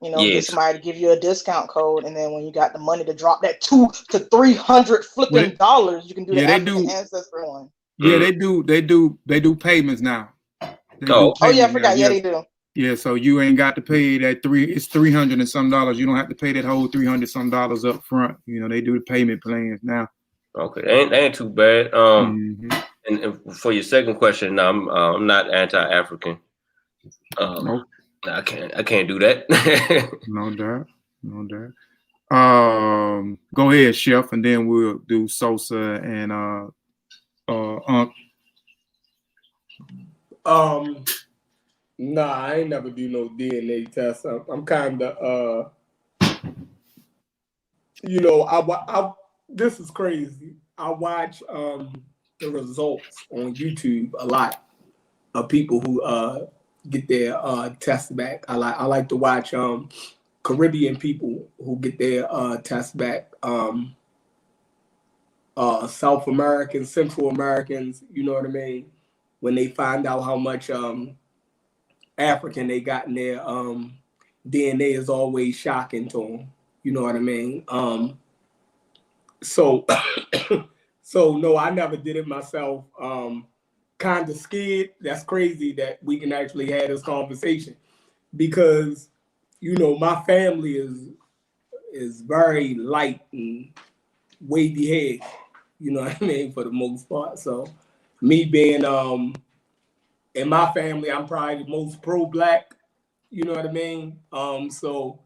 S11: You know, get somebody to give you a discount code, and then when you got the money to drop that $200 to $300 flipping dollars, you can do the African ancestry one.
S1: Yeah, they do payments now.
S11: Oh yeah, I forgot. Yeah, they do.
S1: Yeah, so you ain't got to pay that it's $300 and some dollars. You don't have to pay that whole $300 some dollars up front. You know, they do the payment plans now.
S12: Okay, ain't too bad. And for your second question, no, I'm not anti-African.
S1: Nope.
S12: I can't do that.
S1: No doubt. Go ahead, Chef, and then we'll do Sosa and Ankh.
S8: Nah, I ain't never do no DNA test. I'm kind of you know, I this is crazy. I watch the results on YouTube a lot of people who get their tests back. I like to watch Caribbean people who get their tests back. South Americans, Central Americans, you know what I mean? When they find out how much African they got in their DNA is always shocking to them. You know what I mean? So no, I never did it myself. Kind of scared. That's crazy that we can actually have this conversation because, you know, my family is very light and wavy head. You know what I mean, for the most part. So me being in my family, I'm probably the most pro-Black. You know what I mean? So,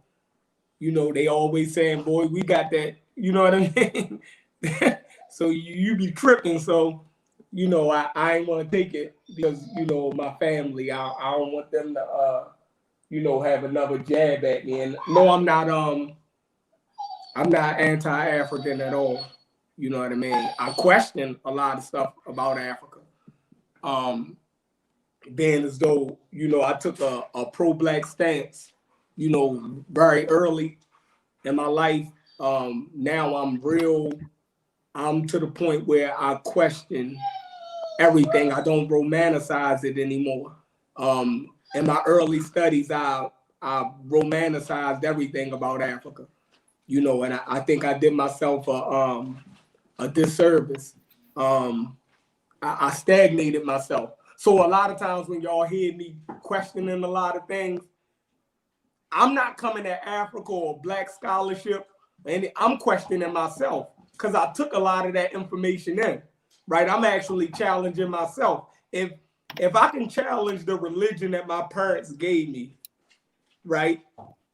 S8: you know, they always saying, boy, we got that. You know what I mean? So you be tripping. So, you know, I ain't want to take it because, you know, my family, I don't want them to, you know, have another jab at me. And no, I'm not anti-African at all. You know what I mean? I question a lot of stuff about Africa. Being as though, you know, I took a pro-Black stance, you know, very early in my life. Now I'm to the point where I question everything. I don't romanticize it anymore. In my early studies, I romanticized everything about Africa, you know, and I think I did myself a disservice. I stagnated myself. So a lot of times when y'all hear me questioning a lot of things, I'm not coming at Africa or Black scholarship And I'm questioning myself because I took a lot of that information in, right? I'm actually challenging myself. If I can challenge the religion that my parents gave me, right,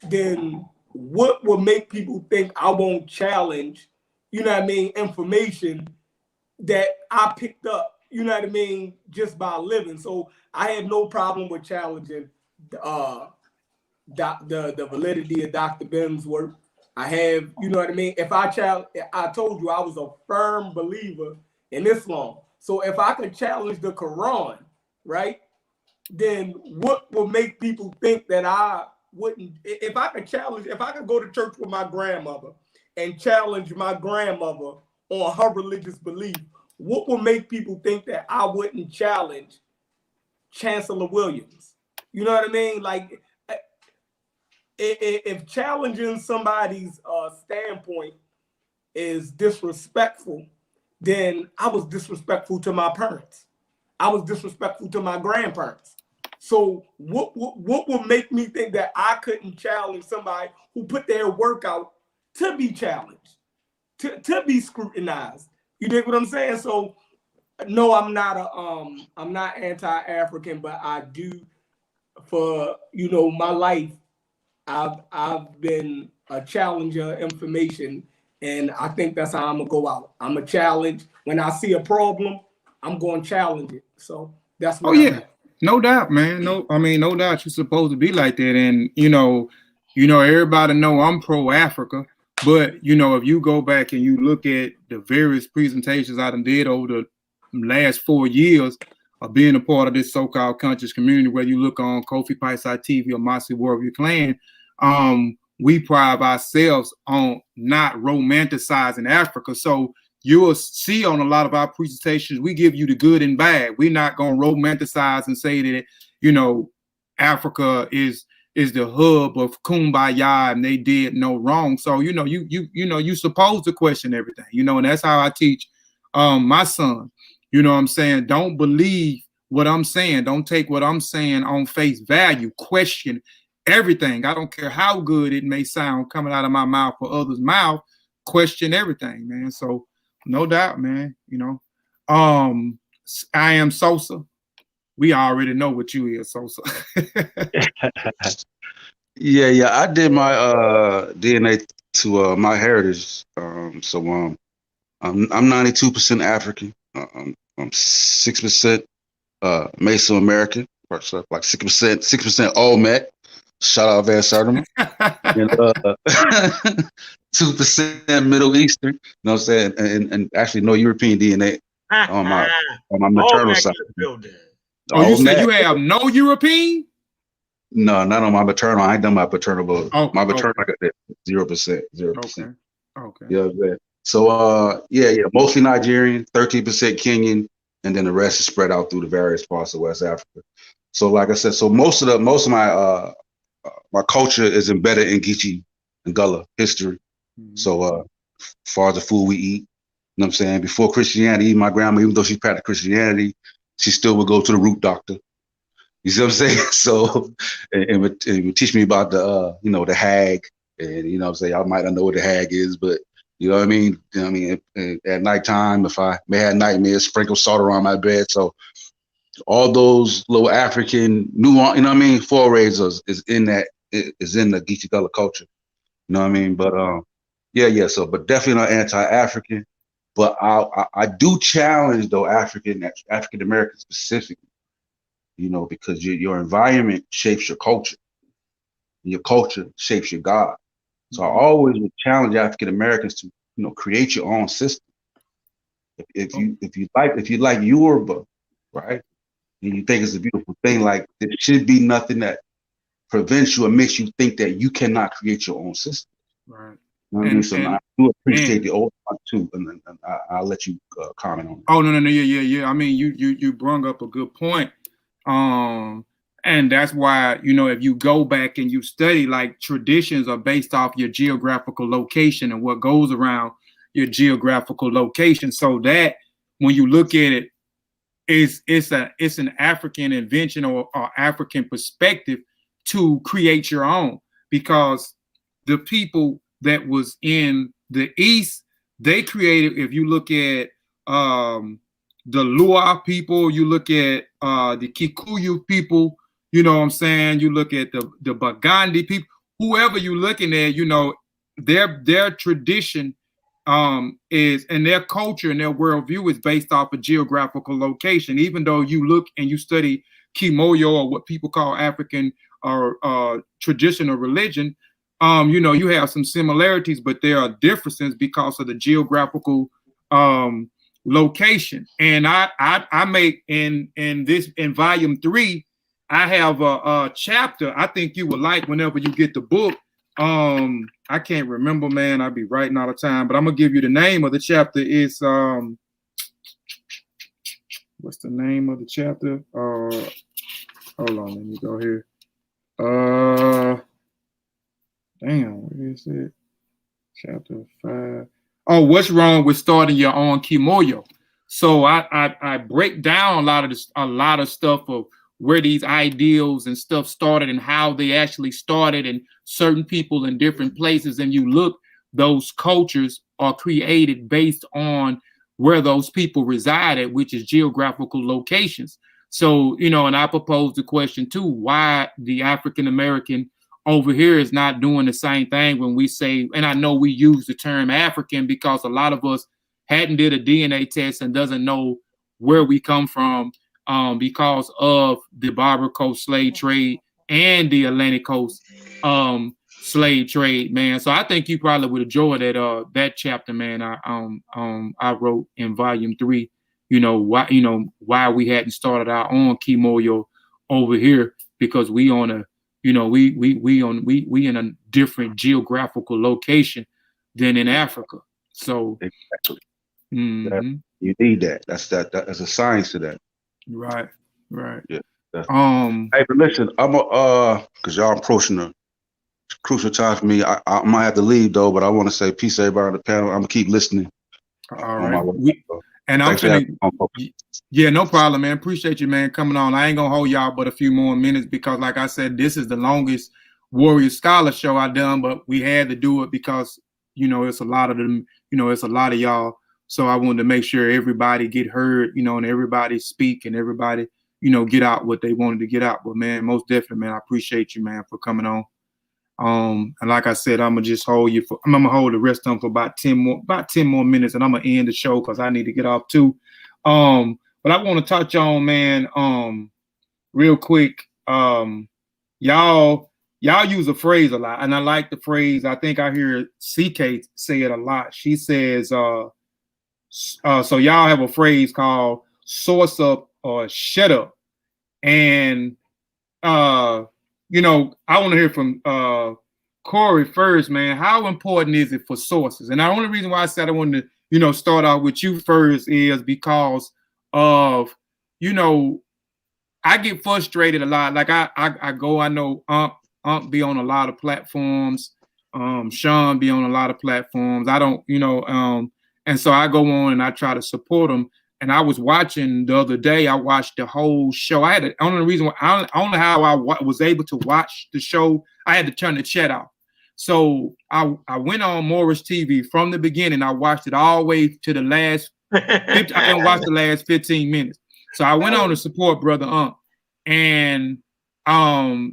S8: then what will make people think I won't challenge, you know what I mean, information that I picked up, you know what I mean, just by living. So I have no problem with challenging the validity of Dr. Ben's work. I have, you know what I mean? If I told you I was a firm believer in Islam. So if I could challenge the Quran, right, then what will make people think that I wouldn't? If I could go to church with my grandmother and challenge my grandmother on her religious belief, what will make people think that I wouldn't challenge Chancellor Williams? You know what I mean? Like, if challenging somebody's standpoint is disrespectful, then I was disrespectful to my parents. I was disrespectful to my grandparents. So what would make me think that I couldn't challenge somebody who put their work out to be challenged, to be scrutinized? You dig what I'm saying? So no, I'm not anti-African, but I do, for, you know, my life, I've been a challenger of information, and I think that's how I'm gonna go out. I'm a challenge. When I see a problem, I'm going to challenge it. So that's what
S1: no doubt, man. No doubt you're supposed to be like that. And you know, everybody know I'm pro-Africa, but you know, if you go back and you look at the various presentations I done did over the last 4 years of being a part of this so-called conscious community, whether you look on Kofi Piesie TV or Mossi Warrior Clan, we pride ourselves on not romanticizing Africa. So you will see on a lot of our presentations, we give you the good and bad. We're not going to romanticize and say that, you know, Africa is the hub of kumbaya and they did no wrong. So, you know, you're supposed to question everything, you know, and that's how I teach my son. You know what I'm saying? Don't believe what I'm saying. Don't take what I'm saying on face value. Question everything. I don't care how good it may sound coming out of my mouth or others' mouth. Question everything, man. So no doubt, man. You know, I am Sosa. We already know what you is, Sosa.
S9: Yeah. I did my DNA to my heritage. So I'm 92% African. I'm 6% Mesoamerican, like 6% Olmec. Shout out Van Sertima. And 2% Middle Eastern. You know what I'm saying? And actually no European DNA on my maternal side.
S1: Oh, you said you have no European?
S9: No, not on my maternal. I ain't done my paternal, but my maternal I got that 0%.
S1: Okay.
S9: Yeah. So mostly Nigerian, 13% Kenyan, and then the rest is spread out through the various parts of West Africa. So like I said, so most of my my culture is embedded in Geechee and Gullah history. Mm-hmm. So as far as the food we eat, you know what I'm saying? Before Christianity, my grandma, even though she practiced Christianity, she still would go to the root doctor. You see what I'm saying? So and would teach me about the the hag, and you know what I'm saying, I might not know what the hag is, but you know what I mean? You know what I mean? At nighttime, if I may have nightmares, sprinkle salt around my bed. So all those little African nuance, you know what I mean, forays is in the Geechee Gullah culture. You know what I mean? But so but definitely not anti-African. But I do challenge though African American specifically, you know, because your environment shapes your culture. And your culture shapes your God. So I always would challenge African Americans to, you know, create your own system. If you like Yoruba, right? And you think it's a beautiful thing, like there should be nothing that prevents you or makes you think that you cannot create your own system.
S1: Right.
S9: You know what I mean? So I do appreciate the old one too, and I'll let you comment on it.
S1: Oh no, yeah. I mean, you brung up a good point. And that's why, you know, if you go back and you study, like, traditions are based off your geographical location and what goes around your geographical location. So that when you look at it, it's an African invention or African perspective to create your own, because the people that was in the East, they created, if you look at the Lua people, you look at the Kikuyu people, you know what I'm saying? You look at the Bagandi people, whoever you're looking at, you know, their tradition is, and their culture and their worldview is based off of geographical location. Even though you look and you study Kimoyo, or what people call African or traditional religion, you know, you have some similarities, but there are differences because of the geographical location. And I make in volume 3, I have a chapter I think you would like whenever you get the book. I can't remember, man. I'll be writing all the time, but I'm gonna give you the name of the chapter. It's what's the name of the chapter? Hold on, let me go here. Damn, where is it? Chapter 5. Oh, what's wrong with starting your own kimoyo? So I break down a lot of stuff of where these ideals and stuff started and how they actually started, and certain people in different places. And you look, those cultures are created based on where those people resided, which is geographical locations. So, you know, and I propose the question too, why the African American over here is not doing the same thing when we say, and I know we use the term African because a lot of us hadn't did a DNA test and doesn't know where we come from, because of the Barbary Coast slave trade and the Atlantic Coast slave trade, man. So I think you probably would enjoy that chapter, man. I wrote in volume 3, you know, why we hadn't started our own kimoyo over here, because we on a, you know, we in a different geographical location than in Africa. So
S9: exactly. You need that. That's a science to that.
S1: Right.
S9: Yeah. Hey, but listen, I'm because y'all approaching a crucial time for me. I might have to leave though, but I want to say peace to everybody on the panel. I'm gonna keep listening.
S1: All right. Yeah, no problem, man. Appreciate you, man, coming on. I ain't gonna hold y'all but a few more minutes because, like I said, this is the longest Warrior Scholar show I've done, but we had to do it because, you know, it's a lot of them, you know, it's a lot of y'all. So I wanted to make sure everybody get heard, you know, and everybody speak and everybody, you know, get out what they wanted to get out. But man, most definitely, man, I appreciate you, man, for coming on. And like I said, I'm gonna hold the rest of them for about 10 more minutes, and I'm gonna end the show because I need to get off too. But I want to touch on, man, real quick. Y'all use a phrase a lot, and I like the phrase. I think I hear CK say it a lot. She says, so y'all have a phrase called source up or shut up. And you know, I want to hear from Corey first, man. How important is it for sources? And the only reason why I said I wanted to, you know, start out with you first is because of, you know, I get frustrated a lot. Like I know Ankh be on a lot of platforms. Shawn be on a lot of platforms. I don't, you know, and so I go on and I try to support them. And I was watching the other day. I watched the whole show. I don't know how I was able to watch the show. I had to turn the chat off. So I went on Morris TV from the beginning. I watched it all the way to the last. I didn't watch the last 15 minutes. So I went on to support Brother Ankh. And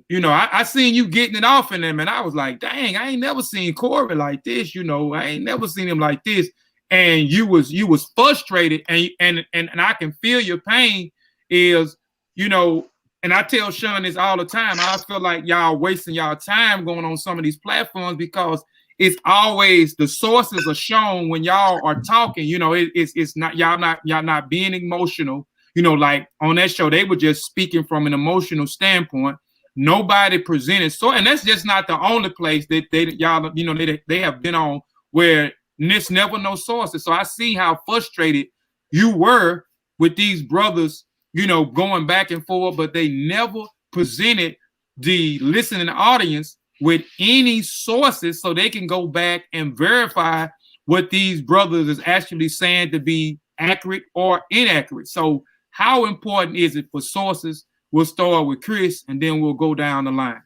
S1: you know, I seen you getting it off in them, and I was like, dang, I ain't never seen Corey like this. You know, I ain't never seen him like this. And you was frustrated, and I can feel your pain. Is, you know, and I tell Shawn this all the time. I feel like y'all wasting y'all time going on some of these platforms because it's always the sources are shown when y'all are talking. You know, it's not y'all not being emotional. You know, like on that show, they were just speaking from an emotional standpoint. Nobody presented and that's just not the only place that y'all, you know, they have been on where there's never no sources. So I see how frustrated you were with these brothers, you know, going back and forth, but they never presented the listening audience with any sources so they can go back and verify what these brothers is actually saying to be accurate or inaccurate. So how important is it for sources? We'll start with Chris and then we'll go down the line.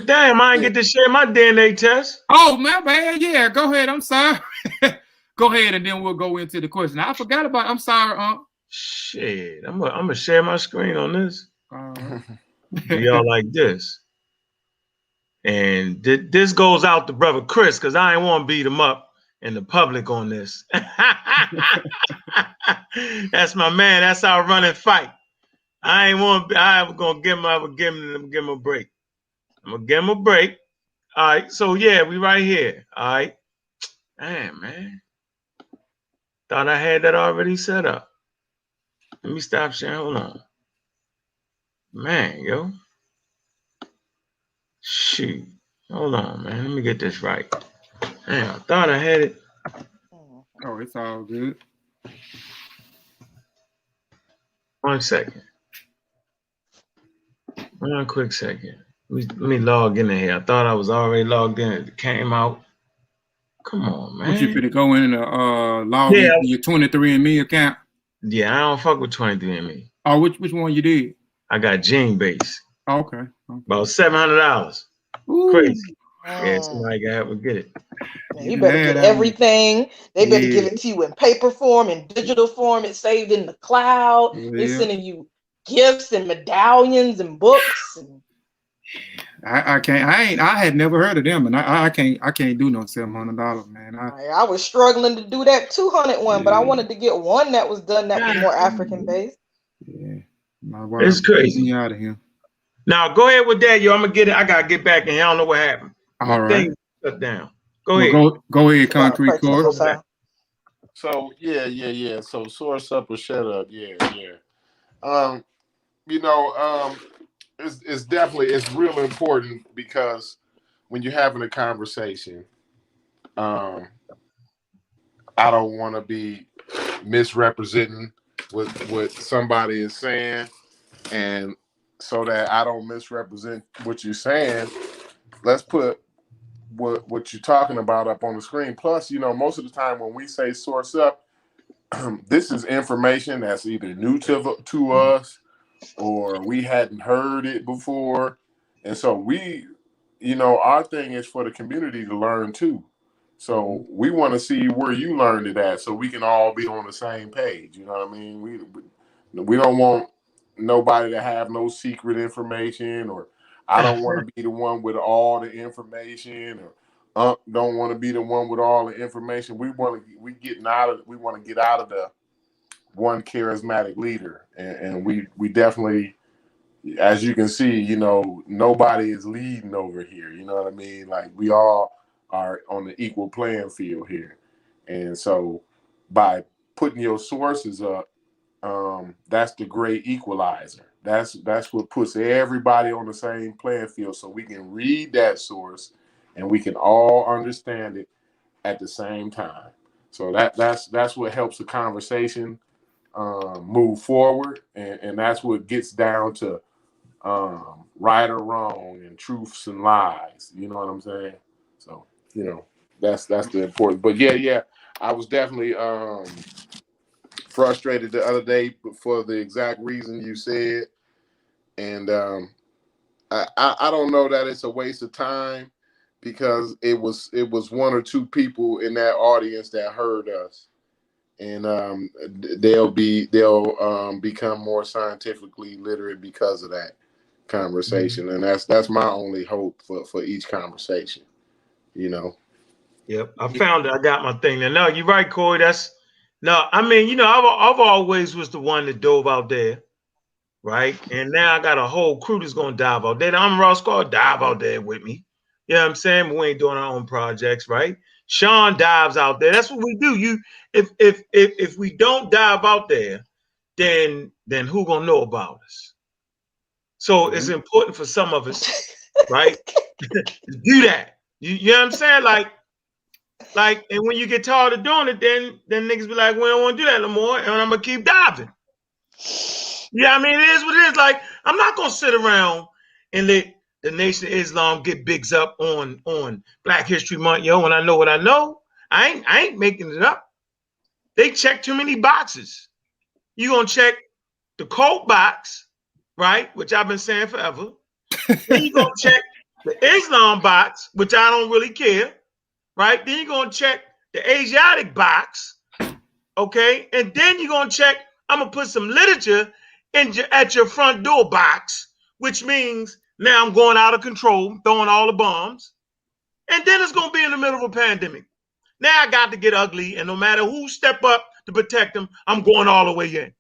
S13: Damn, I didn't get to share my DNA test.
S1: Oh, my bad. Yeah, go ahead. I'm sorry. Go ahead, and then we'll go into the question. I forgot about. I'm sorry,
S13: Shit, I'm gonna share my screen on this.
S1: Right.
S13: Do y'all like this? And this goes out to brother Chris because I ain't want to beat him up in the public on this. That's my man. That's our running fight. I ain't want. I'm gonna give him. I'm gonna give him a break. I'm gonna give him a break. All right. So yeah, we right here. All right. Damn, man. Thought I had that already set up. Let me stop sharing. Hold on. Man, yo. Shoot. Hold on, man. Let me get this right. Damn, I thought I had it.
S1: Oh, it's all good.
S13: 1 second. 1 quick second. Let me log in here. I thought I was already logged in. It came out. Come on, man.
S1: What you finna go in and log into your 23andMe account?
S13: Yeah, I don't fuck with 23andMe.
S1: Oh, which one you did?
S13: I got Gene Base.
S1: Oh, okay.
S13: About $700.
S1: Ooh.
S13: Crazy. Yeah, somebody gotta have to get it.
S11: You better get everything. They better give it to you in paper form, in digital form. It's saved in the cloud. They're sending you gifts and medallions and books. And...
S1: I can't. I had never heard of them, and I can't do no $700, man.
S11: I was struggling to do that 200 one, but I wanted to get one that was done that was more African based.
S1: Yeah, my wife
S13: it's crazy.
S1: Me out of here.
S13: Now go ahead with that, yo. I'm gonna get it. I gotta get back in. I don't know what happened.
S1: All right.
S13: Thing shut down. Go ahead.
S1: Go ahead, Concrete Course.
S6: So yeah. So source up or shut up. Yeah. It's definitely real important because when you're having a conversation, I don't want to be misrepresenting what somebody is saying, and so that I don't misrepresent what you're saying, let's put what you're talking about up on the screen. Plus, most of the time when we say source up, this is information that's either new to us or we hadn't heard it before. And so our thing is for the community to learn too. So we want to see where you learned it at so we can all be on the same page. You know what I mean? We don't want nobody to have no secret information, or I don't want to be the one with all the information, or don't want to be the one with all the information. We want to get out of the one charismatic leader, and we definitely, as you can see, nobody is leading over here. You know what I mean? Like we all are on the equal playing field here, and so by putting your sources up, that's the great equalizer. That's what puts everybody on the same playing field, so we can read that source and we can all understand it at the same time. So that's what helps the conversation move forward, and that's what gets down to right or wrong and truths and lies. You know what I'm saying? So that's the important. But yeah, I was definitely frustrated the other day for the exact reason you said, and I don't know that it's a waste of time, because it was one or two people in that audience that heard us, and they'll become more scientifically literate because of that conversation, and that's my only hope for each conversation.
S13: Yep, I found it. I got my thing there. No, you're right, Corey. I've always was the one that dove out there, right? And now I got a whole crew that's gonna dive out there. The Armor Raw Squad dive out there with me. You know what I'm saying? But we ain't doing our own projects, right? Shawn dives out there. That's what we do. If we don't dive out there, then who gonna know about us? So it's important for some of us, right, to do that. You know what I'm saying? Like, and when you get tired of doing it, then niggas be like, we don't want to do that no more, and I'm gonna keep diving. Yeah, I mean, it is what it is. Like, I'm not gonna sit around and let the Nation of Islam get bigs up on Black History Month, when I know what I know. I ain't making it up. They check too many boxes. You gonna check the cult box, right? Which I've been saying forever. Then you gonna check the Islam box, which I don't really care, right? Then you're going to check the Asiatic box, okay? And then you're going to check, I'm going to put some literature at your front door box, which means now I'm going out of control, throwing all the bombs. And then it's going to be in the middle of a pandemic. Now I got to get ugly, and no matter who step up to protect them, I'm going all the way in.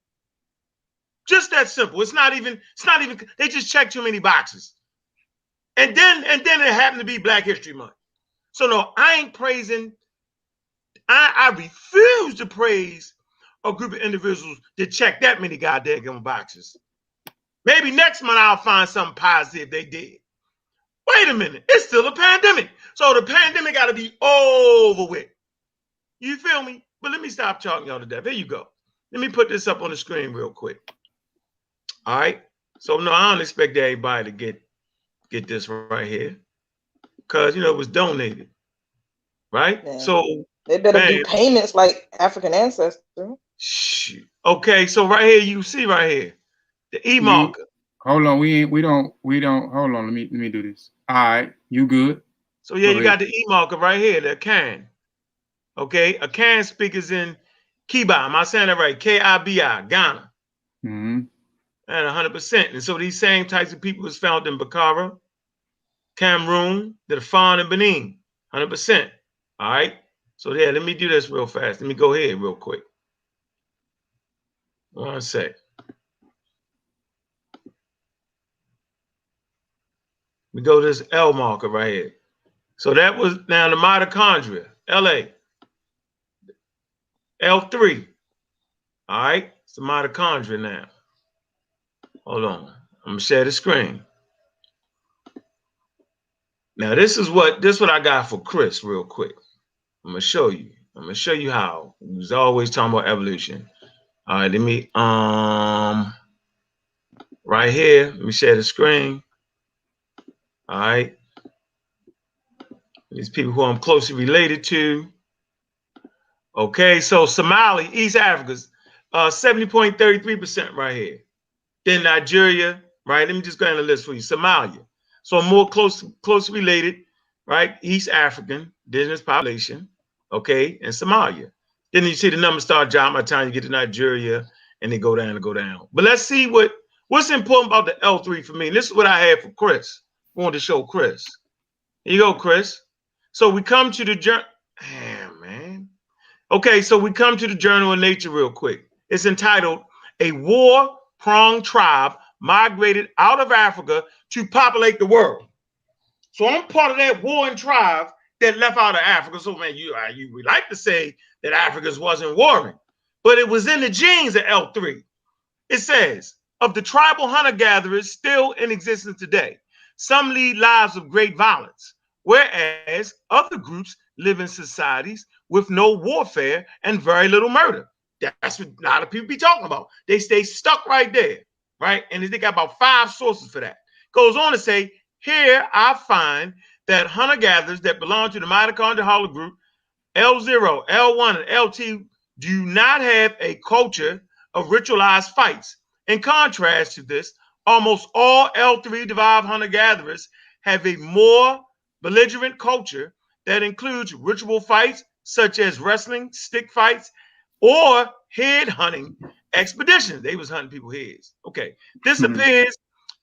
S13: Just that simple. It's not even, they just check too many boxes. And then it happened to be Black History Month. So no, I ain't praising, I refuse to praise a group of individuals that check that many goddamn boxes. Maybe next month I'll find something positive they did. Wait a minute, it's still a pandemic. So the pandemic got to be over with. You feel me? But let me stop talking y'all to death. Here you go. Let me put this up on the screen real quick. All right. So no, I don't expect everybody to get this right here, because it was donated, right? Yeah. So
S11: they better do payments like African ancestors.
S13: Shoot. Okay, so right here you see right here the E marker.
S1: Hold on, we don't. Hold on, let me do this. All right, you good?
S13: So yeah, you got the E marker right here, the Ankh. Okay, Ankh speakers in Kiba. Am I saying that right? K-I-B-I, Ghana.
S1: Mm-hmm.
S13: And 100%. And so these same types of people was found in Bakara, Cameroon, the Darfur, and Benin. 100%. All right. So yeah, let me do this real fast. Let me go ahead real quick. 1 sec. We go to this L marker right here. So that was now the mitochondria, LA. L3. All right. It's the mitochondria now. Hold on. I'm gonna share the screen. Now this is what I got for Chris real quick. I'm gonna show you. I'm gonna show you how. He was always talking about evolution. All right, let me right here. Let me share the screen. All right. These people who I'm closely related to. Okay, so Somali, East Africa's 70.33% right here. Then Nigeria, right? Let me just go down the list for you. Somalia. So more closely related, right? East African, indigenous population, okay, and Somalia. Then you see the numbers start dropping by the time you get to Nigeria, and they go down and go down. But let's see what's important about the L3 for me. This is what I had for Chris. I wanted to show Chris. Here you go, Chris. So we come to the journal. Damn, man. Okay, so we come to the Journal of Nature real quick. It's entitled "A War-Pronged Tribe Migrated Out of Africa to Populate the World." So I'm part of that warring tribe that left out of Africa. So man, we like to say that Africans wasn't warring, but it was in the genes of L3. It says, of the tribal hunter-gatherers still in existence today, some lead lives of great violence, whereas other groups live in societies with no warfare and very little murder. That's what a lot of people be talking about. They stay stuck right there, right? And they got about 5 sources for that. Goes on to say, here I find that hunter-gatherers that belong to the mitochondrial haplogroup L0, L1, and L2 do not have a culture of ritualized fights. In contrast to this, almost all L3 derived hunter-gatherers have a more belligerent culture that includes ritual fights such as wrestling, stick fights, or head hunting expeditions. They was hunting people's heads. Okay, this appears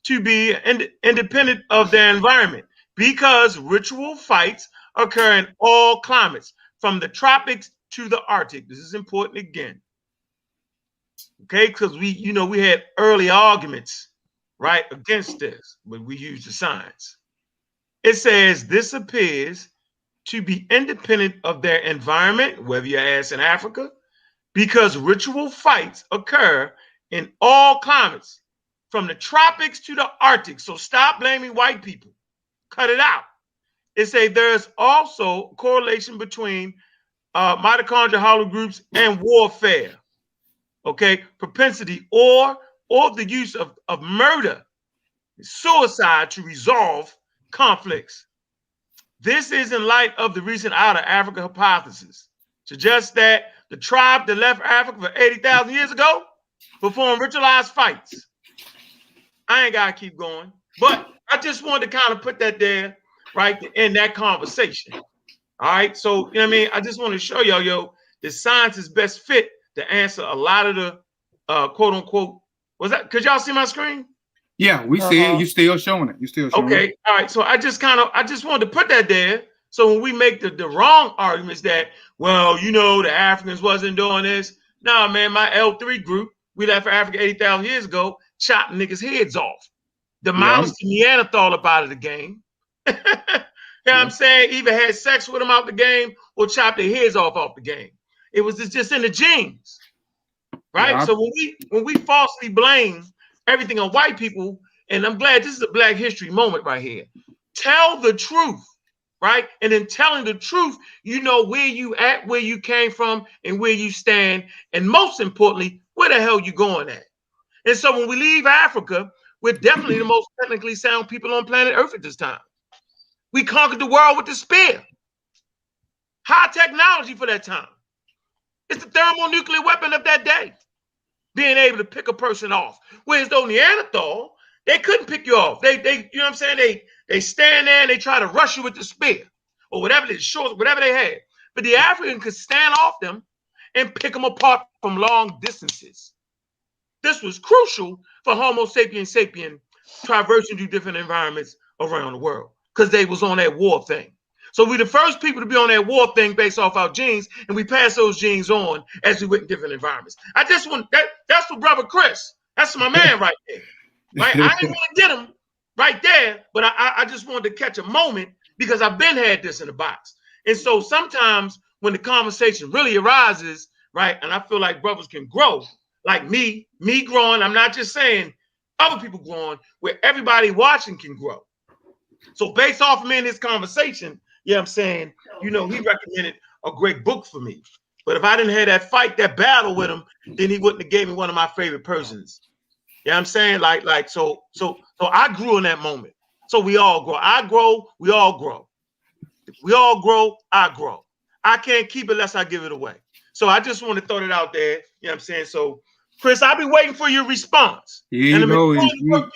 S13: to be independent of their environment because ritual fights occur in all climates, from the tropics to the Arctic. This is important again. Okay, because we had early arguments, right, against this, but we used the science. It says this appears to be independent of their environment, whether you're in Africa, because ritual fights occur in all climates, from the tropics to the Arctic. So stop blaming white people. Cut it out. It says there's also a correlation between mitochondrial haplogroups and warfare. Okay, propensity or the use of murder, suicide to resolve conflicts. This is in light of the recent Out of Africa hypothesis, suggests that the tribe that left Africa for 80,000 years ago performed ritualized fights. I ain't gotta keep going, but I just wanted to kind of put that there, right, to end that conversation. All right. So, you know what I mean? I just want to show y'all, yo, the science is best fit to answer a lot of the quote unquote. Was that? Could y'all see my screen?
S1: Yeah, we see it. You still showing it. You still showing it.
S13: Okay. All right. So I just wanted to put that there. So when we make the wrong arguments that, well, you know, the Africans wasn't doing this. Nah, man, my L3 group, we left for Africa 80,000 years ago, chopped niggas' heads off. Demolished the Neanderthal up out of the game. You know what I'm saying? Either had sex with them out the game or chopped their heads off the game. It was just in the genes, right?
S1: Yeah.
S13: So when we falsely blame everything on white people, and I'm glad this is a Black history moment right here. Tell the truth, right? And in telling the truth, you know where you at, where you came from, and where you stand, and most importantly, where the hell you going at. And so when we leave Africa, we're definitely the most technically sound people on planet Earth at this time. We conquered the world with the spear. High technology for that time. It's the thermonuclear weapon of that day. Being able to pick a person off. Whereas though Neanderthal, they couldn't pick you off. They you know what I'm saying? They stand there and they try to rush you with the spear or whatever they short, whatever they had. But the African could stand off them and pick them apart from long distances. This was crucial for Homo sapiens sapien traversing through different environments around the world because they was on that war thing. So we're the first people to be on that war thing based off our genes, and we pass those genes on as we went in different environments. I just want that's for brother Chris. That's my man right there. Right? I didn't want to get him right there, but I just wanted to catch a moment because I've been had this in the box. And so sometimes when the conversation really arises, right, and I feel like brothers can grow, like me growing, I'm not just saying other people growing, where everybody watching can grow. So based off of me in this conversation, yeah, I'm saying, you know, he recommended a great book for me. But if I didn't have that fight, that battle with him, then he wouldn't have gave me one of my favorite persons. Yeah, I'm saying so I grew in that moment. So we all grow. I grow, we all grow. We all grow, I grow. I can't keep it unless I give it away. So I just want to throw that out there. You know what I'm saying? So Chris, I'll be waiting for your response.
S1: Here you go.
S13: You ain't gonna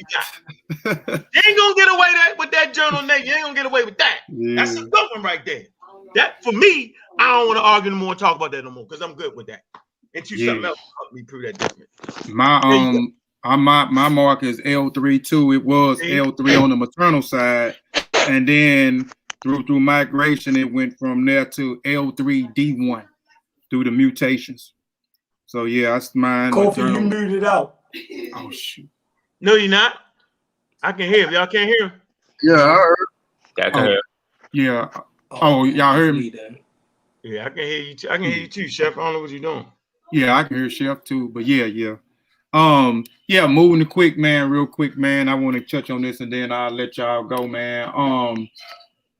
S13: get away with that journal, Nate. You ain't gonna get away with that. Yeah. That's a good one right there. That for me, I don't want to argue no more and talk about that no more because I'm good with that. And you something else help me prove that different.
S1: My mark is L3 too. It was L3 on the maternal side, and then through migration, it went from there to L3D1 through the mutations. So yeah, that's mine.
S8: Kofi, you muted out.
S1: Oh shoot.
S13: No, you're not. I can hear him. Y'all can't hear him.
S5: Yeah, I heard.
S12: I can hear.
S1: Yeah. Oh, y'all heard me?
S13: Yeah, I can hear you too. I can hear you too, Chef. I don't know what you're doing.
S1: Yeah, I can hear Chef too. But yeah. Yeah, moving to quick, man, real quick, man. I want to touch on this and then I'll let y'all go, man.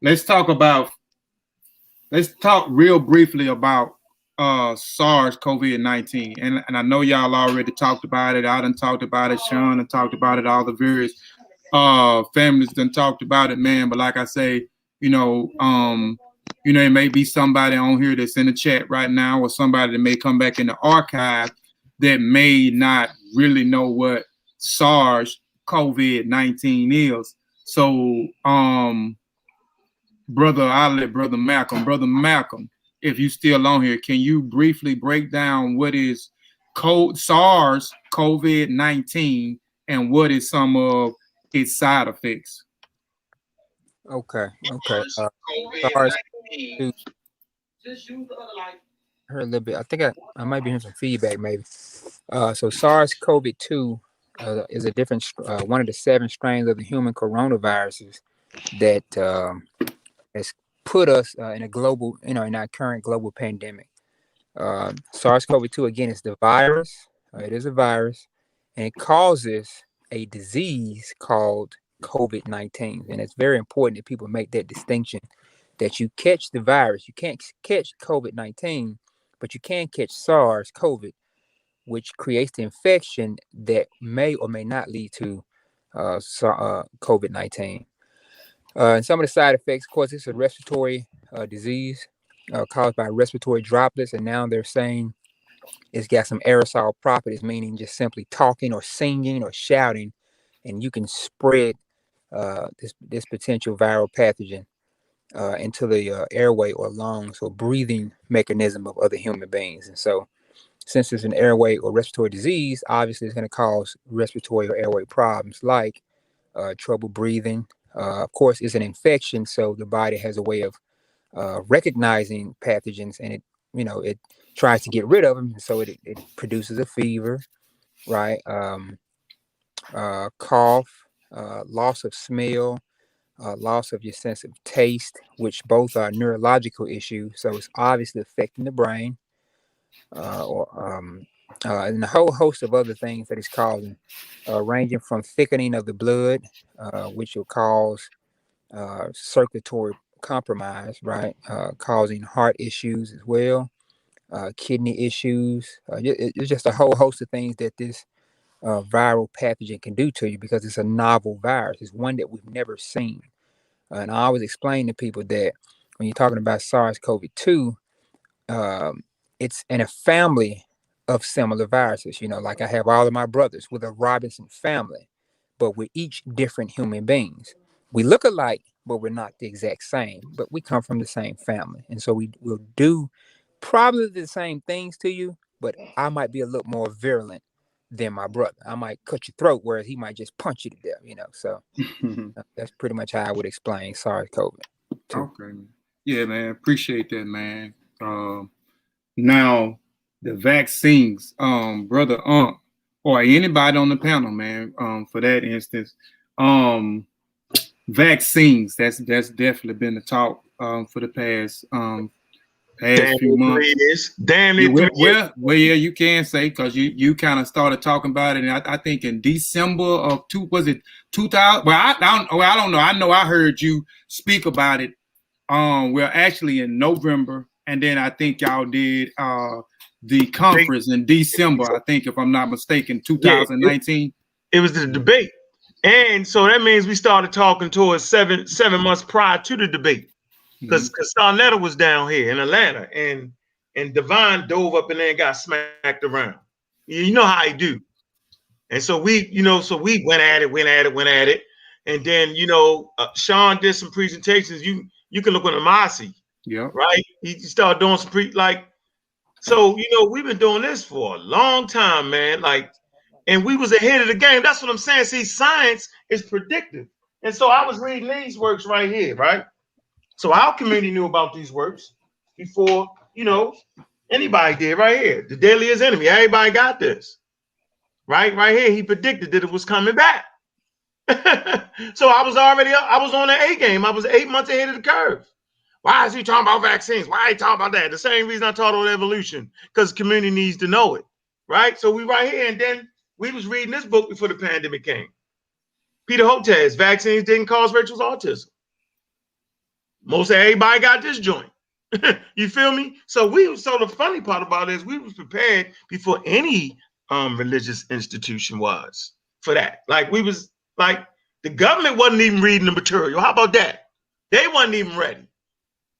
S1: Let's talk real briefly about SARS COVID-19. And I know y'all already talked about it. I done talked about it. Shawn done talked about it. All the various families done talked about it, man. But like I say, it may be somebody on here that's in the chat right now or somebody that may come back in the archive that may not really know what SARS COVID-19 is. So, I'll let Brother Malcolm, if you still on here, can you briefly break down what is SARS COVID-19 and what is some of its side effects?
S10: Okay. SARS. Heard a little bit. I think I might be hearing some feedback, maybe. So SARS-CoV-2 is a different one of the 7 strains of the human coronaviruses that has put us in a global, in our current global pandemic. SARS-CoV-2 again is the virus. It is a virus, and it causes a disease called COVID-19, and it's very important that people make that distinction. That you catch the virus, you can't catch COVID-19, but you can catch SARS-CoV, which creates the infection that may or may not lead to COVID-19. And some of the side effects, of course, it's a respiratory disease caused by respiratory droplets, and now they're saying it's got some aerosol properties, meaning just simply talking or singing or shouting, and you can spread this potential viral pathogen into the airway or lungs or breathing mechanism of other human beings. And so, since it's an airway or respiratory disease, obviously it's going to cause respiratory or airway problems like trouble breathing. Of course, it's an infection, so the body has a way of recognizing pathogens, and it tries to get rid of them. So it produces a fever, right? Cough, loss of smell, loss of your sense of taste, which both are neurological issues. So it's obviously affecting the brain, and a whole host of other things that it's causing, ranging from thickening of the blood, which will cause circulatory compromise, right? Causing heart issues as well, kidney issues. It's just a whole host of things that this viral pathogen can do to you because it's a novel virus. It's one that we've never seen. And I always explain to people that when you're talking about SARS Covid-19, it's in a family of similar viruses. Like I have all of my brothers with a Robinson family, but we're each different human beings. We look alike, but we're not the exact same, but we come from the same family. And so we will do probably the same things to you, but I might be a little more virulent than my brother. I might cut your throat, whereas he might just punch you to death, so that's pretty much how I would explain SARS COVID.
S1: Okay. Yeah, man. Appreciate that, man. Now, the vaccines, brother or anybody on the panel, man, for that instance, vaccines, that's definitely been the talk for the past few months.
S13: Damn it.
S1: Well, yeah, you can say, because you kind of started talking about it, and I think in December of 2000. Well, I don't know. I know I heard you speak about it. Well, actually in November, and then I think y'all did the conference in December, I think, if I'm not mistaken, 2019.
S13: It was the debate. And so that means we started talking towards seven months prior to the debate. Because Sarnetta was down here in Atlanta, and Devon dove up in there and got smacked around. You know how he do. And so we went at it. And then, Shawn did some presentations. You can look on the Mossi.
S1: Yeah.
S13: Right? He started doing some we've been doing this for a long time, man. And we was ahead of the game. That's what I'm saying. See, science is predictive. And so I was reading these works right here, right? So our community knew about these works before, anybody did right here. The deadliest enemy. Everybody got this. Right here, he predicted that it was coming back. So I was on the A game. I was 8 months ahead of the curve. Why is he talking about vaccines? Why are he talking about that? The same reason I taught on evolution, because the community needs to know it, right? So we right here, and then we was reading this book before the pandemic came. Peter Hotez, vaccines didn't cause Rachel's autism. Most everybody got this joint. You feel me? So the funny part about it is we was prepared before any religious institution was for that. The government wasn't even reading the material. How about that? They wasn't even ready.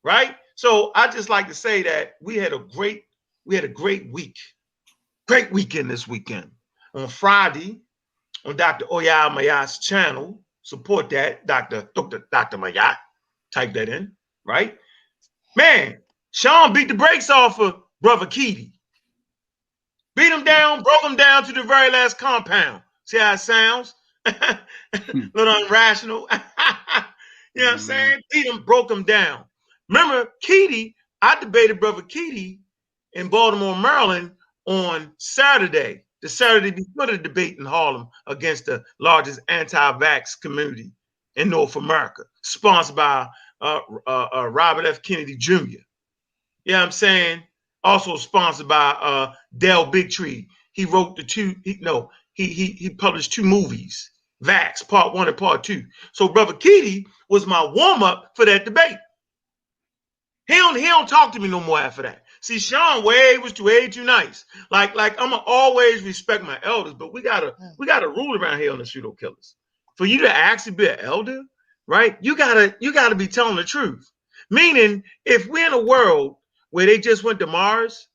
S13: Right? So I just like to say that we had a great week. Great weekend this weekend. On Friday, on Dr. Oyal Mayat's channel, support that, Dr. Mayat. Type that in, right? Man, Shawn beat the brakes off of Brother Keedy. Beat him down, broke him down to the very last compound. See how it sounds? A little irrational. You know what I'm saying? Beat him, broke him down. Remember, Keedy, I debated Brother Keedy in Baltimore, Maryland on Saturday, the Saturday before the debate in Harlem against the largest anti-vax community in North America, sponsored by Robert F. Kennedy Jr. You know what I'm saying? Also sponsored by Del Bigtree. He wrote he published 2 movies, Vax, Part 1 and Part 2. So Brother Keedy was my warm-up for that debate. He don't talk to me no more after that. See, Shawn was way too nice. Like I'm gonna always respect my elders, but we got a rule around here on the Pseudo Killas. For you to actually be an elder, right? You gotta be telling the truth. Meaning, if we're in a world where they just went to Mars,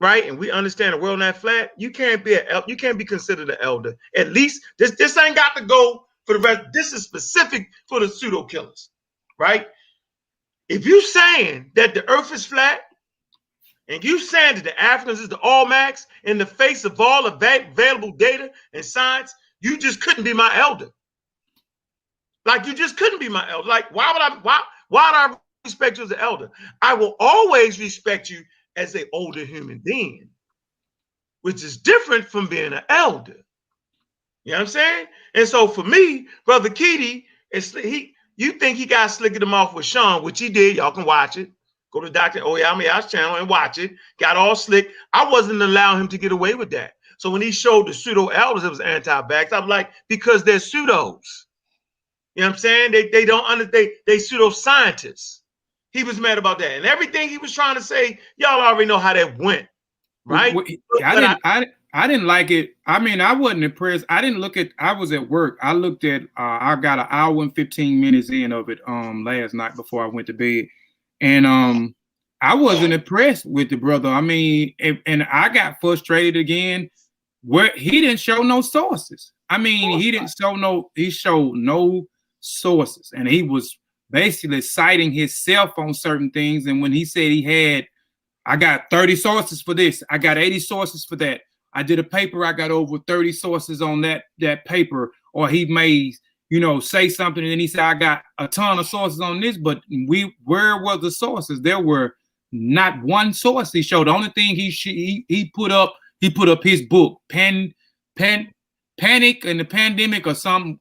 S13: right, and we understand the world not flat, you can't be considered an elder. At least this ain't got to go for the rest. This is specific for the pseudo killers, right? If you saying that the earth is flat, and you saying that the Africans is the All-Max in the face of all available data and science, you just couldn't be my elder. Like, you just couldn't be my elder. Like, why would I respect you as an elder? I will always respect you as an older human being, which is different from being an elder. You know what I'm saying? And so for me, Brother Keedy, you think he got slicked him off with Shawn, which he did. Y'all can watch it. Go to Dr. Oyamiya's channel and watch it. Got all slick. I wasn't allowing him to get away with that. So when he showed the pseudo elders, it was anti-vax. I'm like, because they're pseudos. You know what I'm saying? They don't understand. They pseudo scientists. He was mad about that, and everything he was trying to say, y'all already know how that went, right?
S1: I didn't like it. I mean, I wasn't impressed. I didn't look at. I was at work. I looked at. I got an hour and 15 minutes in of it last night before I went to bed, and I wasn't impressed with the brother. I mean, and I got frustrated again. Where he didn't show no sources. I mean, he didn't show no. He showed no sources, and he was basically citing himself on certain things. And when he said he had, I got 30 sources for this, I got 80 sources for that. I did a paper, I got over 30 sources on that paper. Or he may, say something, and then he said, I got a ton of sources on this, but where were the sources? There were not one source he showed. The only thing he put up his book, Panic and the Pandemic, or something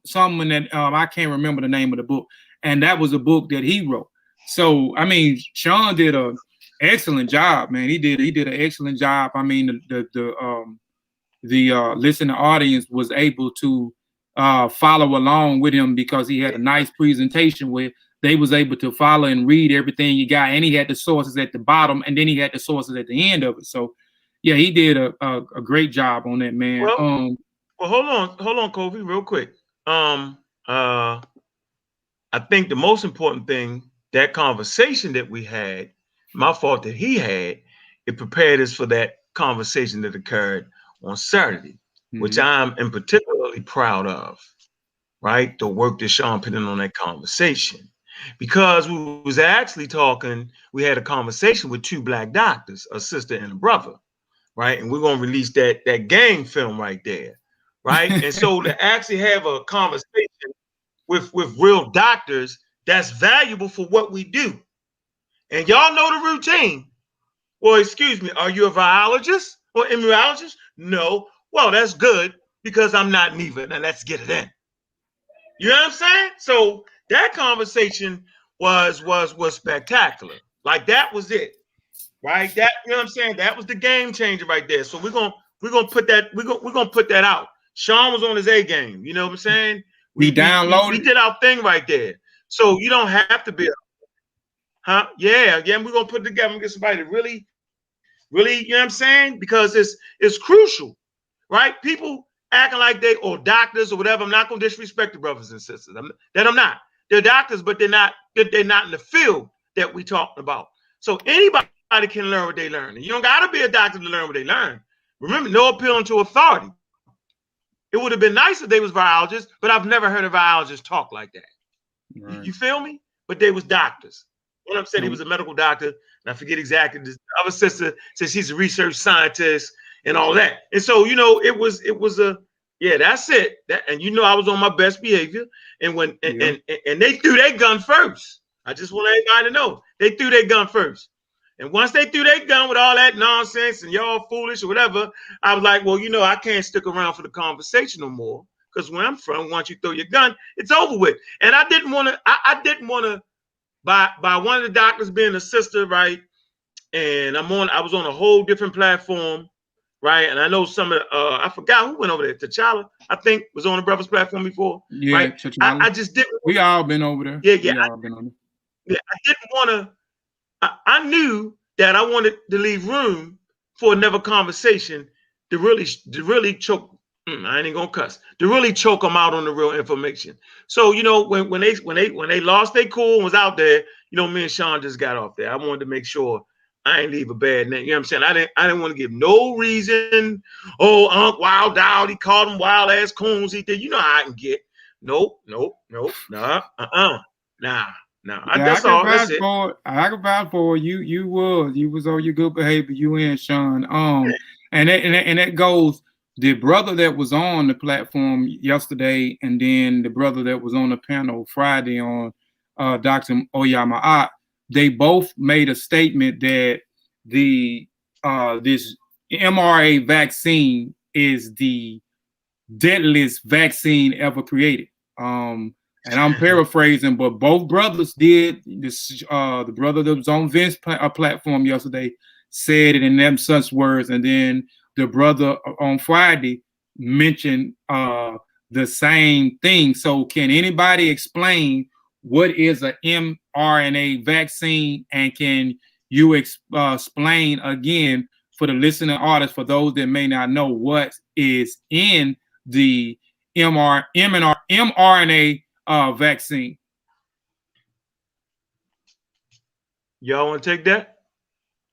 S1: that I can't remember the name of the book. And that was a book that he wrote. So, I mean, Shawn did an excellent job, man. He did an excellent job. I mean, the listening audience was able to follow along with him because he had a nice presentation where they was able to follow and read everything you got. And he had the sources at the bottom, and then he had the sources at the end of it. So, yeah, he did a great job on that, man.
S13: Well, hold on, Kofi, real quick. I think the most important thing, that conversation that we had, my fault that he had, it prepared us for that conversation that occurred on Saturday, which I'm in particularly proud of, right? The work that Shawn put in on that conversation. Because we was actually talking, we had a conversation with two black doctors, a sister and a brother, right? And we're going to release that gang film right there, right? And so to actually have a conversation with real doctors, that's valuable for what we do. And y'all know the routine. Well, excuse me, are you a virologist or immunologist? No. Well, that's good because I'm not neither. Now let's get it in. You know what I'm saying? So that conversation was spectacular. Like, that was it. Right? That, you know what I'm saying? That was the game changer right there. So we're gonna put that out. Shawn was on his A game. You know what I'm saying? We downloaded. We did our thing right there. So you don't have to be Yeah, we're gonna put it together and get somebody to really, you know what I'm saying? Because it's crucial, right? People acting like they or doctors or whatever. I'm not gonna disrespect the brothers and sisters. I'm not. They're doctors, but they're not in the field that we talking about. So anybody can learn what they learn. And you don't gotta be a doctor to learn what they learn. Remember, no appealing to authority. It would have been nice if they was virologists, but I've never heard a virologist talk like that. Right. You feel me? But they was doctors. You know what I'm saying? He was a medical doctor, and I forget exactly. The other sister says she's a research scientist and all that. And so, it was that's it. And I was on my best behavior. And when and they threw their gun first. I just want everybody to know they threw their gun first. And once they threw their gun with all that nonsense and y'all foolish or whatever, I was like, well, I can't stick around for the conversation no more. Because where I'm from, once you throw your gun, it's over with. And I didn't want to, by one of the doctors being a sister, right? And I was on a whole different platform, right? And I know some of I forgot who went over there. T'Challa, I think, was on the Brothers platform before. Yeah, right? I just didn't.
S1: We all been over there.
S13: Yeah. I didn't want to. I knew that I wanted to leave room for another conversation to really choke. I ain't gonna cuss. To really choke them out on the real information. So when they lost their cool and was out there, me and Shawn just got off there. I wanted to make sure I ain't leave a bad name. You know what I'm saying? I didn't want to give no reason. Oh, Ankh wild out. He called them wild ass coons. He did. You know how I can get. Nope. Nah. Nah.
S1: Yeah,
S13: That's all. That's it.
S1: I can vouch for you. You was on your good behavior. You and Shawn. And that goes. The brother that was on the platform yesterday, and then the brother that was on the panel Friday on Dr. Oyama, they both made a statement that this mRNA vaccine is the deadliest vaccine ever created. And I'm paraphrasing, but both brothers did this. The brother that was on Vince's platform yesterday said it in them such words, and then the brother on Friday mentioned the same thing. So, can anybody explain what is an mRNA vaccine, and can you explain again for the listening audience, for those that may not know, what is in the mRNA vaccine?
S13: Y'all want to take that?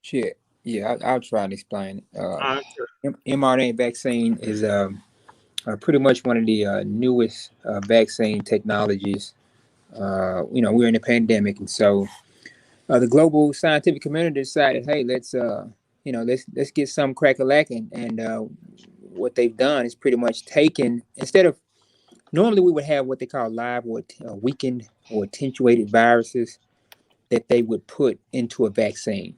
S10: Shit. Yeah, I'll try and explain. mRNA vaccine is pretty much one of the newest vaccine technologies. We're in a pandemic, and so the global scientific community decided, hey, let's get some crack-a-lacking. And what they've done is pretty much taken, instead of, normally we would have what they call live or weakened or attenuated viruses that they would put into a vaccine.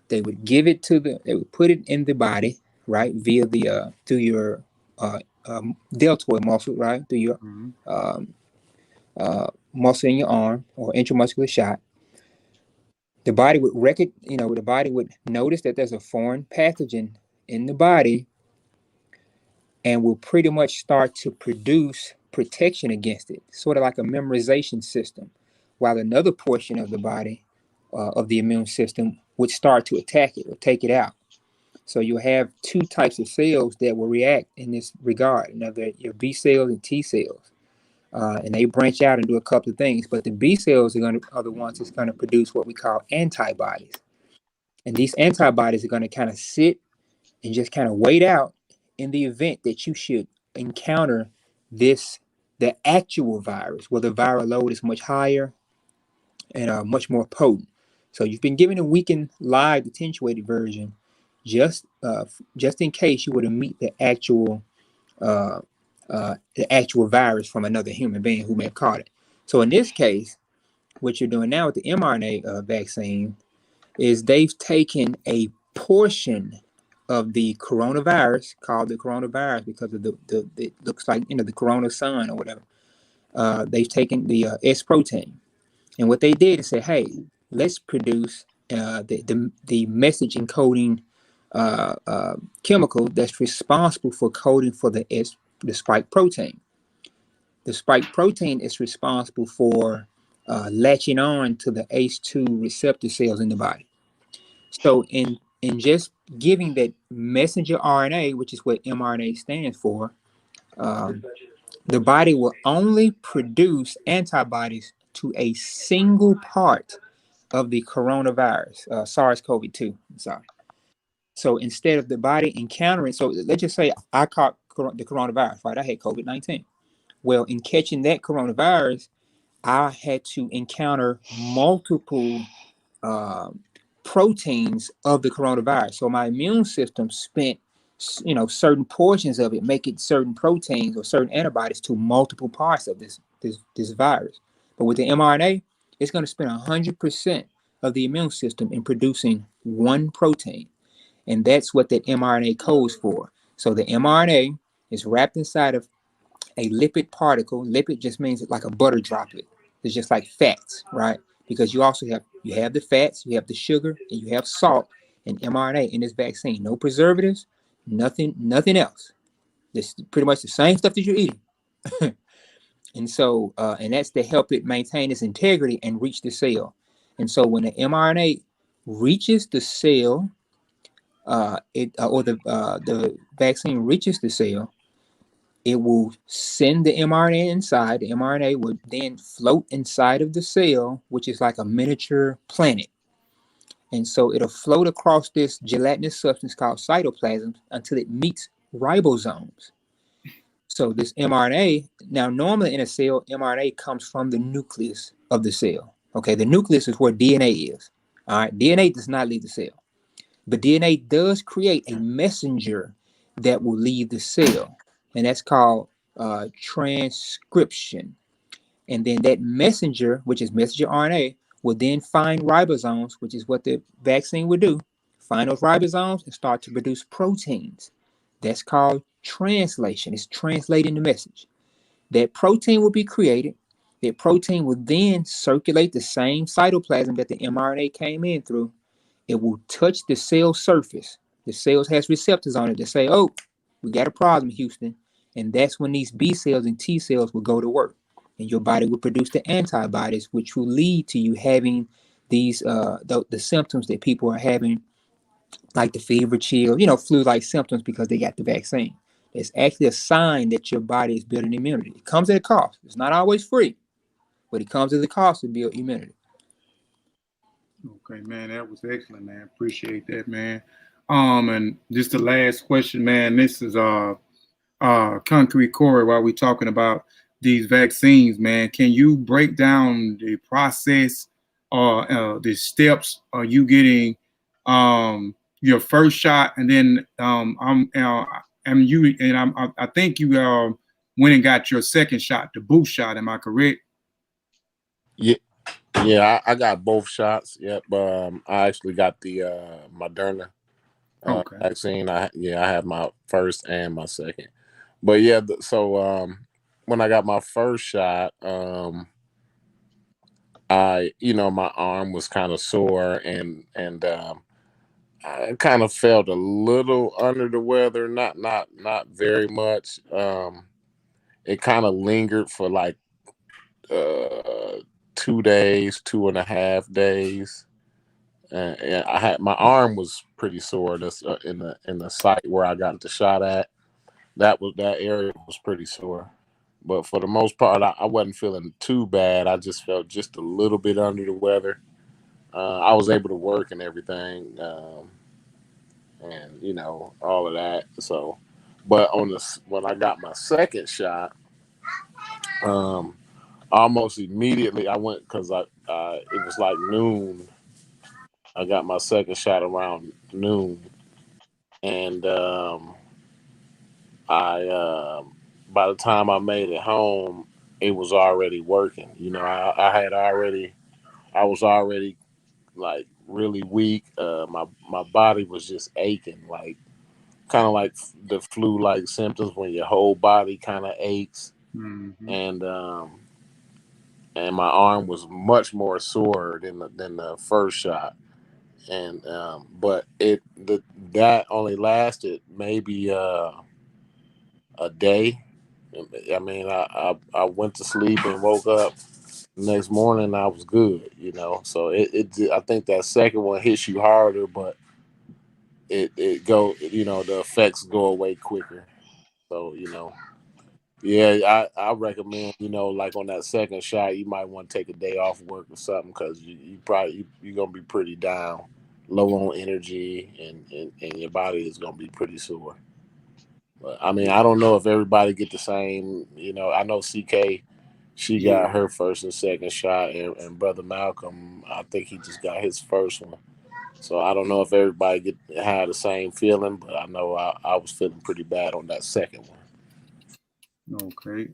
S10: They would give it they would put it in the body, right, via the through your deltoid muscle, right, through your muscle in your arm, or intramuscular shot. The body would the body would notice that there's a foreign pathogen in the body, and will pretty much start to produce protection against it, sort of like a memorization system, while another portion of the body, of the immune system, would start to attack it or take it out. So you have two types of cells that will react in this regard. Your B cells and T cells, and they branch out and do a couple of things. But the B cells are the ones that's going to produce what we call antibodies, and these antibodies are going to kind of sit and just kind of wait out in the event that you should encounter the actual virus, where the viral load is much higher and much more potent. So you've been given a weakened, live, attenuated version, just in case you were to meet the actual virus from another human being who may have caught it. So in this case, what you're doing now with the mRNA vaccine is they've taken a portion of the coronavirus, called the coronavirus because of it looks like the corona sun or whatever. They've taken the S protein. And what they did is say, hey, let's produce the message encoding chemical that's responsible for coding for the spike protein. The spike protein is responsible for latching on to the ACE2 receptor cells in the body. So in just giving that messenger RNA, which is what mRNA stands for, the body will only produce antibodies to a single part of the coronavirus, SARS Covid-19. Sorry. So instead of the body encountering, so let's just say I caught the coronavirus, right? I had COVID-19. Well, in catching that coronavirus, I had to encounter multiple proteins of the coronavirus. So my immune system spent certain portions of it, making certain proteins or certain antibodies to multiple parts of this virus. But with the mRNA, it's going to spend 100% of the immune system in producing one protein. And that's what that mRNA codes for. So the mRNA is wrapped inside of a lipid particle. Lipid just means it's like a butter droplet. It's just like fats, right? Because you also have the fats, you have the sugar, and you have salt and mRNA in this vaccine. No preservatives, nothing else. It's pretty much the same stuff that you're eating. And so, and that's to help it maintain its integrity and reach the cell. And so when the mRNA reaches the cell, the vaccine reaches the cell, it will send the mRNA inside. The mRNA will then float inside of the cell, which is like a miniature planet. And so it'll float across this gelatinous substance called cytoplasm until it meets ribosomes. So this mRNA, now normally in a cell, mRNA comes from the nucleus of the cell. Okay, the nucleus is where DNA is. All right, DNA does not leave the cell, but DNA does create a messenger that will leave the cell, and that's called transcription. And then that messenger, which is messenger RNA, will then find ribosomes, which is what the vaccine would do, find those ribosomes and start to produce proteins. That's called translation. It's translating the message. That protein will be created. That protein will then circulate the same cytoplasm that the mRNA came in through. It will touch the cell surface. The cells has receptors on it that say, oh, we got a problem, Houston. And that's when these B cells and T cells will go to work. And your body will produce the antibodies, which will lead to you having these the symptoms that people are having, like the fever, chill, flu-like symptoms because they got the vaccine. It's actually a sign that your body is building immunity. It comes at a cost. It's not always free, but it comes at a cost to build immunity.
S1: Okay, man, that was excellent, man. Appreciate that, man. And just the last question, man. This is Concrete Corey. While we're talking about these vaccines, man, can you break down the process or the steps? Are you getting your first shot, and then I think you went and got your second shot, the boost shot. Am I correct?
S6: Yeah, I got both shots. Yep. I actually got the Moderna vaccine. I had my first and my second. But yeah, so when I got my first shot, my arm was kind of sore and I kind of felt a little under the weather, not very much. It kind of lingered for like 2 days, 2.5 days. And I had my arm was pretty sore. That's in the site where I got the shot at. That area was pretty sore. But for the most part, I wasn't feeling too bad. I just felt just a little bit under the weather. I was able to work and everything, and all of that. So, but when I got my second shot, almost immediately I went because it was like noon. I got my second shot around noon, and by the time I made it home, it was already working. I was already like really weak. My body was just aching, like kind of like the flu-like symptoms when your whole body kind of aches, and my arm was much more sore than the first shot. And but that only lasted maybe a day. I mean, I went to sleep and woke up the next morning. I was good, So I think that second one hits you harder, but the effects go away quicker. So yeah, I recommend like on that second shot, you might want to take a day off work or something because you're gonna be pretty down, low on energy, and your body is gonna be pretty sore. But I mean, I don't know if everybody get the same. I know CK, she got her first and second shot, and Brother Malcolm, I think he just got his first one. So I don't know if everybody had the same feeling, but I know I was feeling pretty bad on that second one.
S1: Okay.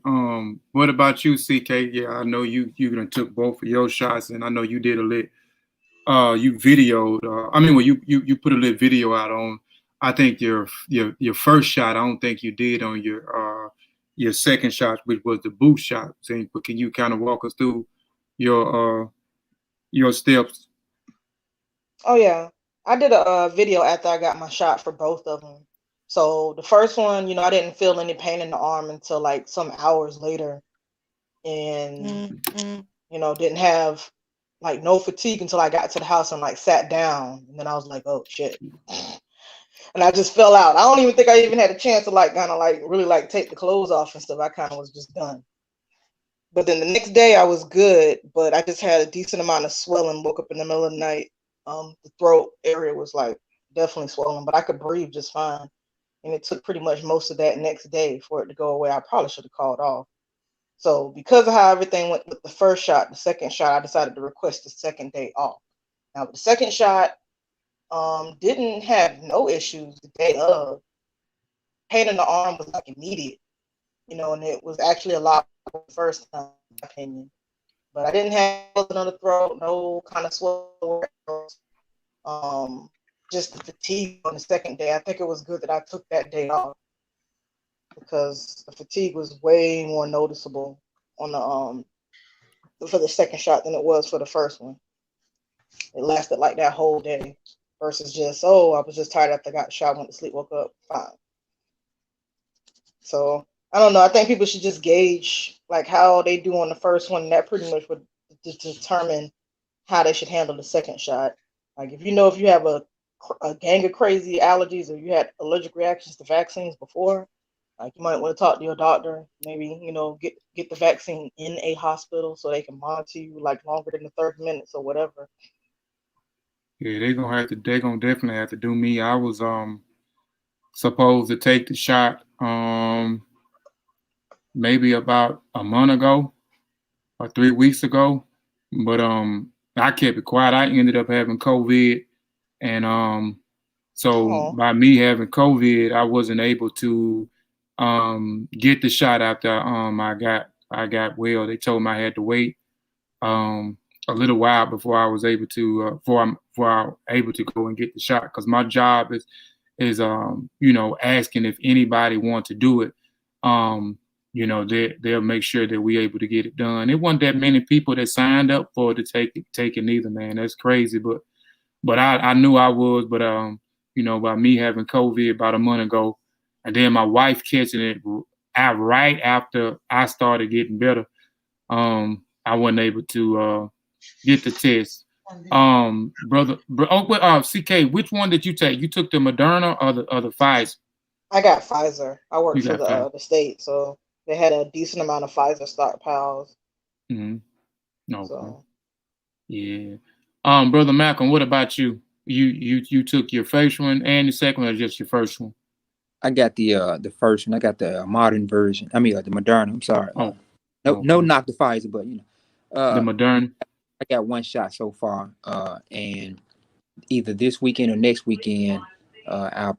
S1: What about you, CK? Yeah, I know you done took both of your shots, and I know you did a lit. You videoed. You put a little video out on. I think your first shot. I don't think you did on your second shot, which was the boost shot. But can you kind of walk us through your steps?
S11: Oh yeah, I did a video after I got my shot for both of them. So the first one, I didn't feel any pain in the arm until like some hours later, and didn't have like no fatigue until I got to the house and like sat down, and then I was like, oh shit, and I just fell out. I don't even think I even had a chance to like kind of like really like take the clothes off and stuff. I kind of was just done. But then the next day I was good, but I just had a decent amount of swelling. Woke up in the middle of the night. The throat area was like definitely swollen, but I could breathe just fine. and it took pretty much most of that next day for it to go away. I probably should have called off. So because of how everything went with the first shot, the second shot, I decided to request the second day off. Now, the second shot didn't have no issues the day of. Pain in the arm was like immediate, you know, and it was actually a lot the first time, in my opinion. But I didn't have nothing on the throat, no kind of swelling. Just the fatigue on the second day. I think it was good that I took that day off because the fatigue was way more noticeable on the for the second shot than it was for the first one. It lasted like that whole day versus just, oh, I was just tired after I got shot, went to sleep, woke up, fine. So I don't know. I think people should just gauge like how they do on the first one. And that pretty much would determine how they should handle the second shot. Like if you know if you have a gang of crazy allergies or you had allergic reactions to vaccines before, like you might want to talk to your doctor. Maybe, you know, get the vaccine in a hospital so they can monitor you like longer than the 30 minutes or whatever.
S1: Yeah, they're gonna definitely have to do me. I was supposed to take the shot maybe about a month ago or 3 weeks ago, but I kept it quiet. I ended up having COVID, and so by me having COVID, I wasn't able to get the shot after I got well. They told me I had to wait a little while before I was able to before I was able to go and get the shot, because my job is you know, asking if anybody wants to do it. You know, they'll make sure that we're able to get it done. It wasn't that many people that signed up for it to take it either, man. That's crazy, but I knew I was, but you know, by me having COVID about a month ago, and then my wife catching it right after I started getting better, I wasn't able to get the test. CK, which one did you take? You took the Moderna or the Pfizer?
S11: I got Pfizer. I work for the state, so they had a decent amount of Pfizer stockpiles.
S1: Mm-hmm. No.
S11: So.
S1: Yeah. Brother Malcolm, what about you? You took your first one and the second one, or just your first one?
S10: I got the first one. I got the modern version. I mean, the Moderna. I'm sorry. No, not the Pfizer, but you know,
S1: the Moderna.
S10: I got one shot so far, and either this weekend or next weekend, I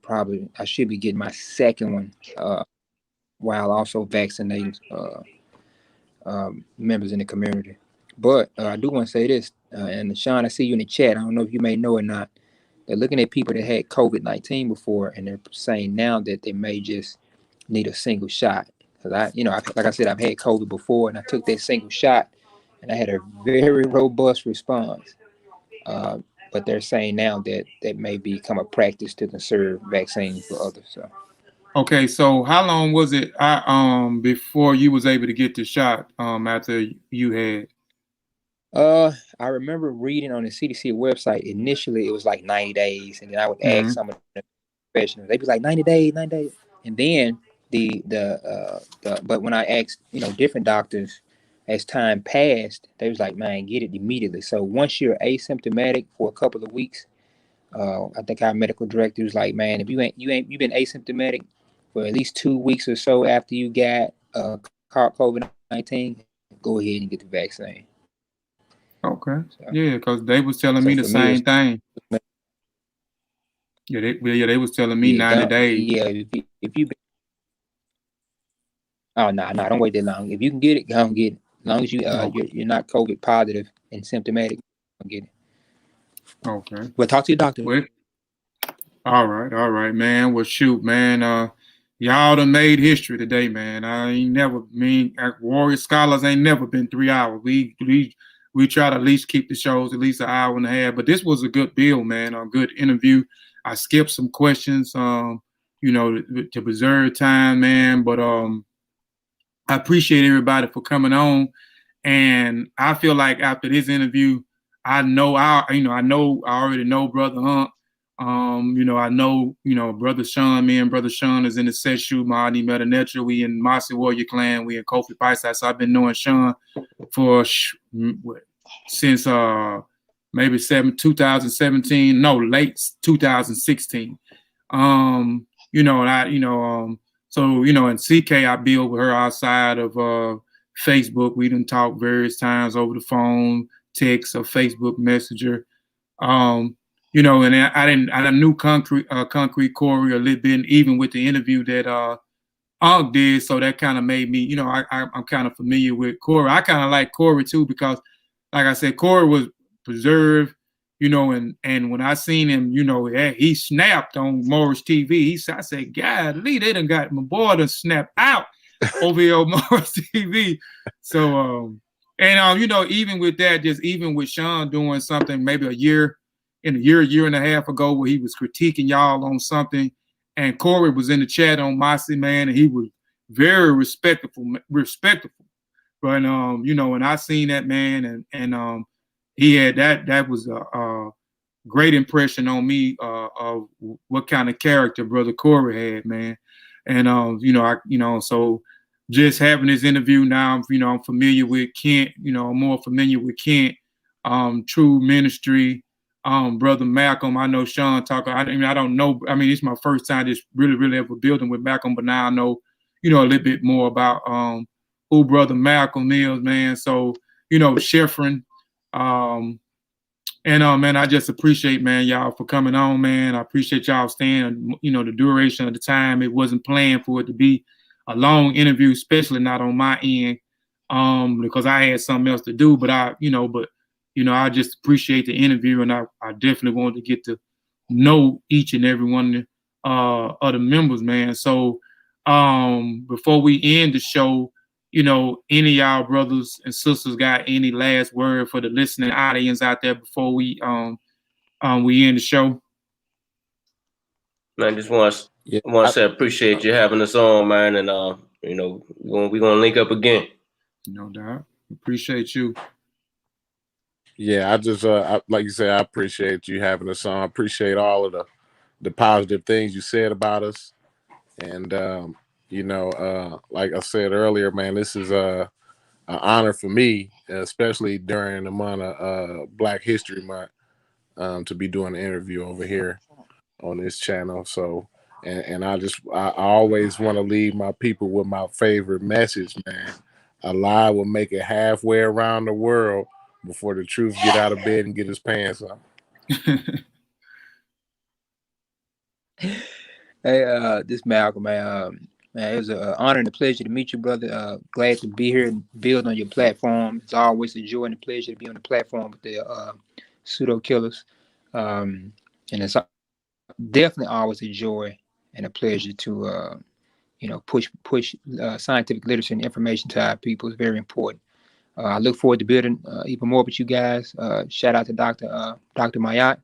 S10: should be getting my second one, while also vaccinating members in the community. But I do want to say this, and Shawn, I see you in the chat. I don't know if you may know or not. They're looking at people that had COVID-19 before, and they're saying now that they may just need a single shot. Because like I said, I've had COVID before, and I took that single shot, and I had a very robust response. But they're saying now that that may become a practice to conserve vaccines for others. So.
S1: Okay, so how long was it before you was able to get the shot after you had?
S10: I remember reading on the CDC website, initially it was like 90 days, and then I would ask some of the professionals, they'd be like 90 days, and then but when I asked, you know, different doctors, as time passed, they was like, man, get it immediately. So once you're asymptomatic for a couple of weeks, I think our medical director was like, man, if you've been asymptomatic for at least 2 weeks or so after you got COVID-19, go ahead and get the vaccine.
S1: Okay. So, yeah, because they was telling me the same thing. Yeah, they was telling me 90 days.
S10: Yeah, if you don't wait that long. If you can get it, go and get it. As long as you're not COVID positive and symptomatic, go get it.
S1: Okay.
S10: Well, talk to your doctor.
S1: Well, all right, man. Well, shoot, man. Y'all done made history today, man. Warrior Scholars ain't never been 3 hours. We try to at least keep the shows at least an hour and a half. But this was a good bill, man. A good interview. I skipped some questions, you know, to preserve time, man. But I appreciate everybody for coming on. And I feel like after this interview, I already know Brother Hunt. You know, I know, you know, Brother Shawn, me and Brother Shawn is in the Seshu, Mahdi Metanetra. We in Mossi Warrior Clan. We in Kofi Piesie. So I've been knowing Shawn for since maybe late 2016. and I, so, and CK, I build with her outside of Facebook. We done talk various times over the phone, text, or Facebook Messenger. And I knew Concrete Corey a little bit, even with the interview that Ankh did. So that kind of made me, I'm kind of familiar with Corey. I kind of like Corey too, because like I said, Corey was preserved, and when I seen him, he snapped on Morris TV. I said, God, Lee, they done got my boy to snap out over here on Morris TV. So, even with that, just even with Shawn doing something maybe a year and a half ago where he was critiquing y'all on something, and Corey was in the chat on Mossi, man, and he was very respectful. But when I seen that, man, and he had that was a great impression on me of what kind of character Brother Corey had, man. And so just having this interview now, I'm familiar with Kent, I'm more familiar with Kent, True Ministry, Brother Malcolm. I know Shawn talk. I don't know. It's my first time just really ever building with Malcolm, but now I know, a little bit more about who Brother Malcolm is, man. So, Chefreen, man, I just appreciate, man, y'all for coming on, man. I appreciate y'all staying, the duration of the time. It wasn't planned for it to be a long interview, especially not on my end, because I had something else to do. But I just appreciate the interview, and I definitely wanted to get to know each and every one of the members, man. So before we end the show, any of y'all brothers and sisters got any last word for the listening audience out there before we end the show?
S12: Man, just want to say I appreciate you having us on, man, and we're gonna link up again.
S1: No doubt. Appreciate you.
S6: Yeah, I just like you said, I appreciate you having us on. I appreciate all of the positive things you said about us, and like I said earlier, man, this is an honor for me, especially during the month of Black History Month, to be doing an interview over here on this channel. So, and I always want to leave my people with my favorite message, man. A lie will make it halfway around the world before the truth get out of bed and get his pants on.
S10: Hey, this Malcolm, man. Man, it was an honor and a pleasure to meet you, brother. Glad to be here and build on your platform. It's always a joy and a pleasure to be on the platform with the Pseudo Killas. And it's definitely always a joy and a pleasure to, push scientific literacy and information to our people. It's very important. I look forward to building even more with you guys. Shout out to Dr. Mayat.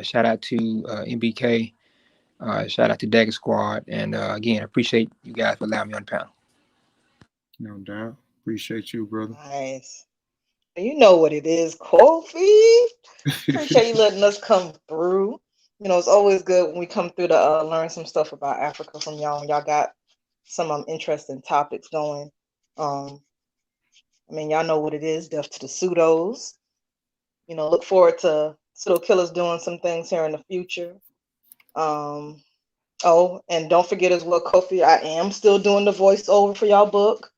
S10: Shout out to MBK. Shout out to Dagger Squad. And again, I appreciate you guys for allowing me on the panel.
S1: No doubt. Appreciate you, brother.
S11: Nice. You know what it is, Kofi. Appreciate you letting us come through. It's always good when we come through to learn some stuff about Africa from y'all. Y'all got some interesting topics going. Y'all know what it is, death to the pseudos. Look forward to Pseudo Killas doing some things here in the future. And don't forget as well, Kofi, I am still doing the voiceover for y'all book.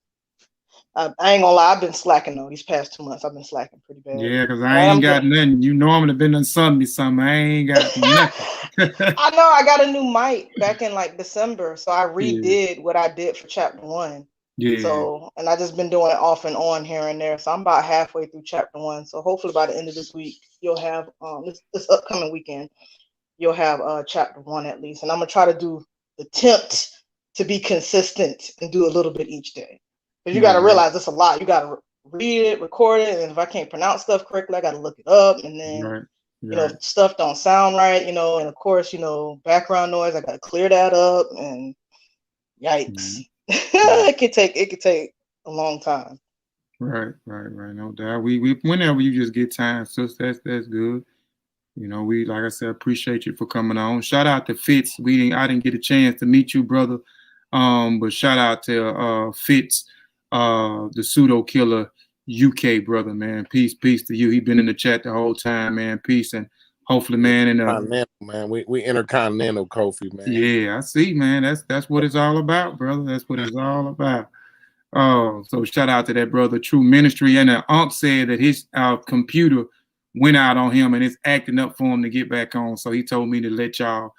S11: I ain't gonna lie, I've been slacking though. These past 2 months, I've been slacking pretty bad.
S1: Yeah, because I ain't got nothing. You normally been on something. I ain't got nothing.
S11: I know I got a new mic back in like December, so I redid what I did for chapter 1.
S1: Yeah.
S11: So, and I just been doing it off and on here and there. So I'm about halfway through chapter 1. So hopefully by the end of this week, you'll have this upcoming weekend, you'll have chapter 1 at least. And I'm gonna try to attempt to be consistent and do a little bit each day. Because you got to realize it's a lot. You got to read it, record it, and if I can't pronounce stuff correctly, I got to look it up. And then, if stuff don't sound right, and of course, background noise, I got to clear that up. And yikes, it could take a long time.
S1: Right. No doubt. We whenever you just get time, so that's good. We, like I said, appreciate you for coming on. Shout out to Fitz. I didn't get a chance to meet you, brother. But shout out to Fitz. The Pseudo Killer UK brother, man. Peace to you. He been in the chat the whole time, man. Peace, and hopefully, man. And
S6: Continental, man, we intercontinental, Kofi, man.
S1: yeah, I see, man. That's what it's all about, brother. That's what it's all about. Oh, so shout out to that brother, True Ministry. And Ankh said that his computer went out on him and it's acting up for him to get back on. So he told me to let y'all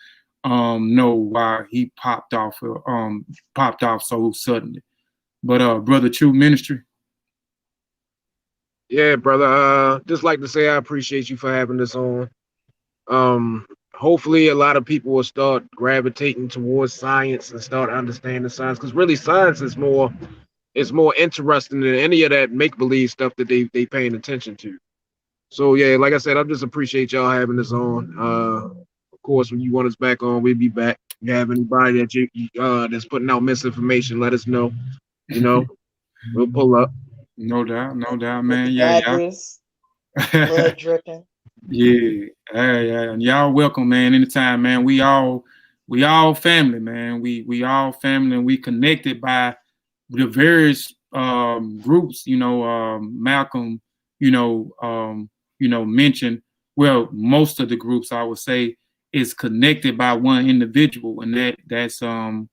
S1: know why he popped off so suddenly. But brother, True Ministry.
S7: Yeah, brother. Just like to say I appreciate you for having this on. Hopefully a lot of people will start gravitating towards science and start understanding science, because really science is more interesting than any of that make-believe stuff that they paying attention to. So yeah, like I said, I just appreciate y'all having this on. Of course, when you want us back on, we'll be back. If you have anybody that you that's putting out misinformation, let us know. You know, we'll pull up.
S1: No doubt, man. Yeah,
S11: blood dripping.
S1: Yeah, and y'all welcome, man. Anytime, man. We all family, man. We all family, and we connected by the various groups. Malcolm, mentioned. Well, most of the groups, I would say, is connected by one individual, and that's Brother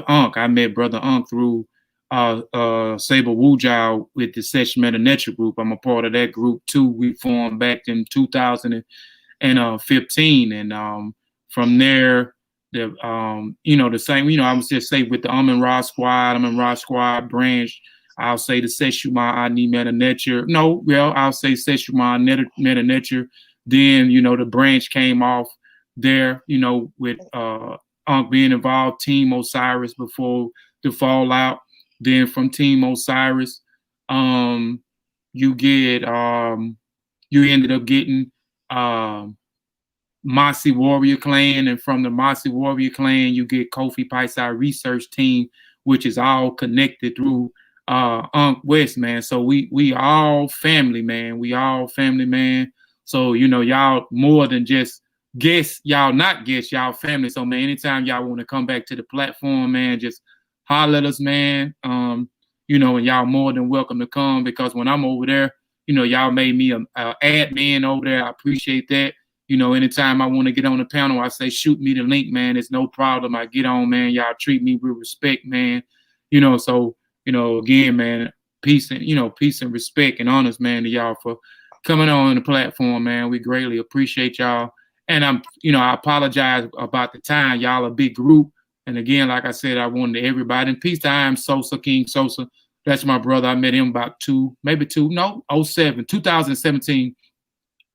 S1: Ankh. I met Brother Ankh through Saber Wujao with the Session Meta group. I'm a part of that group too. We formed back in 2015, and from there, the same. I was just say with the Amun-Ra Squad branch. I'll say the Seshuma Ani Meta Nature. No, well, I'll say Seshuma Meta Nature. Then the branch came off there. With Ankh being involved, Team Osiris before the fallout. Then from Team Osiris, you ended up getting Mossi Warrior Clan, and from the Mossi Warrior Clan, you get Kofi Piesie Research Team, which is all connected through Ankh West, man. So we all family, man. We all family, man. So y'all more than just guests, y'all not guests, y'all family. So man, anytime y'all want to come back to the platform, man, just holler at us, man. And y'all more than welcome to come, because when I'm over there, y'all made me a admin over there. I appreciate that. Anytime I want to get on the panel, I say, shoot me the link, man. It's no problem. I get on, man. Y'all treat me with respect, man. So, again, man, peace and respect and honors, man, to y'all for coming on the platform, man. We greatly appreciate y'all. And I apologize about the time. Y'all a big group. And again, like I said, I wanted everybody. And peace to I am Sosa, King Sosa. That's my brother. I met him about 2017.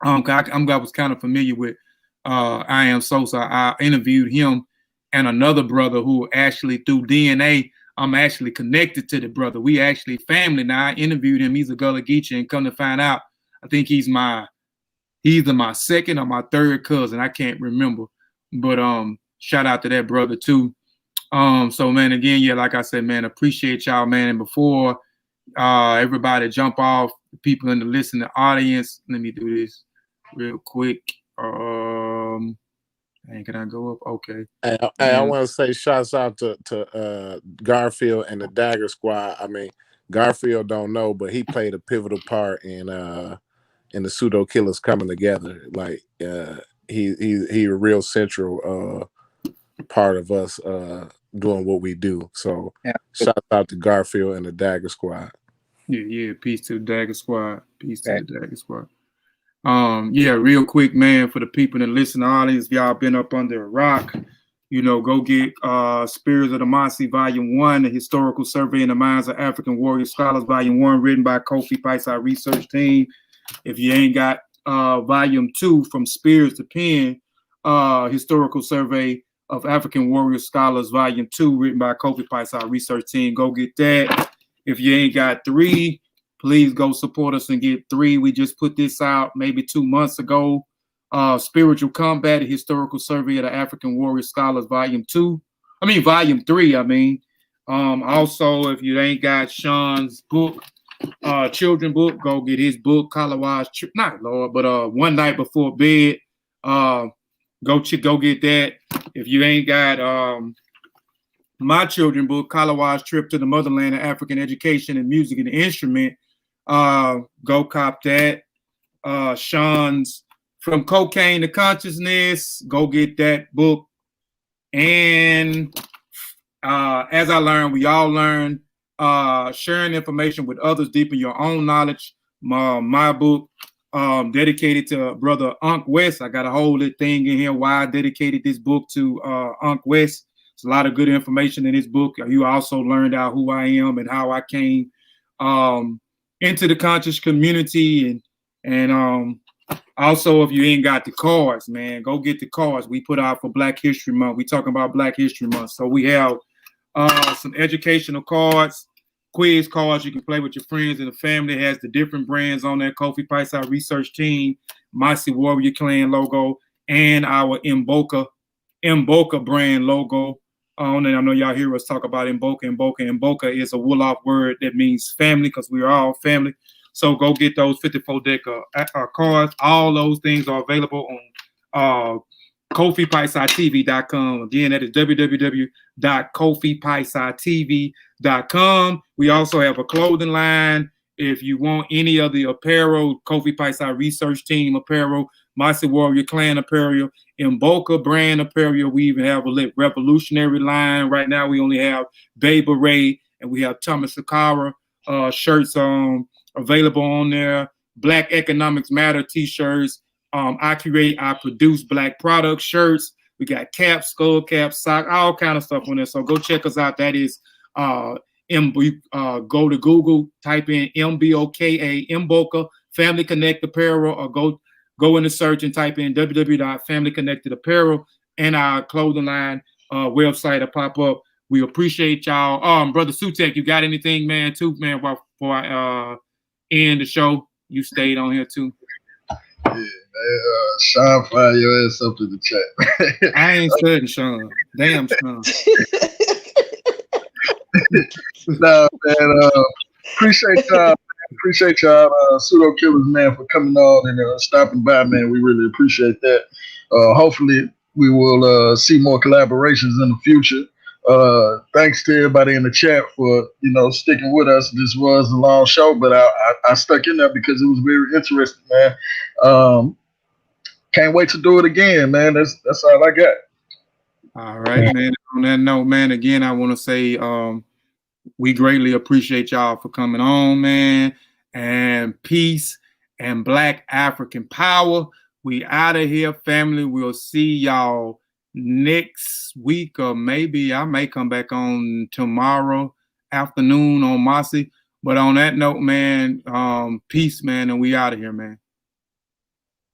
S1: I was kind of familiar with I am Sosa. I interviewed him and another brother who actually through DNA, I'm actually connected to the brother. We actually family now. I interviewed him. He's a Gullah Geechee, and come to find out, I think he's either my second or my third cousin. I can't remember. But shout out to that brother too. So man, again, yeah, like I said, man, appreciate y'all, man. And before everybody jump off, people in the listening audience, let me do this real quick. Can I go up? Okay.
S6: I want to say shouts out to Garfield and the Dagger Squad. I mean, Garfield don't know, but he played a pivotal part in the Pseudo Killas coming together. Like he a real central part of us doing what we do. So shout out to Garfield and the Dagger Squad.
S1: Yeah, peace to the Dagger Squad. Peace to the Dagger Squad. Yeah, real quick, man, for the people in the listening audience, if y'all been up under a rock, go get Spirits of the Mossi, Volume 1, the Historical Survey in the Minds of African Warrior Scholars, Volume 1, written by Kofi Piesie Research Team. If you ain't got Volume 2, From Spears to Pen, Historical Survey of African Warrior Scholars, Volume 2, written by Kofi Piesie Research Team, go get that. If you ain't got 3, please go support us and get 3. We just put this out maybe 2 months ago. Spiritual Combat, a Historical Survey of the African Warrior Scholars, Volume 3. Also, if you ain't got Shawn's book, children book, go get his book, One Night Before Bed. Go get that. If you ain't got my children book, Kalawa's Trip to the Motherland of African Education and Music and Instrument, go cop that. Shawn's From Cocaine to Consciousness. Go get that book. And as I learned, we all learn. Sharing information with others, deepen your own knowledge. My book, dedicated to Brother Ankh West. I got a whole thing in here why I dedicated this book to Ankh West. There's a lot of good information in this book. You also learned out who I am and how I came into the conscious community, and also, if you ain't got the cards, man, go get the cards we put out for Black History Month. We talking about Black History Month, so we have some educational cards, quiz cards you can play with your friends and the family. It has the different brands on there: Kofi Piesie Research Team, Mossi Warrior Clan logo, and our Mboka brand logo on it. I know y'all hear us talk about Mboka. Mboka is a Wolof word that means family, because we are all family. So go get those 54 deck cards. All those things are available on KofiPiesieTV.com. Again, that is www.KofiPiesieTV.com. We also have a clothing line. If you want any of the apparel, Kofi Piesie Research Team apparel, Mossi Warrior Clan apparel, Mboka brand apparel. We even have a revolutionary line. Right now, we only have Babe Ray, and we have Thomas Sakara shirts available on there. Black Economics Matter t-shirts. I create, I produce Black product shirts. We got caps, skull caps, sock, all kind of stuff on there. So go check us out. That is go to Google, type in MBOKA, Mboka Family Connect Apparel, or go in the search and type in www.familyconnectedapparel, and our clothing line website will pop up. We appreciate y'all. Brother Sutek, you got anything, man, too, man, before I end the show? You stayed on here too.
S5: Yeah, man. Shawn, fire your ass up in the chat.
S1: I ain't studying Shawn. Damn, Shawn.
S5: Nah, man. Appreciate y'all. Man. Appreciate y'all, Pseudo Killas, man, for coming on and stopping by, man. We really appreciate that. Hopefully, we will see more collaborations in the future. Thanks to everybody in the chat for sticking with us. This was a long show, but I stuck in there because it was very interesting, man. Can't wait to do it again, man. That's all I got.
S1: All right, man. On that note, man, again, I want to say we greatly appreciate y'all for coming on, man. And peace and Black African power. We out of here, family. We'll see y'all next week, or maybe I may come back on tomorrow afternoon on Mossi. But on that note, man, peace, man, and we out of here, man.